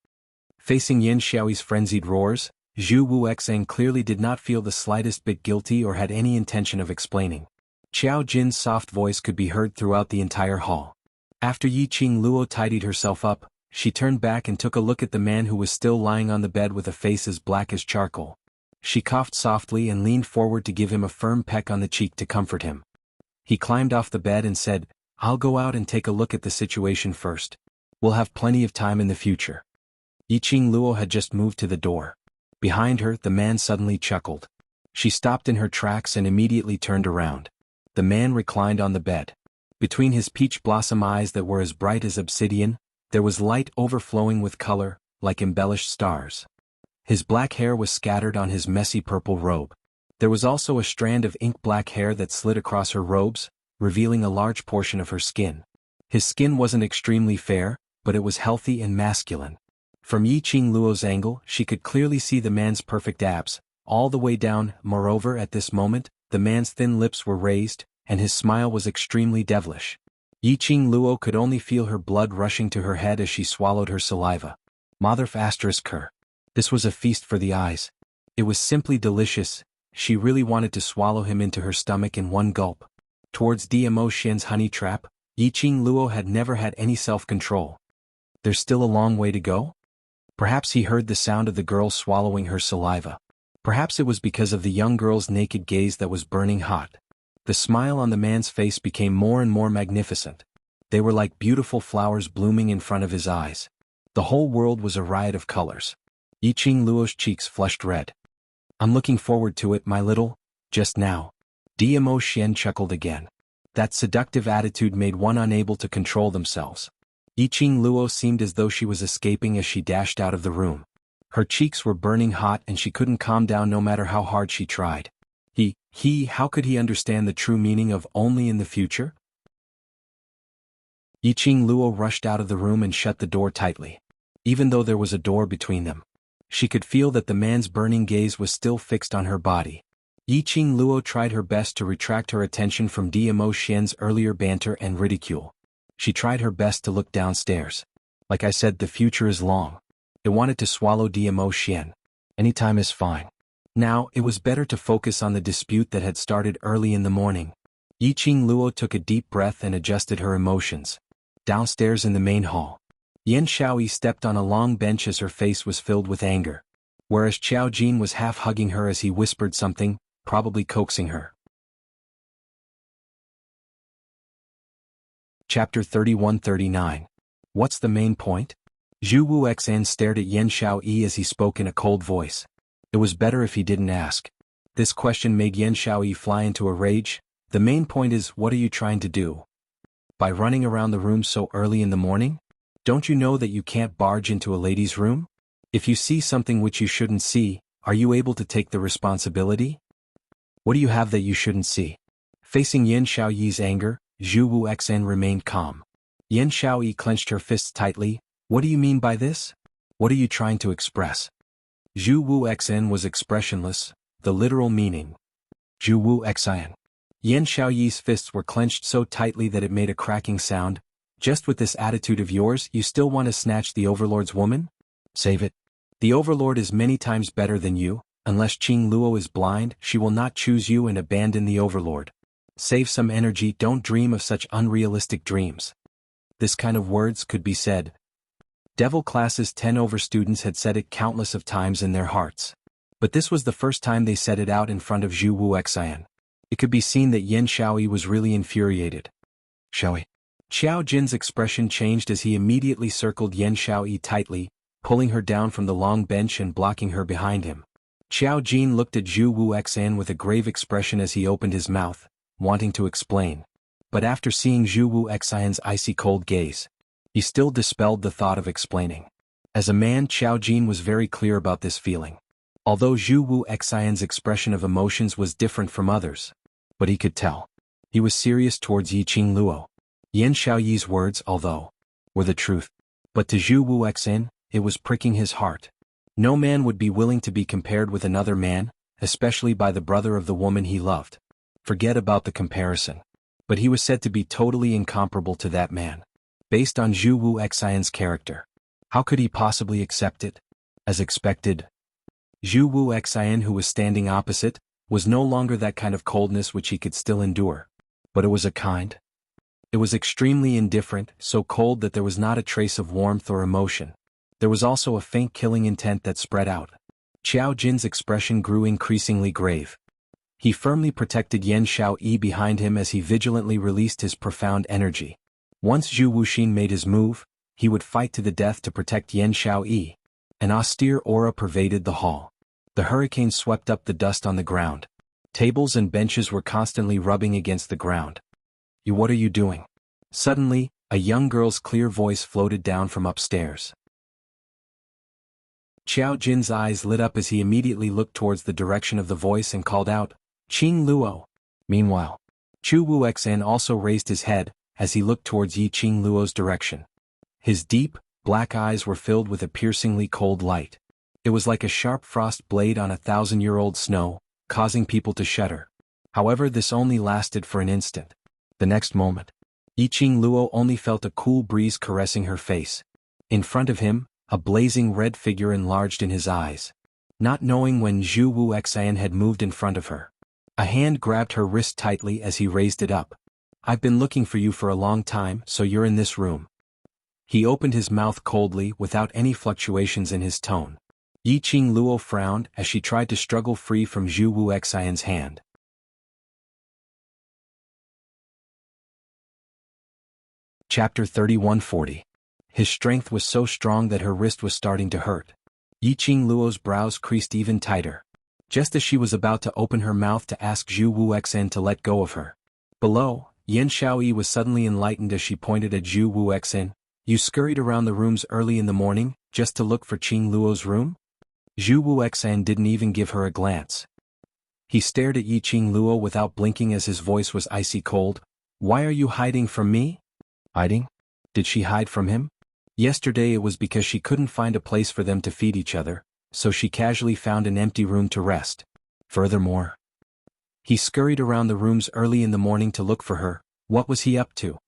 Facing Yan Xiaoyi's frenzied roars, Zhu Wuxan clearly did not feel the slightest bit guilty or had any intention of explaining. Xiao Jin's soft voice could be heard throughout the entire hall. After Yiqing Luo tidied herself up, she turned back and took a look at the man who was still lying on the bed with a face as black as charcoal. She coughed softly and leaned forward to give him a firm peck on the cheek to comfort him. He climbed off the bed and said, I'll go out and take a look at the situation first. We'll have plenty of time in the future. Yiqing Luo had just moved to the door. Behind her, the man suddenly chuckled. She stopped in her tracks and immediately turned around. The man reclined on the bed. Between his peach blossom eyes that were as bright as obsidian, there was light overflowing with color, like embellished stars. His black hair was scattered on his messy purple robe. There was also a strand of ink-black hair that slid across her robes, revealing a large portion of her skin. His skin wasn't extremely fair, but it was healthy and masculine. From Yiqing Luo's angle, she could clearly see the man's perfect abs, all the way down. Moreover, at this moment, the man's thin lips were raised, and his smile was extremely devilish. Yiqing Luo could only feel her blood rushing to her head as she swallowed her saliva. Mother****. This was a feast for the eyes. It was simply delicious. She really wanted to swallow him into her stomach in one gulp. Towards Diamo Xian's honey trap, Yiqing Luo had never had any self-control. There's still a long way to go? Perhaps he heard the sound of the girl swallowing her saliva. Perhaps it was because of the young girl's naked gaze that was burning hot. The smile on the man's face became more and more magnificent. They were like beautiful flowers blooming in front of his eyes. The whole world was a riot of colors. Yiqing Luo's cheeks flushed red. I'm looking forward to it, my little, just now. Diamo Xian chuckled again. That seductive attitude made one unable to control themselves. Yiqing Luo seemed as though she was escaping as she dashed out of the room. Her cheeks were burning hot and she couldn't calm down no matter how hard she tried. How could he understand the true meaning of only in the future? Yiqing Luo rushed out of the room and shut the door tightly. Even though there was a door between them, she could feel that the man's burning gaze was still fixed on her body. Yiqing Luo tried her best to retract her attention from Diamo Xian's earlier banter and ridicule. She tried her best to look downstairs. Like I said, the future is long. It wanted to swallow Diamo Xian. Any time is fine. Now, it was better to focus on the dispute that had started early in the morning. Yiqing Luo took a deep breath and adjusted her emotions. Downstairs in the main hall, Yan Xiaoyi stepped on a long bench as her face was filled with anger. Whereas Xiao Jin was half hugging her as he whispered something, probably coaxing her. Chapter 31-39. What's the main point? Zhu Wuxian stared at Yan Xiaoyi as he spoke in a cold voice. It was better if he didn't ask. This question made Yan Xiaoyi fly into a rage. The main point is, what are you trying to do? By running around the room so early in the morning? Don't you know that you can't barge into a lady's room? If you see something which you shouldn't see, are you able to take the responsibility? What do you have that you shouldn't see? Facing Yan Xiaoyi's anger, Zhu Wuxian remained calm. Yan Xiaoyi clenched her fists tightly. What do you mean by this? What are you trying to express? Zhu Wuxian was expressionless, the literal meaning. Zhu Wuxian. Yan Xiaoyi's fists were clenched so tightly that it made a cracking sound. Just with this attitude of yours, you still want to snatch the Overlord's woman? Save it. The Overlord is many times better than you. Unless Qing Luo is blind, she will not choose you and abandon the Overlord. Save some energy, don't dream of such unrealistic dreams. This kind of words could be said. Devil Class's 10-over students had said it countless of times in their hearts. But this was the first time they said it out in front of Zhu Wuxian. It could be seen that Yan Xiaoyi was really infuriated. Xiaoyi. Xiao Jin's expression changed as he immediately circled Yan Xiaoyi tightly, pulling her down from the long bench and blocking her behind him. Xiao Jin looked at Zhu Wuxian with a grave expression as he opened his mouth, wanting to explain. But after seeing Zhu Wuxian's icy cold gaze, he still dispelled the thought of explaining. As a man, Xiao Jin was very clear about this feeling. Although Zhu Wuxian's expression of emotions was different from others, but he could tell. He was serious towards Qing Luo. Yan Xiaoyi's words, although were the truth, but to Zhu Wuxian, it was pricking his heart. No man would be willing to be compared with another man, especially by the brother of the woman he loved. Forget about the comparison. But he was said to be totally incomparable to that man. Based on Zhu Wuxian's character. How could he possibly accept it? As expected. Zhu Wuxian, who was standing opposite, was no longer that kind of coldness which he could still endure. But it was a kind. It was extremely indifferent, so cold that there was not a trace of warmth or emotion. There was also a faint killing intent that spread out. Xiao Jin's expression grew increasingly grave. He firmly protected Yan Xiaoyi behind him as he vigilantly released his profound energy. Once Zhu Wuxin made his move, he would fight to the death to protect Yan Xiaoyi. An austere aura pervaded the hall. The hurricane swept up the dust on the ground. Tables and benches were constantly rubbing against the ground. What are you doing? Suddenly, a young girl's clear voice floated down from upstairs. Xiao Jin's eyes lit up as he immediately looked towards the direction of the voice and called out, Qing Luo. Meanwhile, Zhu Wuxian also raised his head, as he looked towards Qing Luo's direction. His deep, black eyes were filled with a piercingly cold light. It was like a sharp frost blade on 1,000-year-old snow, causing people to shudder. However, this only lasted for an instant. The next moment, Qing Luo only felt a cool breeze caressing her face. In front of him, a blazing red figure enlarged in his eyes. Not knowing when Zhu Wuxian had moved in front of her, a hand grabbed her wrist tightly as he raised it up. I've been looking for you for a long time, so you're in this room. He opened his mouth coldly without any fluctuations in his tone. Qing Luo frowned as she tried to struggle free from Zhu Wuxian's hand. Chapter 31-40. His strength was so strong that her wrist was starting to hurt. Qing Luo's brows creased even tighter. Just as she was about to open her mouth to ask Zhu Wuxian to let go of her. Below, Yan Xiaoyi was suddenly enlightened as she pointed at Zhu Wuxian. You scurried around the rooms early in the morning, just to look for Qing Luo's room? Zhu Wuxian didn't even give her a glance. He stared at Qing Luo without blinking as his voice was icy cold. Why are you hiding from me? Hiding? Did she hide from him? Yesterday it was because she couldn't find a place for them to feed each other, so she casually found an empty room to rest. Furthermore, he scurried around the rooms early in the morning to look for her. What was he up to?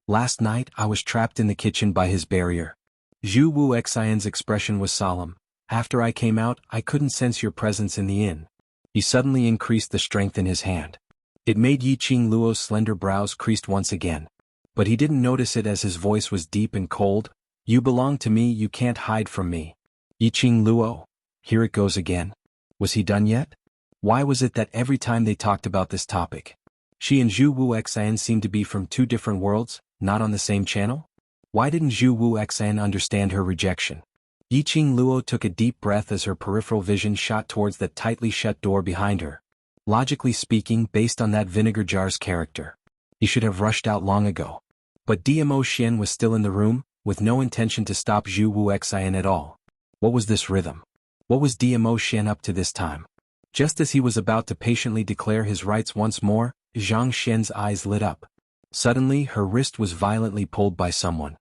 Last night I was trapped in the kitchen by his barrier. Zhu Wuxian's expression was solemn. After I came out, I couldn't sense your presence in the inn. He suddenly increased the strength in his hand. It made Qing Luo's slender brows creased once again. But he didn't notice it as his voice was deep and cold. You belong to me, you can't hide from me. Qing Luo. Here it goes again. Was he done yet? Why was it that every time they talked about this topic, she and Zhu Wuxian seemed to be from two different worlds? not on the same channel? Why didn't Zhu Wuxian understand her rejection? Yiqing Luo took a deep breath as her peripheral vision shot towards that tightly shut door behind her. Logically speaking, based on that vinegar jar's character, he should have rushed out long ago. But Dmo Xian was still in the room, with no intention to stop Zhu Wuxian at all. What was this rhythm? What was Dmo Xian up to this time? Just as he was about to patiently declare his rights once more, Zhang Xian's eyes lit up. Suddenly, her wrist was violently pulled by someone.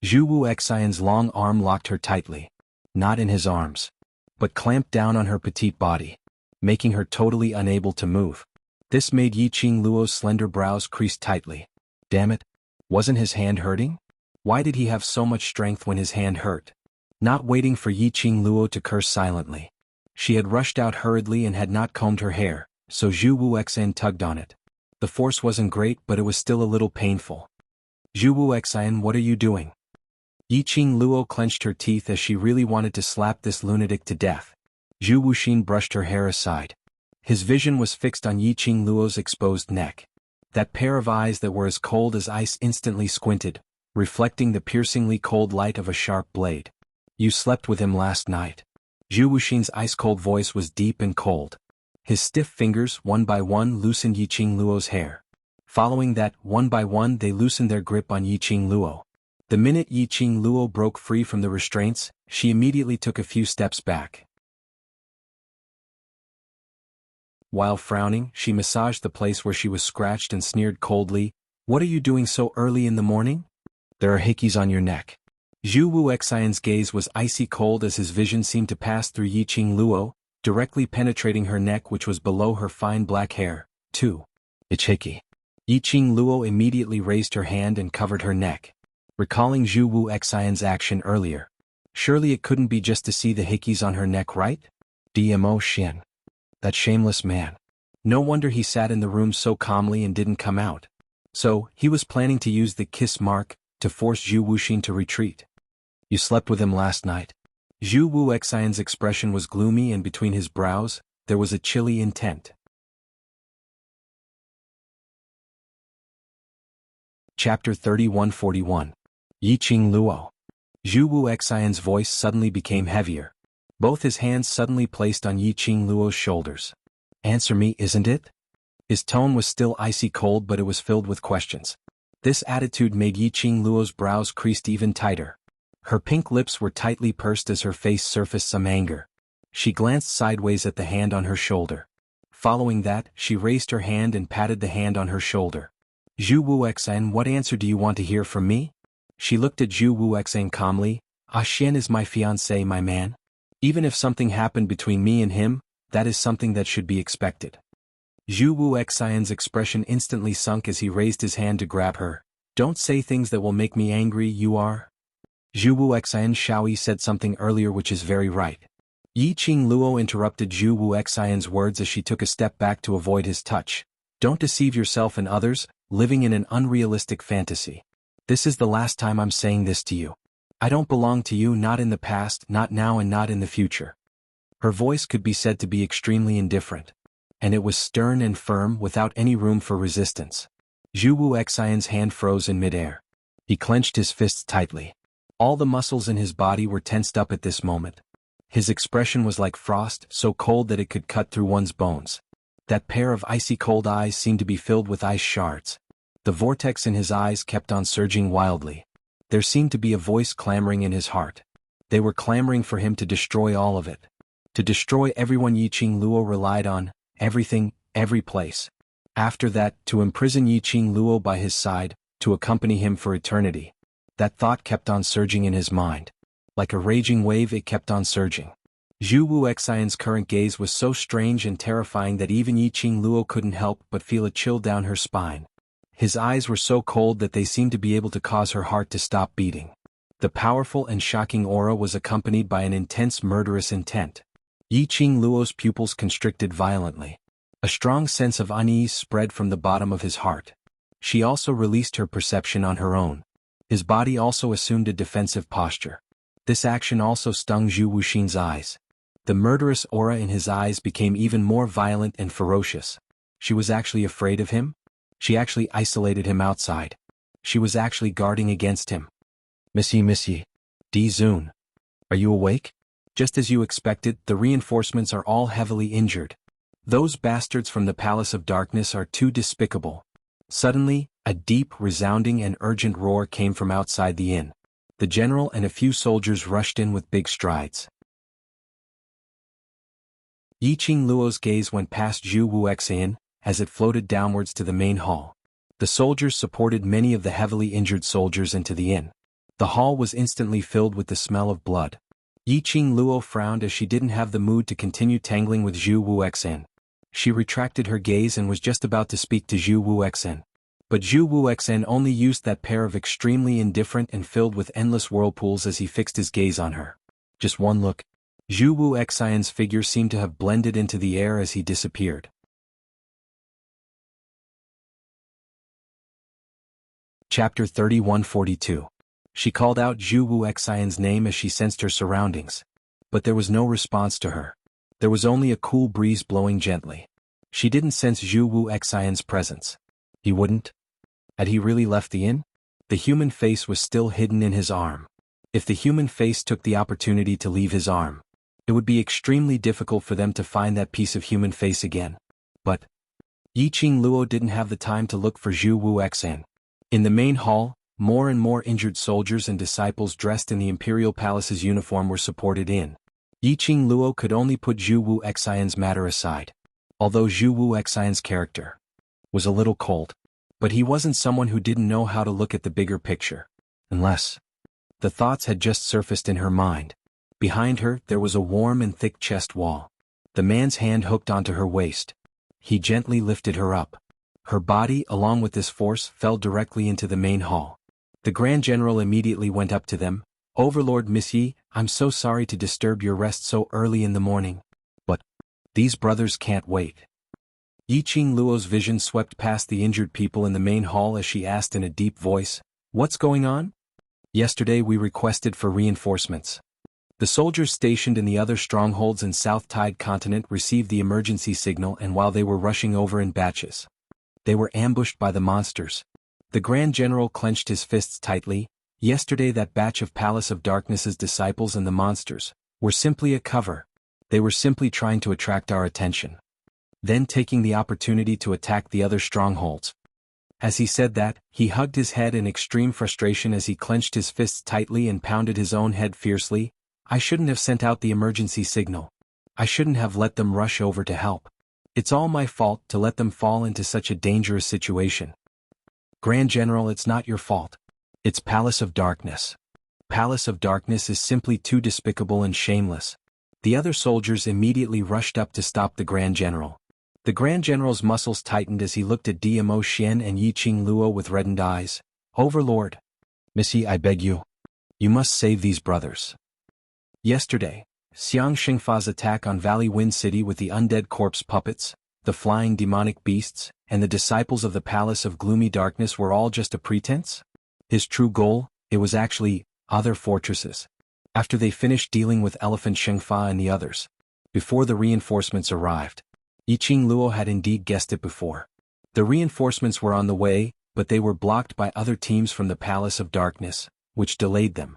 Zhu Wuxian's long arm locked her tightly. Not in his arms, but clamped down on her petite body, making her totally unable to move. This made Yiqing Luo's slender brows crease tightly. Damn it! Wasn't his hand hurting? Why did he have so much strength when his hand hurt? Not waiting for Yiqing Luo to curse silently, she had rushed out hurriedly and had not combed her hair, so Zhu Wuxian tugged on it. The force wasn't great, but it was still a little painful. Zhu Wuxian, what are you doing? Yiqing Luo clenched her teeth as she really wanted to slap this lunatic to death. Zhu Wuxin brushed her hair aside. His vision was fixed on Yiqing Luo's exposed neck. That pair of eyes that were as cold as ice instantly squinted, reflecting the piercingly cold light of a sharp blade. You slept with him last night. Zhu Wuxin's ice-cold voice was deep and cold. His stiff fingers, one by one, loosened Yiqing Luo's hair. Following that, one by one they loosened their grip on Yiqing Luo. The minute Yiqing Luo broke free from the restraints, she immediately took a few steps back. While frowning, she massaged the place where she was scratched and sneered coldly, "What are you doing so early in the morning? There are hickeys on your neck." Zhu Wuxian's gaze was icy cold as his vision seemed to pass through Yiqing Luo, directly penetrating her neck which was below her fine black hair, too. It's hickey. Yiqing Luo immediately raised her hand and covered her neck. Recalling Zhu Wuxian's action earlier. Surely it couldn't be just to see the hickeys on her neck, right? Dmo Xian. That shameless man. No wonder he sat in the room so calmly and didn't come out. So, he was planning to use the kiss mark to force Zhu Wuxin to retreat. You slept with him last night. Zhu Wuxian's expression was gloomy and between his brows, there was a chilly intent. Chapter 3141. Yiqing Luo. Zhu Wuxian's voice suddenly became heavier. Both his hands suddenly placed on Yiqing Luo's shoulders. Answer me, isn't it? His tone was still icy cold, but it was filled with questions. This attitude made Yiqing Luo's brows creased even tighter. Her pink lips were tightly pursed as her face surfaced some anger. She glanced sideways at the hand on her shoulder. Following that, she raised her hand and patted the hand on her shoulder. Zhu Wuxian, what answer do you want to hear from me? She looked at Zhu Wuxian calmly. Xian is my fiancé, my man. Even if something happened between me and him, that is something that should be expected. Zhu Wuxian's expression instantly sunk as he raised his hand to grab her. Don't say things that will make me angry, you are. Zhu Wuxian, Shaoyi said something earlier which is very right. Yiqing Luo interrupted Zhu Wuxian's words as she took a step back to avoid his touch. Don't deceive yourself and others, living in an unrealistic fantasy. This is the last time I'm saying this to you. I don't belong to you, not in the past, not now and not in the future. Her voice could be said to be extremely indifferent. And it was stern and firm without any room for resistance. Zhu Wuxian's hand froze in midair. He clenched his fists tightly. All the muscles in his body were tensed up at this moment. His expression was like frost, so cold that it could cut through one's bones. That pair of icy cold eyes seemed to be filled with ice shards. The vortex in his eyes kept on surging wildly. There seemed to be a voice clamoring in his heart. They were clamoring for him to destroy all of it. To destroy everyone Yiqing Luo relied on, everything, every place. After that, to imprison Yiqing Luo by his side, to accompany him for eternity. That thought kept on surging in his mind. Like a raging wave it kept on surging. Zhu Wuxian's current gaze was so strange and terrifying that even Yiqing Luo couldn't help but feel a chill down her spine. His eyes were so cold that they seemed to be able to cause her heart to stop beating. The powerful and shocking aura was accompanied by an intense murderous intent. Yiqing Luo's pupils constricted violently. A strong sense of unease spread from the bottom of his heart. She also released her perception on her own. His body also assumed a defensive posture. This action also stung Zhu Wuxin's eyes. The murderous aura in his eyes became even more violent and ferocious. She was actually afraid of him? She actually isolated him outside. She was actually guarding against him. Missy, Di-Zun. Are you awake? Just as you expected, the reinforcements are all heavily injured. Those bastards from the Palace of Darkness are too despicable. Suddenly, a deep, resounding and urgent roar came from outside the inn. The general and a few soldiers rushed in with big strides. Yiqing Luo's gaze went past Zhu Wuxian as it floated downwards to the main hall. The soldiers supported many of the heavily injured soldiers into the inn. The hall was instantly filled with the smell of blood. Yiqing Luo frowned as she didn't have the mood to continue tangling with Zhu Wuxian. She retracted her gaze and was just about to speak to Zhu Wuxian. But Zhu Wuxian only used that pair of extremely indifferent and filled with endless whirlpools as he fixed his gaze on her. Just one look. Zhu Wuxian's figure seemed to have blended into the air as he disappeared. Chapter 3142. She called out Zhu Wuxian's name as she sensed her surroundings. But there was no response to her. There was only a cool breeze blowing gently. She didn't sense Zhu Wuxian's presence. He wouldn't? Had he really left the inn? The human face was still hidden in his arm. If the human face took the opportunity to leave his arm, it would be extremely difficult for them to find that piece of human face again. But Yiqing Luo didn't have the time to look for Zhu Wuxian. In the main hall, more and more injured soldiers and disciples dressed in the Imperial Palace's uniform were supported in. Yiqing Luo could only put Zhu Wuxian's matter aside. Although Zhu Wuxian's character was a little cold, but he wasn't someone who didn't know how to look at the bigger picture. Unless the thoughts had just surfaced in her mind. Behind her, there was a warm and thick chest wall. The man's hand hooked onto her waist. He gently lifted her up. Her body, along with this force, fell directly into the main hall. The Grand General immediately went up to them. Overlord Missy, I'm so sorry to disturb your rest so early in the morning. But these brothers can't wait. Yiqing Luo's vision swept past the injured people in the main hall as she asked in a deep voice, "What's going on?" "Yesterday we requested for reinforcements. The soldiers stationed in the other strongholds in South Tide Continent received the emergency signal, and while they were rushing over in batches, they were ambushed by the monsters." The Grand General clenched his fists tightly. Yesterday that batch of Palace of Darkness's disciples and the monsters were simply a cover. They were simply trying to attract our attention, then taking the opportunity to attack the other strongholds. As he said that, he hugged his head in extreme frustration as he clenched his fists tightly and pounded his own head fiercely. I shouldn't have sent out the emergency signal. I shouldn't have let them rush over to help. It's all my fault to let them fall into such a dangerous situation. Grand General, it's not your fault. It's Palace of Darkness. Palace of Darkness is simply too despicable and shameless. The other soldiers immediately rushed up to stop the Grand General. The Grand General's muscles tightened as he looked at Dmo Xian and Yiqing Luo with reddened eyes. Overlord Missy, I beg you. You must save these brothers. Yesterday, Xiang Xingfa's attack on Valley Wind City with the undead corpse puppets, the flying demonic beasts, and the disciples of the Palace of Gloomy Darkness were all just a pretense? His true goal, it was actually other fortresses. After they finished dealing with Elephant Xingfa and the others, before the reinforcements arrived. Yiqing Luo had indeed guessed it before. The reinforcements were on the way, but they were blocked by other teams from the Palace of Darkness, which delayed them.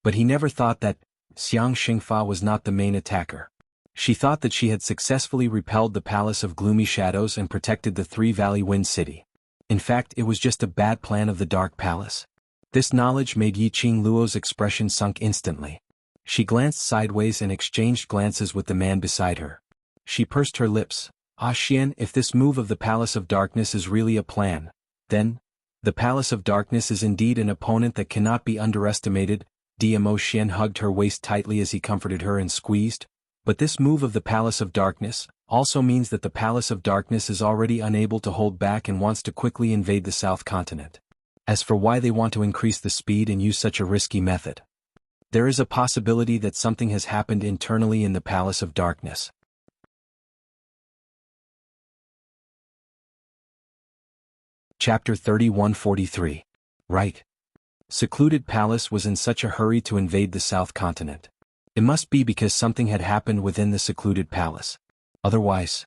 But he never thought that Xiang Xingfa was not the main attacker. She thought that she had successfully repelled the Palace of Gloomy Shadows and protected the Three Valley Wind City. In fact, it was just a bad plan of the Dark Palace. This knowledge made Yiqing Luo's expression sunk instantly. She glanced sideways and exchanged glances with the man beside her. She pursed her lips. Ah Xian, if this move of the Palace of Darkness is really a plan, then the Palace of Darkness is indeed an opponent that cannot be underestimated. Dmo Xian hugged her waist tightly as he comforted her and squeezed. But this move of the Palace of Darkness also means that the Palace of Darkness is already unable to hold back and wants to quickly invade the South Continent. As for why they want to increase the speed and use such a risky method, there is a possibility that something has happened internally in the Palace of Darkness. Chapter 3143. Right. Secluded Palace was in such a hurry to invade the South Continent. It must be because something had happened within the Secluded Palace. Otherwise,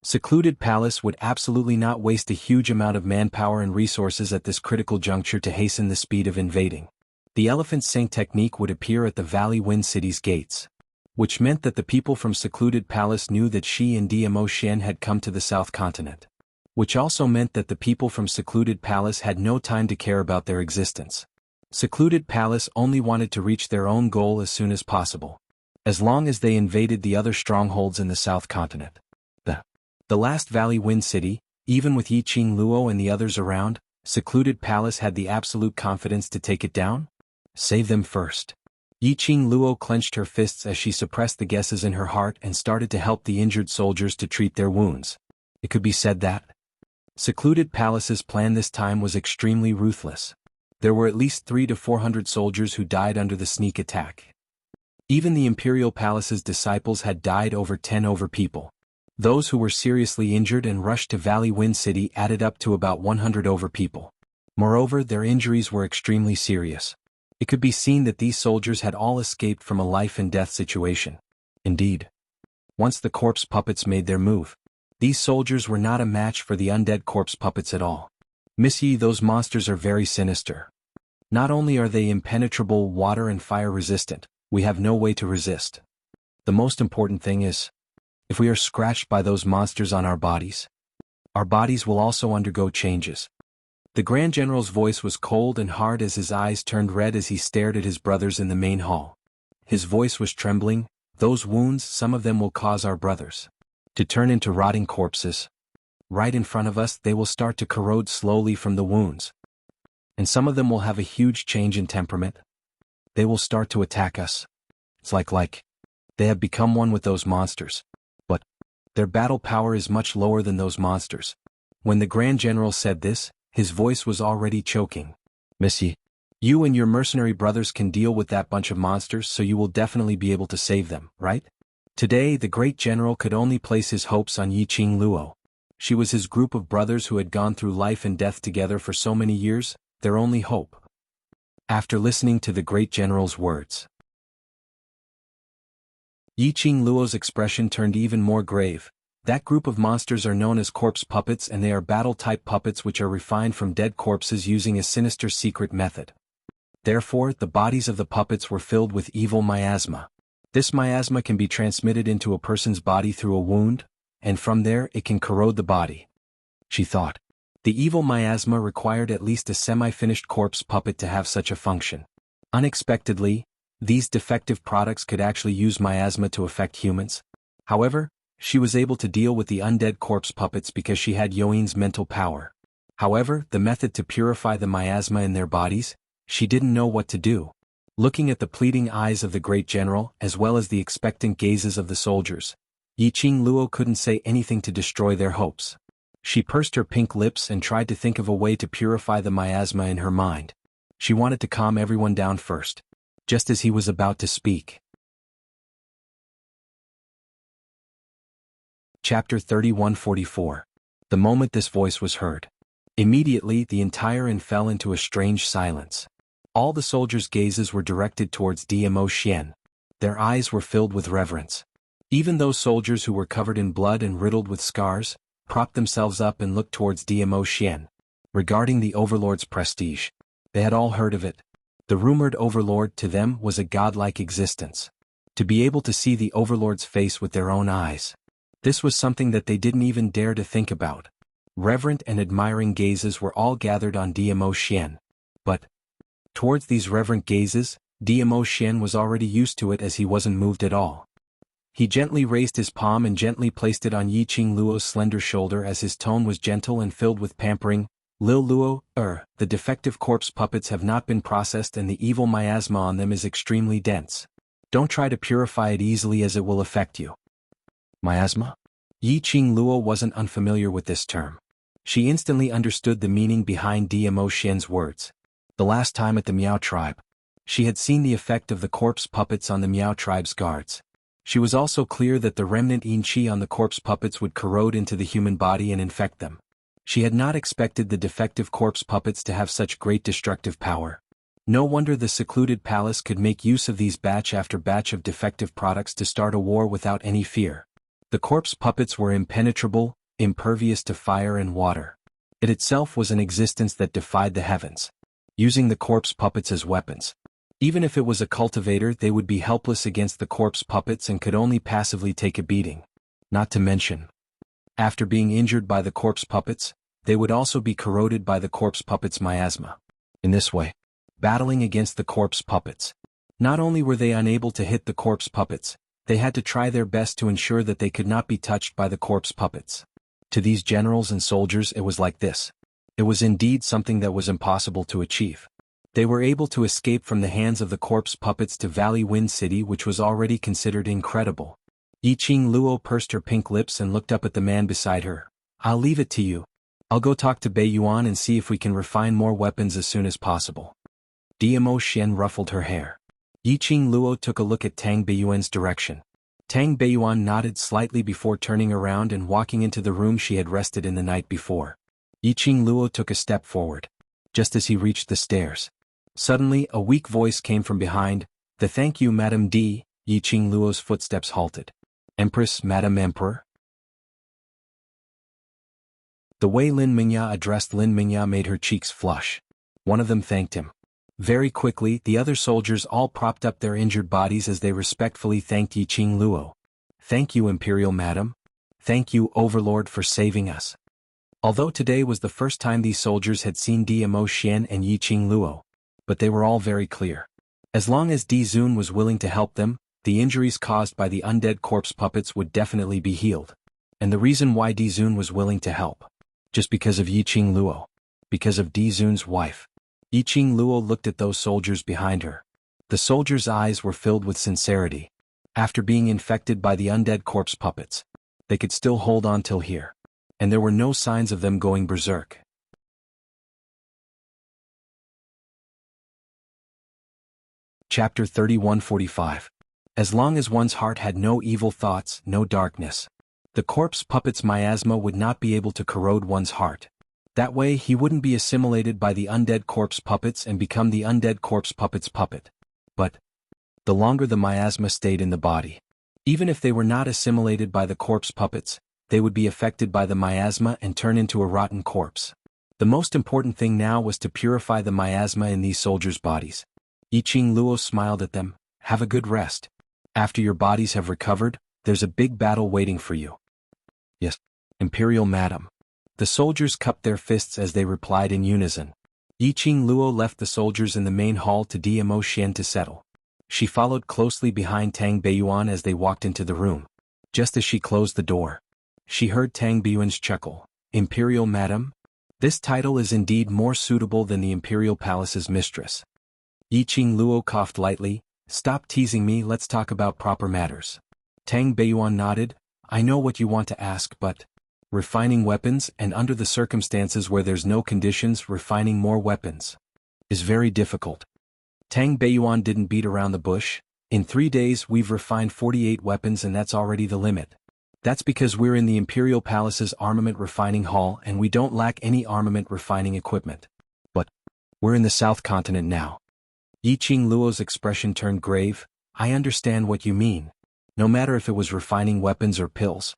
Secluded Palace would absolutely not waste a huge amount of manpower and resources at this critical juncture to hasten the speed of invading. The Elephant Sink technique would appear at the Valley Wind City's gates, which meant that the people from Secluded Palace knew that she and DMO Xian had come to the South Continent, which also meant that the people from Secluded Palace had no time to care about their existence. Secluded Palace only wanted to reach their own goal as soon as possible, as long as they invaded the other strongholds in the South Continent. The last Valley Wind City, even with Yiqing Luo and the others around, Secluded Palace had the absolute confidence to take it down? Save them first. Yiqing Luo clenched her fists as she suppressed the guesses in her heart and started to help the injured soldiers to treat their wounds. It could be said that Secluded Palace's plan this time was extremely ruthless. There were at least 300 to 400 soldiers who died under the sneak attack. Even the Imperial Palace's disciples had died over 10 people. Those who were seriously injured and rushed to Valley Wind City added up to about 100 people. Moreover, their injuries were extremely serious. It could be seen that these soldiers had all escaped from a life-and-death situation. Indeed, once the corpse puppets made their move, these soldiers were not a match for the undead corpse puppets at all. Miss Yi, those monsters are very sinister. Not only are they impenetrable, water and fire resistant, we have no way to resist. The most important thing is, if we are scratched by those monsters on our bodies will also undergo changes. The Grand General's voice was cold and hard as his eyes turned red as he stared at his brothers in the main hall. His voice was trembling. Those wounds, some of them will cause our brothers to turn into rotting corpses. Right in front of us, they will start to corrode slowly from the wounds. And some of them will have a huge change in temperament. They will start to attack us. It's like they have become one with those monsters. But their battle power is much lower than those monsters. When the Grand General said this, his voice was already choking. Missy, you and your mercenary brothers can deal with that bunch of monsters, so you will definitely be able to save them, right? Today the great general could only place his hopes on Yiqing Luo. She was his group of brothers who had gone through life and death together for so many years, their only hope. After listening to the great general's words, Yiqing Luo's expression turned even more grave. That group of monsters are known as corpse puppets, and they are battle-type puppets which are refined from dead corpses using a sinister secret method. Therefore, the bodies of the puppets were filled with evil miasma. This miasma can be transmitted into a person's body through a wound, and from there it can corrode the body. She thought. The evil miasma required at least a semi-finished corpse puppet to have such a function. Unexpectedly, these defective products could actually use miasma to affect humans. However, she was able to deal with the undead corpse puppets because she had Yoin's mental power. However, the method to purify the miasma in their bodies, she didn't know what to do. Looking at the pleading eyes of the great general as well as the expectant gazes of the soldiers, Yiqing Luo couldn't say anything to destroy their hopes. She pursed her pink lips and tried to think of a way to purify the miasma in her mind. She wanted to calm everyone down first. Just as he was about to speak. Chapter 3144. The moment this voice was heard, immediately the entire inn fell into a strange silence. All the soldiers' gazes were directed towards DMO Xian. Their eyes were filled with reverence. Even those soldiers who were covered in blood and riddled with scars, propped themselves up and looked towards DMO Xian. Regarding the Overlord's prestige, they had all heard of it. The rumored Overlord to them was a godlike existence. To be able to see the Overlord's face with their own eyes, this was something that they didn't even dare to think about. Reverent and admiring gazes were all gathered on DMO Xian. But towards these reverent gazes, DMO Xian was already used to it as he wasn't moved at all. He gently raised his palm and gently placed it on Yiqing Luo's slender shoulder as his tone was gentle and filled with pampering. Lil Luo, the defective corpse puppets have not been processed and the evil miasma on them is extremely dense. Don't try to purify it easily as it will affect you. Miasma? Yiqing Luo wasn't unfamiliar with this term. She instantly understood the meaning behind DMO Xian's words. The last time at the Miao tribe, she had seen the effect of the corpse puppets on the Miao tribe's guards. She was also clear that the remnant yin qi on the corpse puppets would corrode into the human body and infect them. She had not expected the defective corpse puppets to have such great destructive power. No wonder the secluded palace could make use of these batch after batch of defective products to start a war without any fear. The corpse puppets were impenetrable, impervious to fire and water. It itself was an existence that defied the heavens. Using the corpse puppets as weapons. Even if it was a cultivator, they would be helpless against the corpse puppets and could only passively take a beating. Not to mention, after being injured by the corpse puppets, they would also be corroded by the corpse puppets' miasma. In this way, battling against the corpse puppets, not only were they unable to hit the corpse puppets, they had to try their best to ensure that they could not be touched by the corpse puppets. To these generals and soldiers it was like this. It was indeed something that was impossible to achieve. They were able to escape from the hands of the corpse puppets to Valley Wind City, which was already considered incredible. Yiqing Luo pursed her pink lips and looked up at the man beside her. "I'll leave it to you. I'll go talk to Bei Yuan and see if we can refine more weapons as soon as possible." Diamo Xian ruffled her hair. Yiqing Luo took a look at Tang Beiyuan's direction. Tang Beiyuan nodded slightly before turning around and walking into the room she had rested in the night before. Yiqing Luo took a step forward. Just as he reached the stairs, suddenly a weak voice came from behind. "Thank you, Madam D." Yiqing Luo's footsteps halted. "Empress, Madam Emperor?" The way Lin Mingya addressed Lin Mingya made her cheeks flush. One of them thanked him. Very quickly, the other soldiers all propped up their injured bodies as they respectfully thanked Yiqing Luo. "Thank you, Imperial Madam. Thank you, Overlord, for saving us." Although today was the first time these soldiers had seen Diamo Xian and Yiqing Luo, but they were all very clear. As long as Di Zun was willing to help them, the injuries caused by the undead corpse puppets would definitely be healed. And the reason why Di Zun was willing to help? Just because of Yiqing Luo. Because of Di Zun's wife. Yiqing Luo looked at those soldiers behind her. The soldiers' eyes were filled with sincerity. After being infected by the undead corpse puppets, they could still hold on till here. And there were no signs of them going berserk. Chapter 31:45. As long as one's heart had no evil thoughts, no darkness, the corpse puppet's miasma would not be able to corrode one's heart. That way he wouldn't be assimilated by the undead corpse puppets and become the undead corpse puppet's puppet. But the longer the miasma stayed in the body, even if they were not assimilated by the corpse puppets, they would be affected by the miasma and turn into a rotten corpse. The most important thing now was to purify the miasma in these soldiers' bodies. Yiqing Luo smiled at them. "Have a good rest. After your bodies have recovered, there's a big battle waiting for you." "Yes, Imperial Madam." The soldiers cupped their fists as they replied in unison. Yiqing Luo left the soldiers in the main hall to Diamo Xian to settle. She followed closely behind Tang Beiyuan as they walked into the room. Just as she closed the door, she heard Tang Beiyuan's chuckle. "Imperial Madam? This title is indeed more suitable than the Imperial Palace's mistress." Yiqing Luo coughed lightly. "Stop teasing me, let's talk about proper matters." Tang Beiyuan nodded. "I know what you want to ask, but refining weapons, and under the circumstances where there's no conditions, refining more weapons is very difficult." Tang Beiyuan didn't beat around the bush. "In 3 days we've refined 48 weapons and that's already the limit. That's because we're in the Imperial Palace's armament refining hall and we don't lack any armament refining equipment. But we're in the South Continent now." Yiqing Luo's expression turned grave. "I understand what you mean. No matter if it was refining weapons or pills.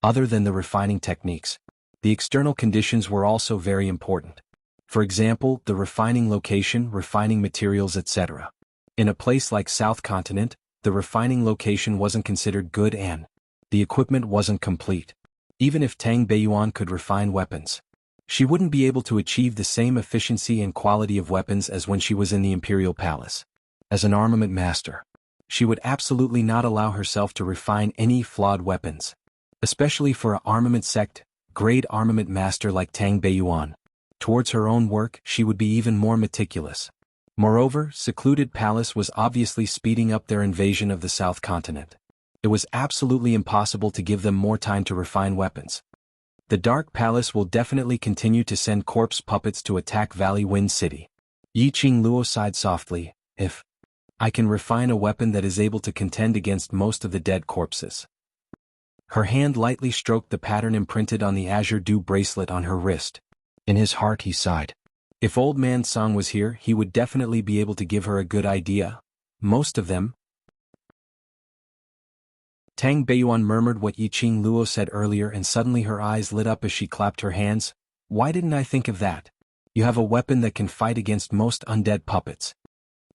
Other than the refining techniques, the external conditions were also very important. For example, the refining location, refining materials, etc. In a place like South Continent, the refining location wasn't considered good and the equipment wasn't complete. Even if Tang Beiyuan could refine weapons, she wouldn't be able to achieve the same efficiency and quality of weapons as when she was in the Imperial Palace. As an armament master, she would absolutely not allow herself to refine any flawed weapons. Especially for an armament sect, grade armament master like Tang Beiyuan. Towards her own work, she would be even more meticulous. Moreover, Secluded Palace was obviously speeding up their invasion of the South Continent. It was absolutely impossible to give them more time to refine weapons. The Dark Palace will definitely continue to send corpse puppets to attack Valley Wind City. Yiqing Luo sighed softly. "If I can refine a weapon that is able to contend against most of the dead corpses." Her hand lightly stroked the pattern imprinted on the azure dew bracelet on her wrist. In his heart he sighed. If Old Man Song was here, he would definitely be able to give her a good idea. Most of them, Tang Beiyuan murmured what Yiqing Luo said earlier, and suddenly her eyes lit up as she clapped her hands. Why didn't I think of that? You have a weapon that can fight against most undead puppets.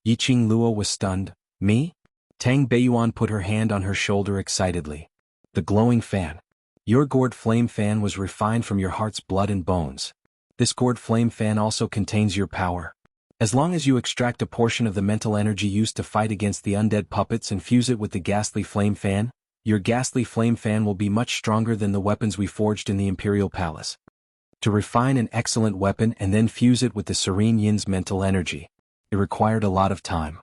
Yiqing Luo was stunned. Me? Tang Beiyuan put her hand on her shoulder excitedly. The glowing fan. Your gourd flame fan was refined from your heart's blood and bones. This gourd flame fan also contains your power. As long as you extract a portion of the mental energy used to fight against the undead puppets and fuse it with the ghastly flame fan, your ghastly flame fan will be much stronger than the weapons we forged in the Imperial Palace. To refine an excellent weapon and then fuse it with the Serene Yin's mental energy, it required a lot of time.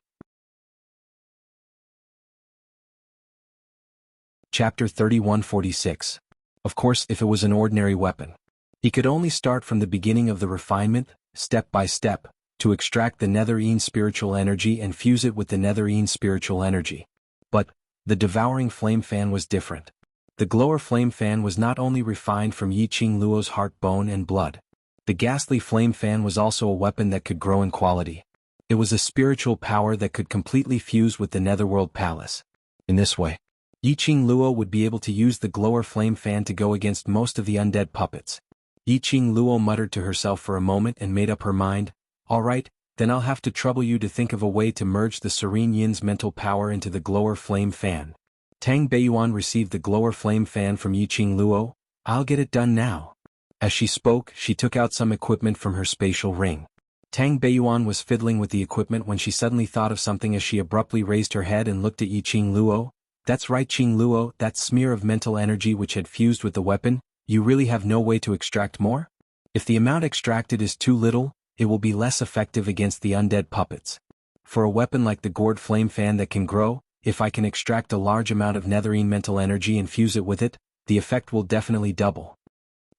Chapter 3146. Of course, if it was an ordinary weapon, he could only start from the beginning of the refinement, step by step, to extract the Netherine spiritual energy and fuse it with the Netherine spiritual energy. But the devouring flame fan was different. The glower flame fan was not only refined from Yiqing Luo's heart, bone and blood. The ghastly flame fan was also a weapon that could grow in quality. It was a spiritual power that could completely fuse with the Netherworld Palace. In this way, Yiqing Luo would be able to use the glower flame fan to go against most of the undead puppets. Yiqing Luo muttered to herself for a moment and made up her mind. All right, then I'll have to trouble you to think of a way to merge the Serene Yin's mental power into the glower flame fan. Tang Beiyuan received the glower flame fan from Yiqing Luo. I'll get it done now. As she spoke, she took out some equipment from her spatial ring. Tang Beiyuan was fiddling with the equipment when she suddenly thought of something as she abruptly raised her head and looked at Yiqing Luo. That's right, Qing Luo, that smear of mental energy which had fused with the weapon, you really have no way to extract more? If the amount extracted is too little, it will be less effective against the undead puppets. For a weapon like the gourd flame fan that can grow, if I can extract a large amount of Netherine mental energy and fuse it with it, the effect will definitely double.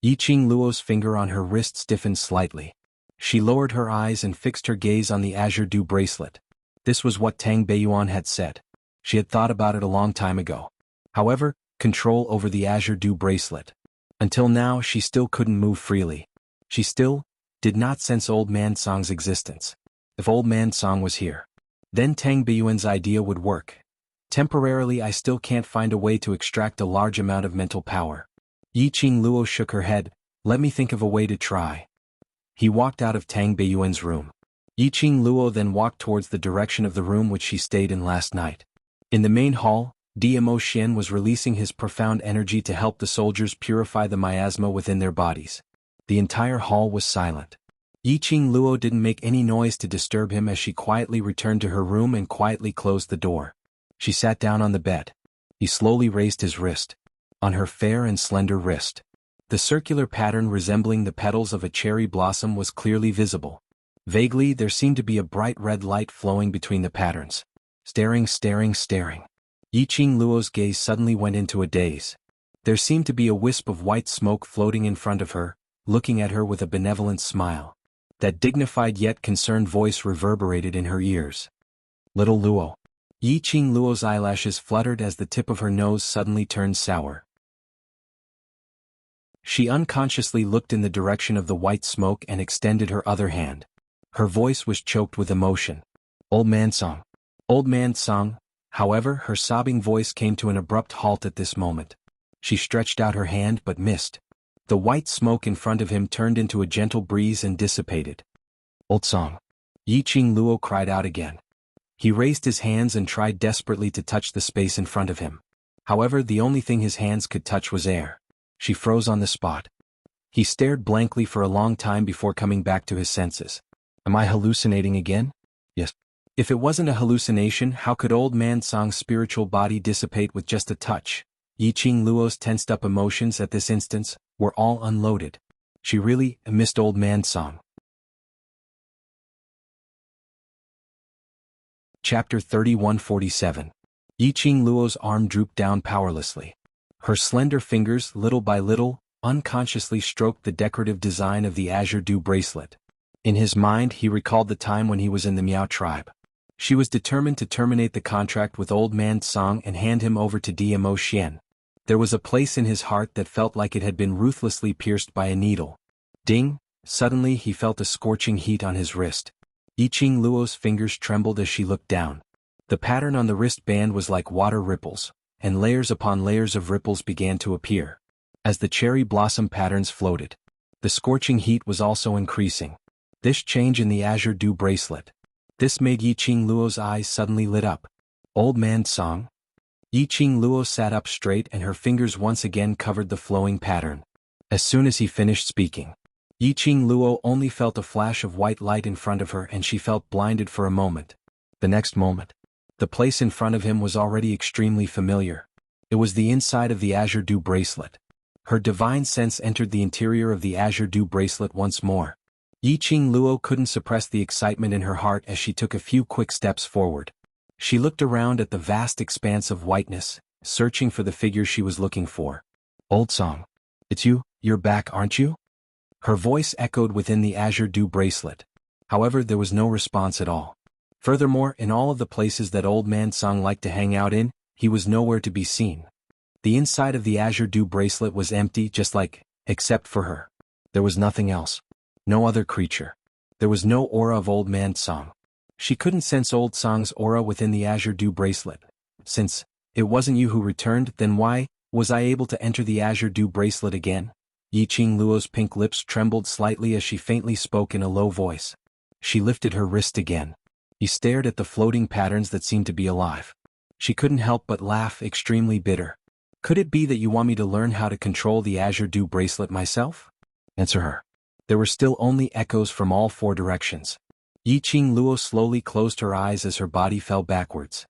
Yiqing Luo's finger on her wrist stiffened slightly. She lowered her eyes and fixed her gaze on the azure dew bracelet. This was what Tang Beiyuan had said. She had thought about it a long time ago. However, control over the azure dew bracelet. Until now she still couldn't move freely. She still did not sense Old Man Song's existence. If Old Man Song was here, then Tang Beiyuan's idea would work. Temporarily I still can't find a way to extract a large amount of mental power. Yiqing Luo shook her head. Let me think of a way to try. He walked out of Tang Beiyuan's room. Yiqing Luo then walked towards the direction of the room which she stayed in last night. In the main hall, Dmo Xian was releasing his profound energy to help the soldiers purify the miasma within their bodies. The entire hall was silent. Yiqing Luo didn't make any noise to disturb him as she quietly returned to her room and quietly closed the door. She sat down on the bed. He slowly raised his wrist. On her fair and slender wrist, the circular pattern resembling the petals of a cherry blossom was clearly visible. Vaguely there seemed to be a bright red light flowing between the patterns. Staring. Yiqing Luo's gaze suddenly went into a daze. There seemed to be a wisp of white smoke floating in front of her, looking at her with a benevolent smile. That dignified yet concerned voice reverberated in her ears. Little Luo. Yiqing Luo's eyelashes fluttered as the tip of her nose suddenly turned sour. She unconsciously looked in the direction of the white smoke and extended her other hand. Her voice was choked with emotion. Old Man Song. Old Man Song. However, her sobbing voice came to an abrupt halt at this moment. She stretched out her hand but missed. The white smoke in front of him turned into a gentle breeze and dissipated. Old Song. Yiqing Luo cried out again. He raised his hands and tried desperately to touch the space in front of him. However, the only thing his hands could touch was air. She froze on the spot. He stared blankly for a long time before coming back to his senses. Am I hallucinating again? Yes. If it wasn't a hallucination, how could Old Man Song's spiritual body dissipate with just a touch? Yiqing Luo's tensed-up emotions at this instance were all unloaded. She really missed Old Man Song. Chapter 3147. Yiqing Luo's arm drooped down powerlessly. Her slender fingers, little by little, unconsciously stroked the decorative design of the azure dew bracelet. In his mind he recalled the time when he was in the Miao tribe. She was determined to terminate the contract with Old Man Song and hand him over to Dmo Xian. There was a place in his heart that felt like it had been ruthlessly pierced by a needle. Ding! Suddenly he felt a scorching heat on his wrist. Yiqing Luo's fingers trembled as she looked down. The pattern on the wristband was like water ripples, and layers upon layers of ripples began to appear. As the cherry blossom patterns floated, the scorching heat was also increasing. This change in the azure dew bracelet. This made Yiqing Luo's eyes suddenly lit up. Old man's song? Yiqing Luo sat up straight and her fingers once again covered the flowing pattern. As soon as he finished speaking, Yiqing Luo only felt a flash of white light in front of her and she felt blinded for a moment. The next moment, the place in front of him was already extremely familiar. It was the inside of the azure dew bracelet. Her divine sense entered the interior of the azure dew bracelet once more. Yiqing Luo couldn't suppress the excitement in her heart as she took a few quick steps forward. She looked around at the vast expanse of whiteness, searching for the figure she was looking for. Old song. It's you, you're back, aren't you? Her voice echoed within the azure dew bracelet. However, there was no response at all. Furthermore, in all of the places that old man Song liked to hang out in, he was nowhere to be seen. The inside of the azure dew bracelet was empty except for her. There was nothing else. No other creature. There was no aura of old man Song. She couldn't sense old Song's aura within the azure dew bracelet. Since it wasn't you who returned, then why was I able to enter the azure dew bracelet again? Yiqing Luo's pink lips trembled slightly as she faintly spoke in a low voice. She lifted her wrist again. He stared at the floating patterns that seemed to be alive. She couldn't help but laugh, extremely bitter. Could it be that you want me to learn how to control the azure dew bracelet myself? Answer her. There were still only echoes from all four directions. Yiqing Luo slowly closed her eyes as her body fell backwards.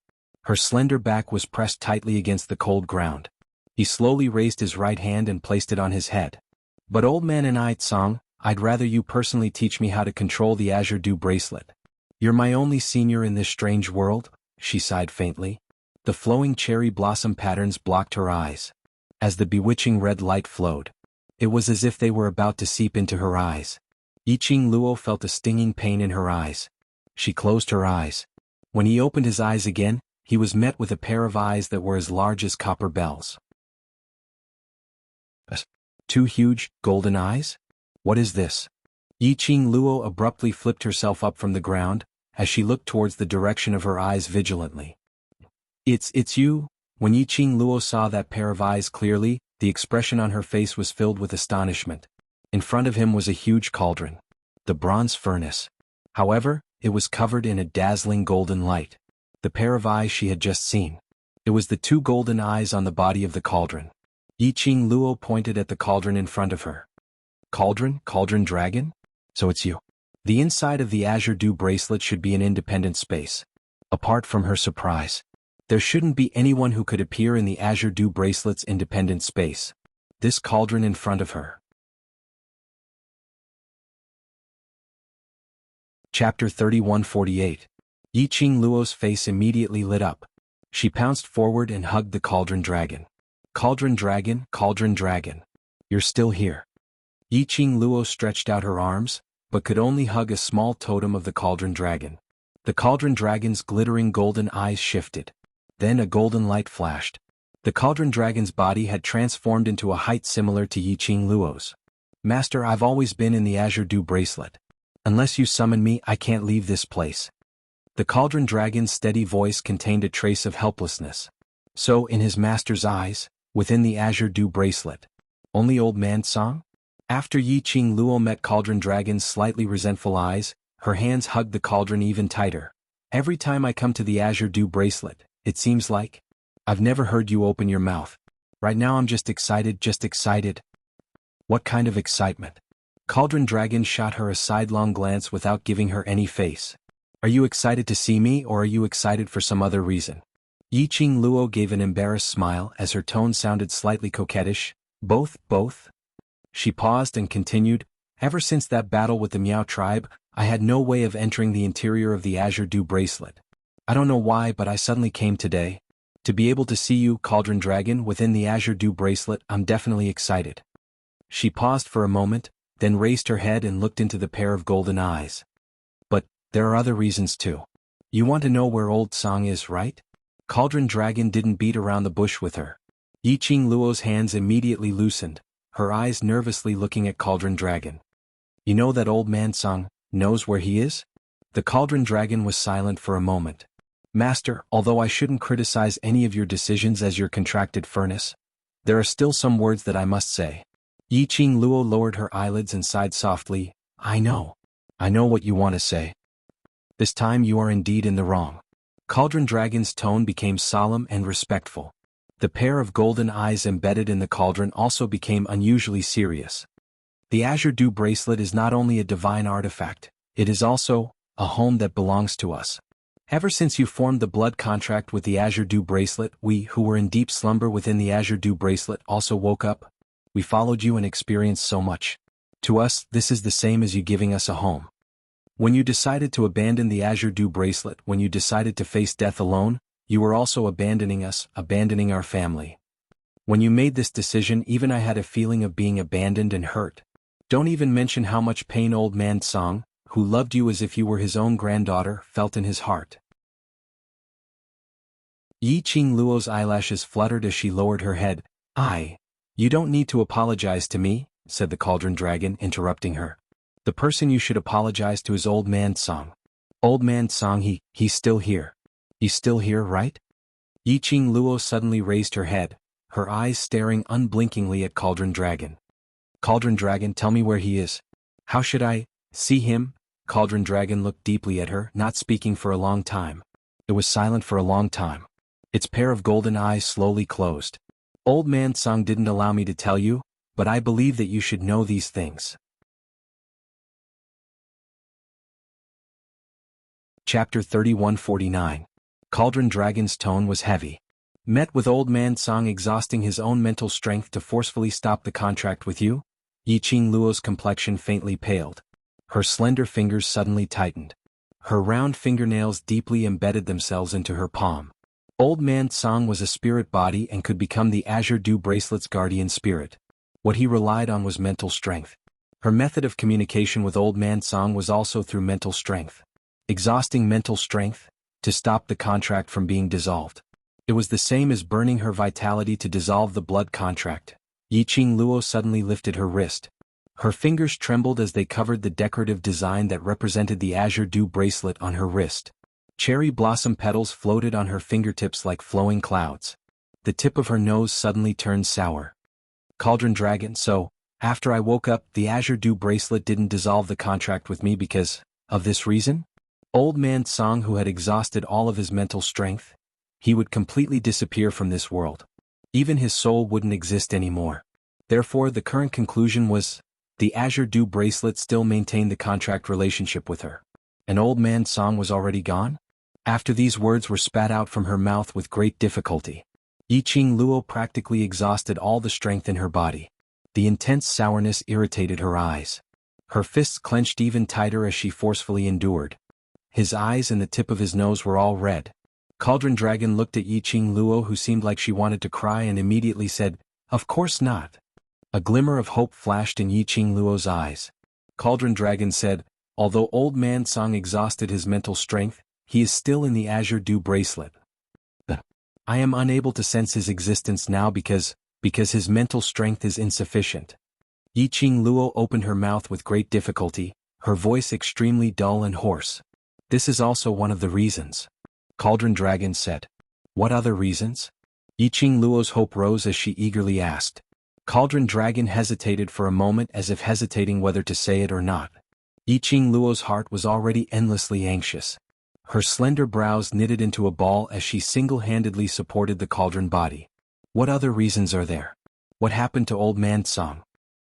Her slender back was pressed tightly against the cold ground. He slowly raised his right hand and placed it on his head. But old man and I, Song, I'd rather you personally teach me how to control the azure dew bracelet. You're my only senior in this strange world, she sighed faintly. The flowing cherry blossom patterns blocked her eyes. As the bewitching red light flowed, it was as if they were about to seep into her eyes. Yiqing Luo felt a stinging pain in her eyes. She closed her eyes. When he opened his eyes again, he was met with a pair of eyes that were as large as copper bells. Two huge, golden eyes? What is this? Yiqing Luo abruptly flipped herself up from the ground, as she looked towards the direction of her eyes vigilantly. It's you? When Yiqing Luo saw that pair of eyes clearly, the expression on her face was filled with astonishment. In front of him was a huge cauldron. The bronze furnace. However, it was covered in a dazzling golden light. The pair of eyes she had just seen. It was the two golden eyes on the body of the cauldron. Yiqing Luo pointed at the cauldron in front of her. Cauldron? Cauldron dragon? So it's you. The inside of the azure dew bracelet should be an independent space. Apart from her surprise, there shouldn't be anyone who could appear in the azure dew bracelet's independent space. This cauldron in front of her. Chapter 3148. Yiqing Luo's face immediately lit up. She pounced forward and hugged the cauldron dragon. Cauldron dragon, you're still here. Yiqing Luo stretched out her arms, but could only hug a small totem of the cauldron dragon. The cauldron dragon's glittering golden eyes shifted. Then a golden light flashed. The cauldron dragon's body had transformed into a height similar to Yiqing Luo's. Master, I've always been in the azure dew bracelet. Unless you summon me, I can't leave this place. The cauldron dragon's steady voice contained a trace of helplessness. So, in his master's eyes, within the azure dew bracelet, only old man Song? After Yiqing Luo met cauldron dragon's slightly resentful eyes, her hands hugged the cauldron even tighter. Every time I come to the azure dew bracelet, it seems like I've never heard you open your mouth. Right now I'm just excited. What kind of excitement? Cauldron dragon shot her a sidelong glance without giving her any face. Are you excited to see me, or are you excited for some other reason? Yiqing Luo gave an embarrassed smile as her tone sounded slightly coquettish. Both? She paused and continued, ever since that battle with the Miao tribe, I had no way of entering the interior of the azure dew bracelet. I don't know why, but I suddenly came today. To be able to see you, Cauldron Dragon, within the azure dew bracelet, I'm definitely excited. She paused for a moment, then raised her head and looked into the pair of golden eyes. But there are other reasons too. You want to know where old Song is, right? Cauldron Dragon didn't beat around the bush with her. Yiqing Luo's hands immediately loosened, her eyes nervously looking at Cauldron Dragon. You know that old man Song knows where he is? The Cauldron Dragon was silent for a moment. Master, although I shouldn't criticize any of your decisions as your contracted furnace, there are still some words that I must say. Yi Qing Luo lowered her eyelids and sighed softly. I know what you want to say. This time you are indeed in the wrong. Cauldron Dragon's tone became solemn and respectful. The pair of golden eyes embedded in the cauldron also became unusually serious. The Azure Dew bracelet is not only a divine artifact, it is also a home that belongs to us. Ever since you formed the blood contract with the Azure Dew bracelet, we who were in deep slumber within the Azure Dew bracelet also woke up. We followed you and experienced so much. To us, this is the same as you giving us a home. When you decided to abandon the Azure Dew bracelet, when you decided to face death alone, you were also abandoning us, abandoning our family. When you made this decision, even I had a feeling of being abandoned and hurt. Don't even mention how much pain old man Song, who loved you as if you were his own granddaughter, felt in his heart. Yi Qing Luo's eyelashes fluttered as she lowered her head. You don't need to apologize to me, said the Cauldron Dragon, interrupting her. The person you should apologize to is old man Song. Old man Song, he's still here. He's still here, right? Yi Qing Luo suddenly raised her head, her eyes staring unblinkingly at Cauldron Dragon. Cauldron Dragon, tell me where he is. How should I see him? Cauldron Dragon looked deeply at her, not speaking for a long time. It was silent for a long time. Its pair of golden eyes slowly closed. Old man Song didn't allow me to tell you, but I believe that you should know these things. Chapter 3149. Cauldron Dragon's tone was heavy. Met with old man Song exhausting his own mental strength to forcefully stop the contract with you, Yi Qing Luo's complexion faintly paled. Her slender fingers suddenly tightened. Her round fingernails deeply embedded themselves into her palm. Old man Song was a spirit body and could become the Azure Dew bracelet's guardian spirit. What he relied on was mental strength. Her method of communication with old man Song was also through mental strength. Exhausting mental strength to stop the contract from being dissolved. It was the same as burning her vitality to dissolve the blood contract. Yi Qing Luo suddenly lifted her wrist. Her fingers trembled as they covered the decorative design that represented the Azure Dew bracelet on her wrist. Cherry blossom petals floated on her fingertips like flowing clouds. The tip of her nose suddenly turned sour. Cauldron Dragon, so, after I woke up, the Azure Dew bracelet didn't dissolve the contract with me because of this reason? Old man Song, who had exhausted all of his mental strength, he would completely disappear from this world. Even his soul wouldn't exist anymore. Therefore, the current conclusion was, the Azure Dew bracelet still maintained the contract relationship with her. And old man Song was already gone? After these words were spat out from her mouth with great difficulty, Yi Qing Luo practically exhausted all the strength in her body. The intense sourness irritated her eyes. Her fists clenched even tighter as she forcefully endured. His eyes and the tip of his nose were all red. Cauldron Dragon looked at Yi Qing Luo, who seemed like she wanted to cry, and immediately said, "Of course not." A glimmer of hope flashed in Yi Qing Luo's eyes. Cauldron Dragon said, "Although old man Song exhausted his mental strength, he is still in the Azure Dew bracelet. I am unable to sense his existence now because his mental strength is insufficient." Yi Qing Luo opened her mouth with great difficulty, her voice extremely dull and hoarse. "This is also one of the reasons," Cauldron Dragon said. "What other reasons?" Yi Qing Luo's hope rose as she eagerly asked. Cauldron Dragon hesitated for a moment, as if hesitating whether to say it or not. Yi Qing Luo's heart was already endlessly anxious. Her slender brows knitted into a ball as she single-handedly supported the cauldron body. "What other reasons are there? What happened to old man Song?"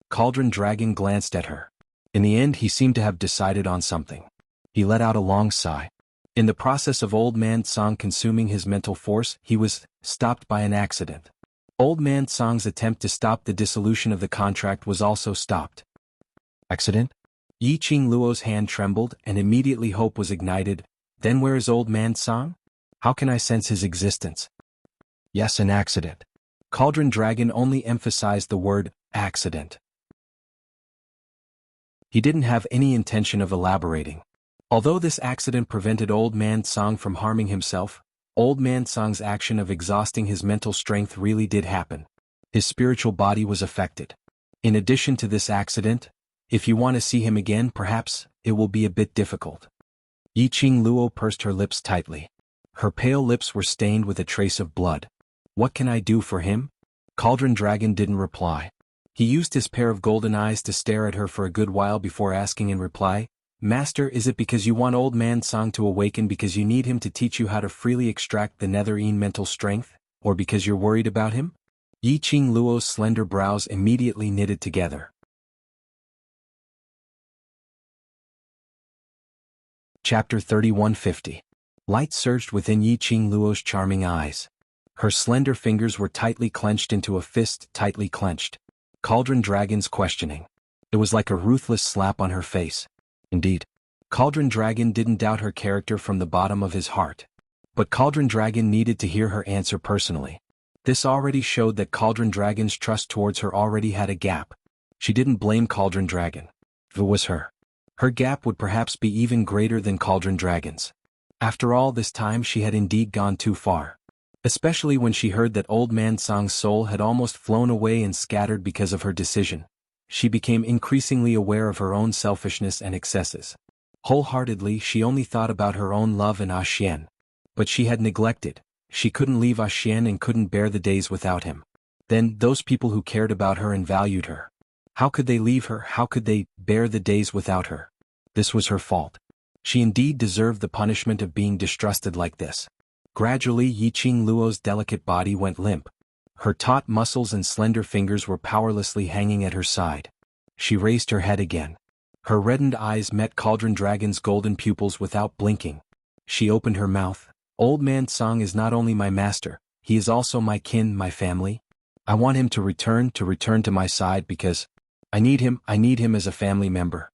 Cauldron Dragon glanced at her. In the end, he seemed to have decided on something. He let out a long sigh. In the process of old man Song consuming his mental force, he was stopped by an accident. Old man Song's attempt to stop the dissolution of the contract was also stopped. Accident? Yi Qing Luo's hand trembled, and immediately hope was ignited. Then where is old man Song? How can I sense his existence? Yes, an accident. Cauldron Dragon only emphasized the word accident. He didn't have any intention of elaborating. Although this accident prevented old man Song from harming himself, old man Song's action of exhausting his mental strength really did happen. His spiritual body was affected. In addition to this accident, if you want to see him again, perhaps it will be a bit difficult. Yi Qing Luo pursed her lips tightly. Her pale lips were stained with a trace of blood. "What can I do for him?" Cauldron Dragon didn't reply. He used his pair of golden eyes to stare at her for a good while before asking in reply, "Master, is it because you want Old Man Song to awaken because you need him to teach you how to freely extract the netherine mental strength, or because you're worried about him?" Yi Qing Luo's slender brows immediately knitted together. Chapter 3150. Light surged within Yi Qing Luo's charming eyes. Her slender fingers were tightly clenched into a fist tightly clenched. Cauldron Dragon's questioning. It was like a ruthless slap on her face. Indeed, Cauldron Dragon didn't doubt her character from the bottom of his heart. But Cauldron Dragon needed to hear her answer personally. This already showed that Cauldron Dragon's trust towards her already had a gap. She didn't blame Cauldron Dragon. If it was her gap would perhaps be even greater than Cauldron Dragon's. After all this time she had indeed gone too far. Especially when she heard that Old Man Song's soul had almost flown away and scattered because of her decision. She became increasingly aware of her own selfishness and excesses. Wholeheartedly she only thought about her own love and Xian. But she had neglected. She couldn't leave Xian and couldn't bear the days without him. Then, those people who cared about her and valued her. How could they leave her? How could they bear the days without her? This was her fault. She indeed deserved the punishment of being distrusted like this. Gradually Yi Qing Luo's delicate body went limp. Her taut muscles and slender fingers were powerlessly hanging at her side. She raised her head again. Her reddened eyes met Cauldron Dragon's golden pupils without blinking. She opened her mouth. "Old Man Song is not only my master, he is also my kin, my family. I want him to return to my side because I need him as a family member."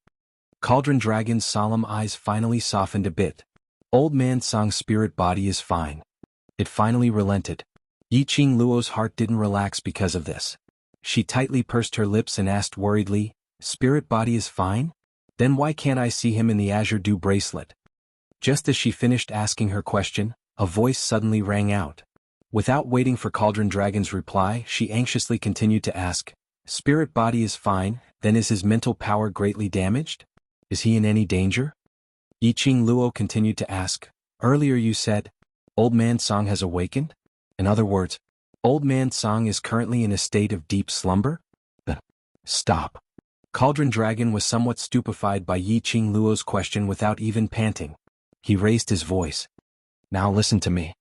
Cauldron Dragon's solemn eyes finally softened a bit. Old Man Song's spirit body is fine. It finally relented. Yi Qing Luo's heart didn't relax because of this. She tightly pursed her lips and asked worriedly, "Spirit body is fine? Then why can't I see him in the Azure Dew bracelet?" Just as she finished asking her question, a voice suddenly rang out. Without waiting for Cauldron Dragon's reply, she anxiously continued to ask, "Spirit body is fine, then is his mental power greatly damaged? Is he in any danger?" Yi Qing Luo continued to ask, "Earlier you said, Old Man Song has awakened? In other words, Old Man Song is currently in a state of deep slumber?" Stop. Cauldron Dragon was somewhat stupefied by Yi Qing Luo's question without even panting. He raised his voice. "Now listen to me."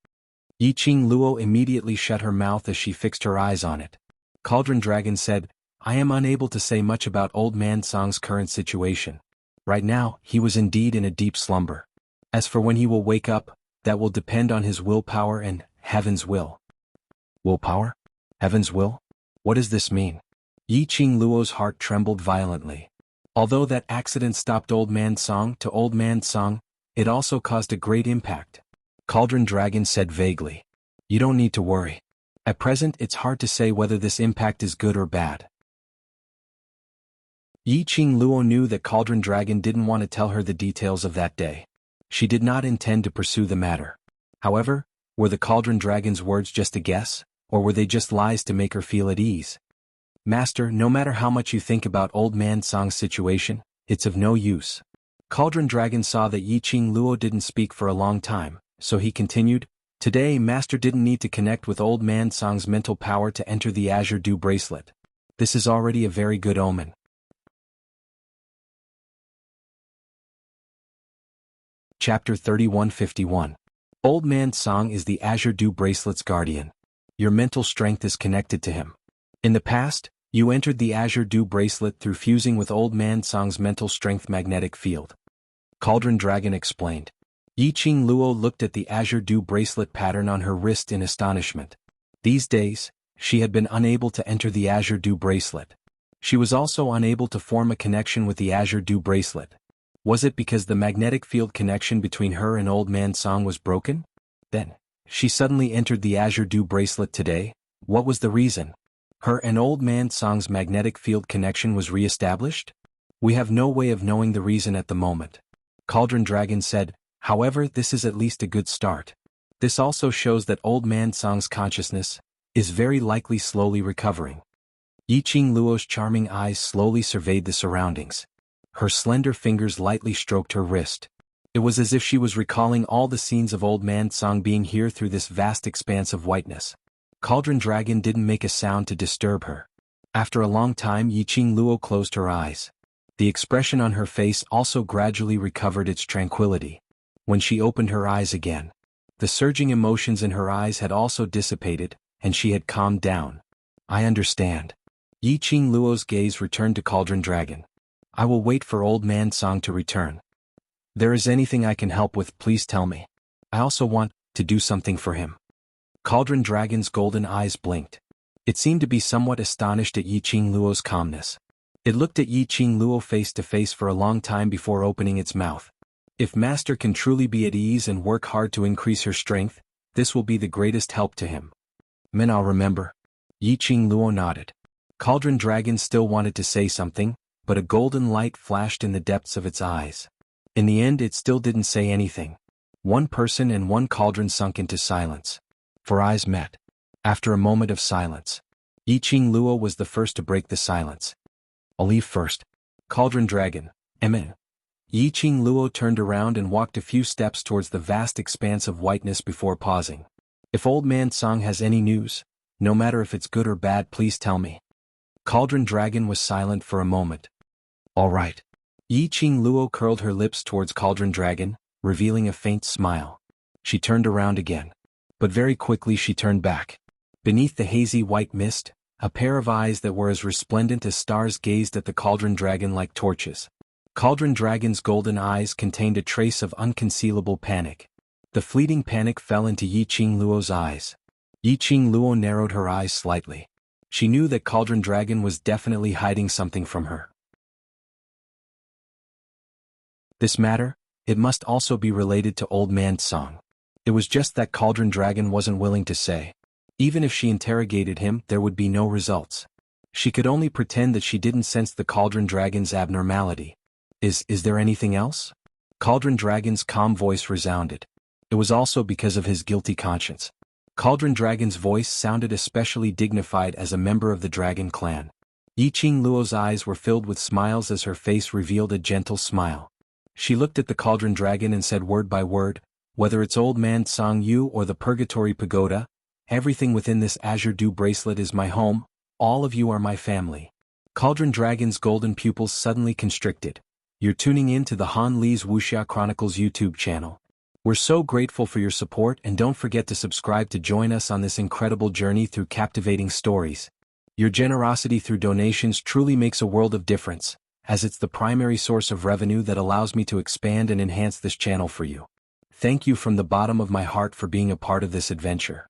Yi Qing Luo immediately shut her mouth as she fixed her eyes on it. Cauldron Dragon said, "I am unable to say much about Old Man Song's current situation. Right now, he was indeed in a deep slumber. As for when he will wake up, that will depend on his willpower and heaven's will." Willpower? Heaven's will? What does this mean? Yi Qing Luo's heart trembled violently. Although that accident stopped Old Man Song, it also caused a great impact. Cauldron Dragon said vaguely, "You don't need to worry. At present it's hard to say whether this impact is good or bad." Yi Qing Luo knew that Cauldron Dragon didn't want to tell her the details of that day. She did not intend to pursue the matter. However, were the Cauldron Dragon's words just a guess, or were they just lies to make her feel at ease? "Master, no matter how much you think about Old Man Song's situation, it's of no use." Cauldron Dragon saw that Yi Qing Luo didn't speak for a long time, so he continued, "Today Master didn't need to connect with Old Man Song's mental power to enter the Azure Dew bracelet. This is already a very good omen." Chapter 3151. Old Man Song is the Azure Dew bracelet's guardian. Your mental strength is connected to him. In the past, you entered the Azure Dew bracelet through fusing with Old Man Song's mental strength magnetic field. Cauldron Dragon explained. Yi Qing Luo looked at the Azure Dew bracelet pattern on her wrist in astonishment. These days, she had been unable to enter the Azure Dew bracelet. She was also unable to form a connection with the Azure Dew bracelet. Was it because the magnetic field connection between her and Old Man Song was broken? Then, she suddenly entered the Azure Dew bracelet today. What was the reason? Her and Old Man Song's magnetic field connection was re-established? We have no way of knowing the reason at the moment. Cauldron Dragon said, however, this is at least a good start. This also shows that Old Man Song's consciousness is very likely slowly recovering. Yi Qing Luo's charming eyes slowly surveyed the surroundings. Her slender fingers lightly stroked her wrist. It was as if she was recalling all the scenes of Old Man Song being here through this vast expanse of whiteness. Cauldron Dragon didn't make a sound to disturb her. After a long time, Yiqing Luo closed her eyes. The expression on her face also gradually recovered its tranquility. When she opened her eyes again, the surging emotions in her eyes had also dissipated, and she had calmed down. I understand. Yiqing Luo's gaze returned to Cauldron Dragon. I will wait for Old Man Song to return. There is anything I can help with, please tell me. I also want to do something for him. Cauldron Dragon's golden eyes blinked. It seemed to be somewhat astonished at Yiqing Luo's calmness. It looked at Yiqing Luo face to face for a long time before opening its mouth. If Master can truly be at ease and work hard to increase her strength, this will be the greatest help to him. Men, I'll remember. Yiqing Luo nodded. Cauldron Dragon still wanted to say something, but a golden light flashed in the depths of its eyes. In the end, it still didn't say anything. One person and one cauldron sunk into silence. For eyes met. After a moment of silence, Yiqing Luo was the first to break the silence. I'll leave first. Cauldron Dragon, Amen. Yiqing Luo turned around and walked a few steps towards the vast expanse of whiteness before pausing. If Old Man Song has any news, no matter if it's good or bad, please tell me. Cauldron Dragon was silent for a moment. All right. Yiqing Luo curled her lips towards Cauldron Dragon, revealing a faint smile. She turned around again. But very quickly she turned back. Beneath the hazy white mist, a pair of eyes that were as resplendent as stars gazed at the Cauldron Dragon like torches. Cauldron Dragon's golden eyes contained a trace of unconcealable panic. The fleeting panic fell into Yiqing Luo's eyes. Yiqing Luo narrowed her eyes slightly. She knew that Cauldron Dragon was definitely hiding something from her. This matter, it must also be related to Old Man Song. It was just that Cauldron Dragon wasn't willing to say. Even if she interrogated him, there would be no results. She could only pretend that she didn't sense the Cauldron Dragon's abnormality. Is there anything else? Cauldron Dragon's calm voice resounded. It was also because of his guilty conscience. Cauldron Dragon's voice sounded especially dignified as a member of the Dragon clan. Yiqing Luo's eyes were filled with smiles as her face revealed a gentle smile. She looked at the Cauldron Dragon and said word by word, whether it's Old Man Song Yu or the Purgatory Pagoda, everything within this azure dew bracelet is my home, all of you are my family. Cauldron Dragon's golden pupils suddenly constricted. You're tuning in to the Han Li's Wuxia Chronicles YouTube channel. We're so grateful for your support, and don't forget to subscribe to join us on this incredible journey through captivating stories. Your generosity through donations truly makes a world of difference, as it's the primary source of revenue that allows me to expand and enhance this channel for you. Thank you from the bottom of my heart for being a part of this adventure.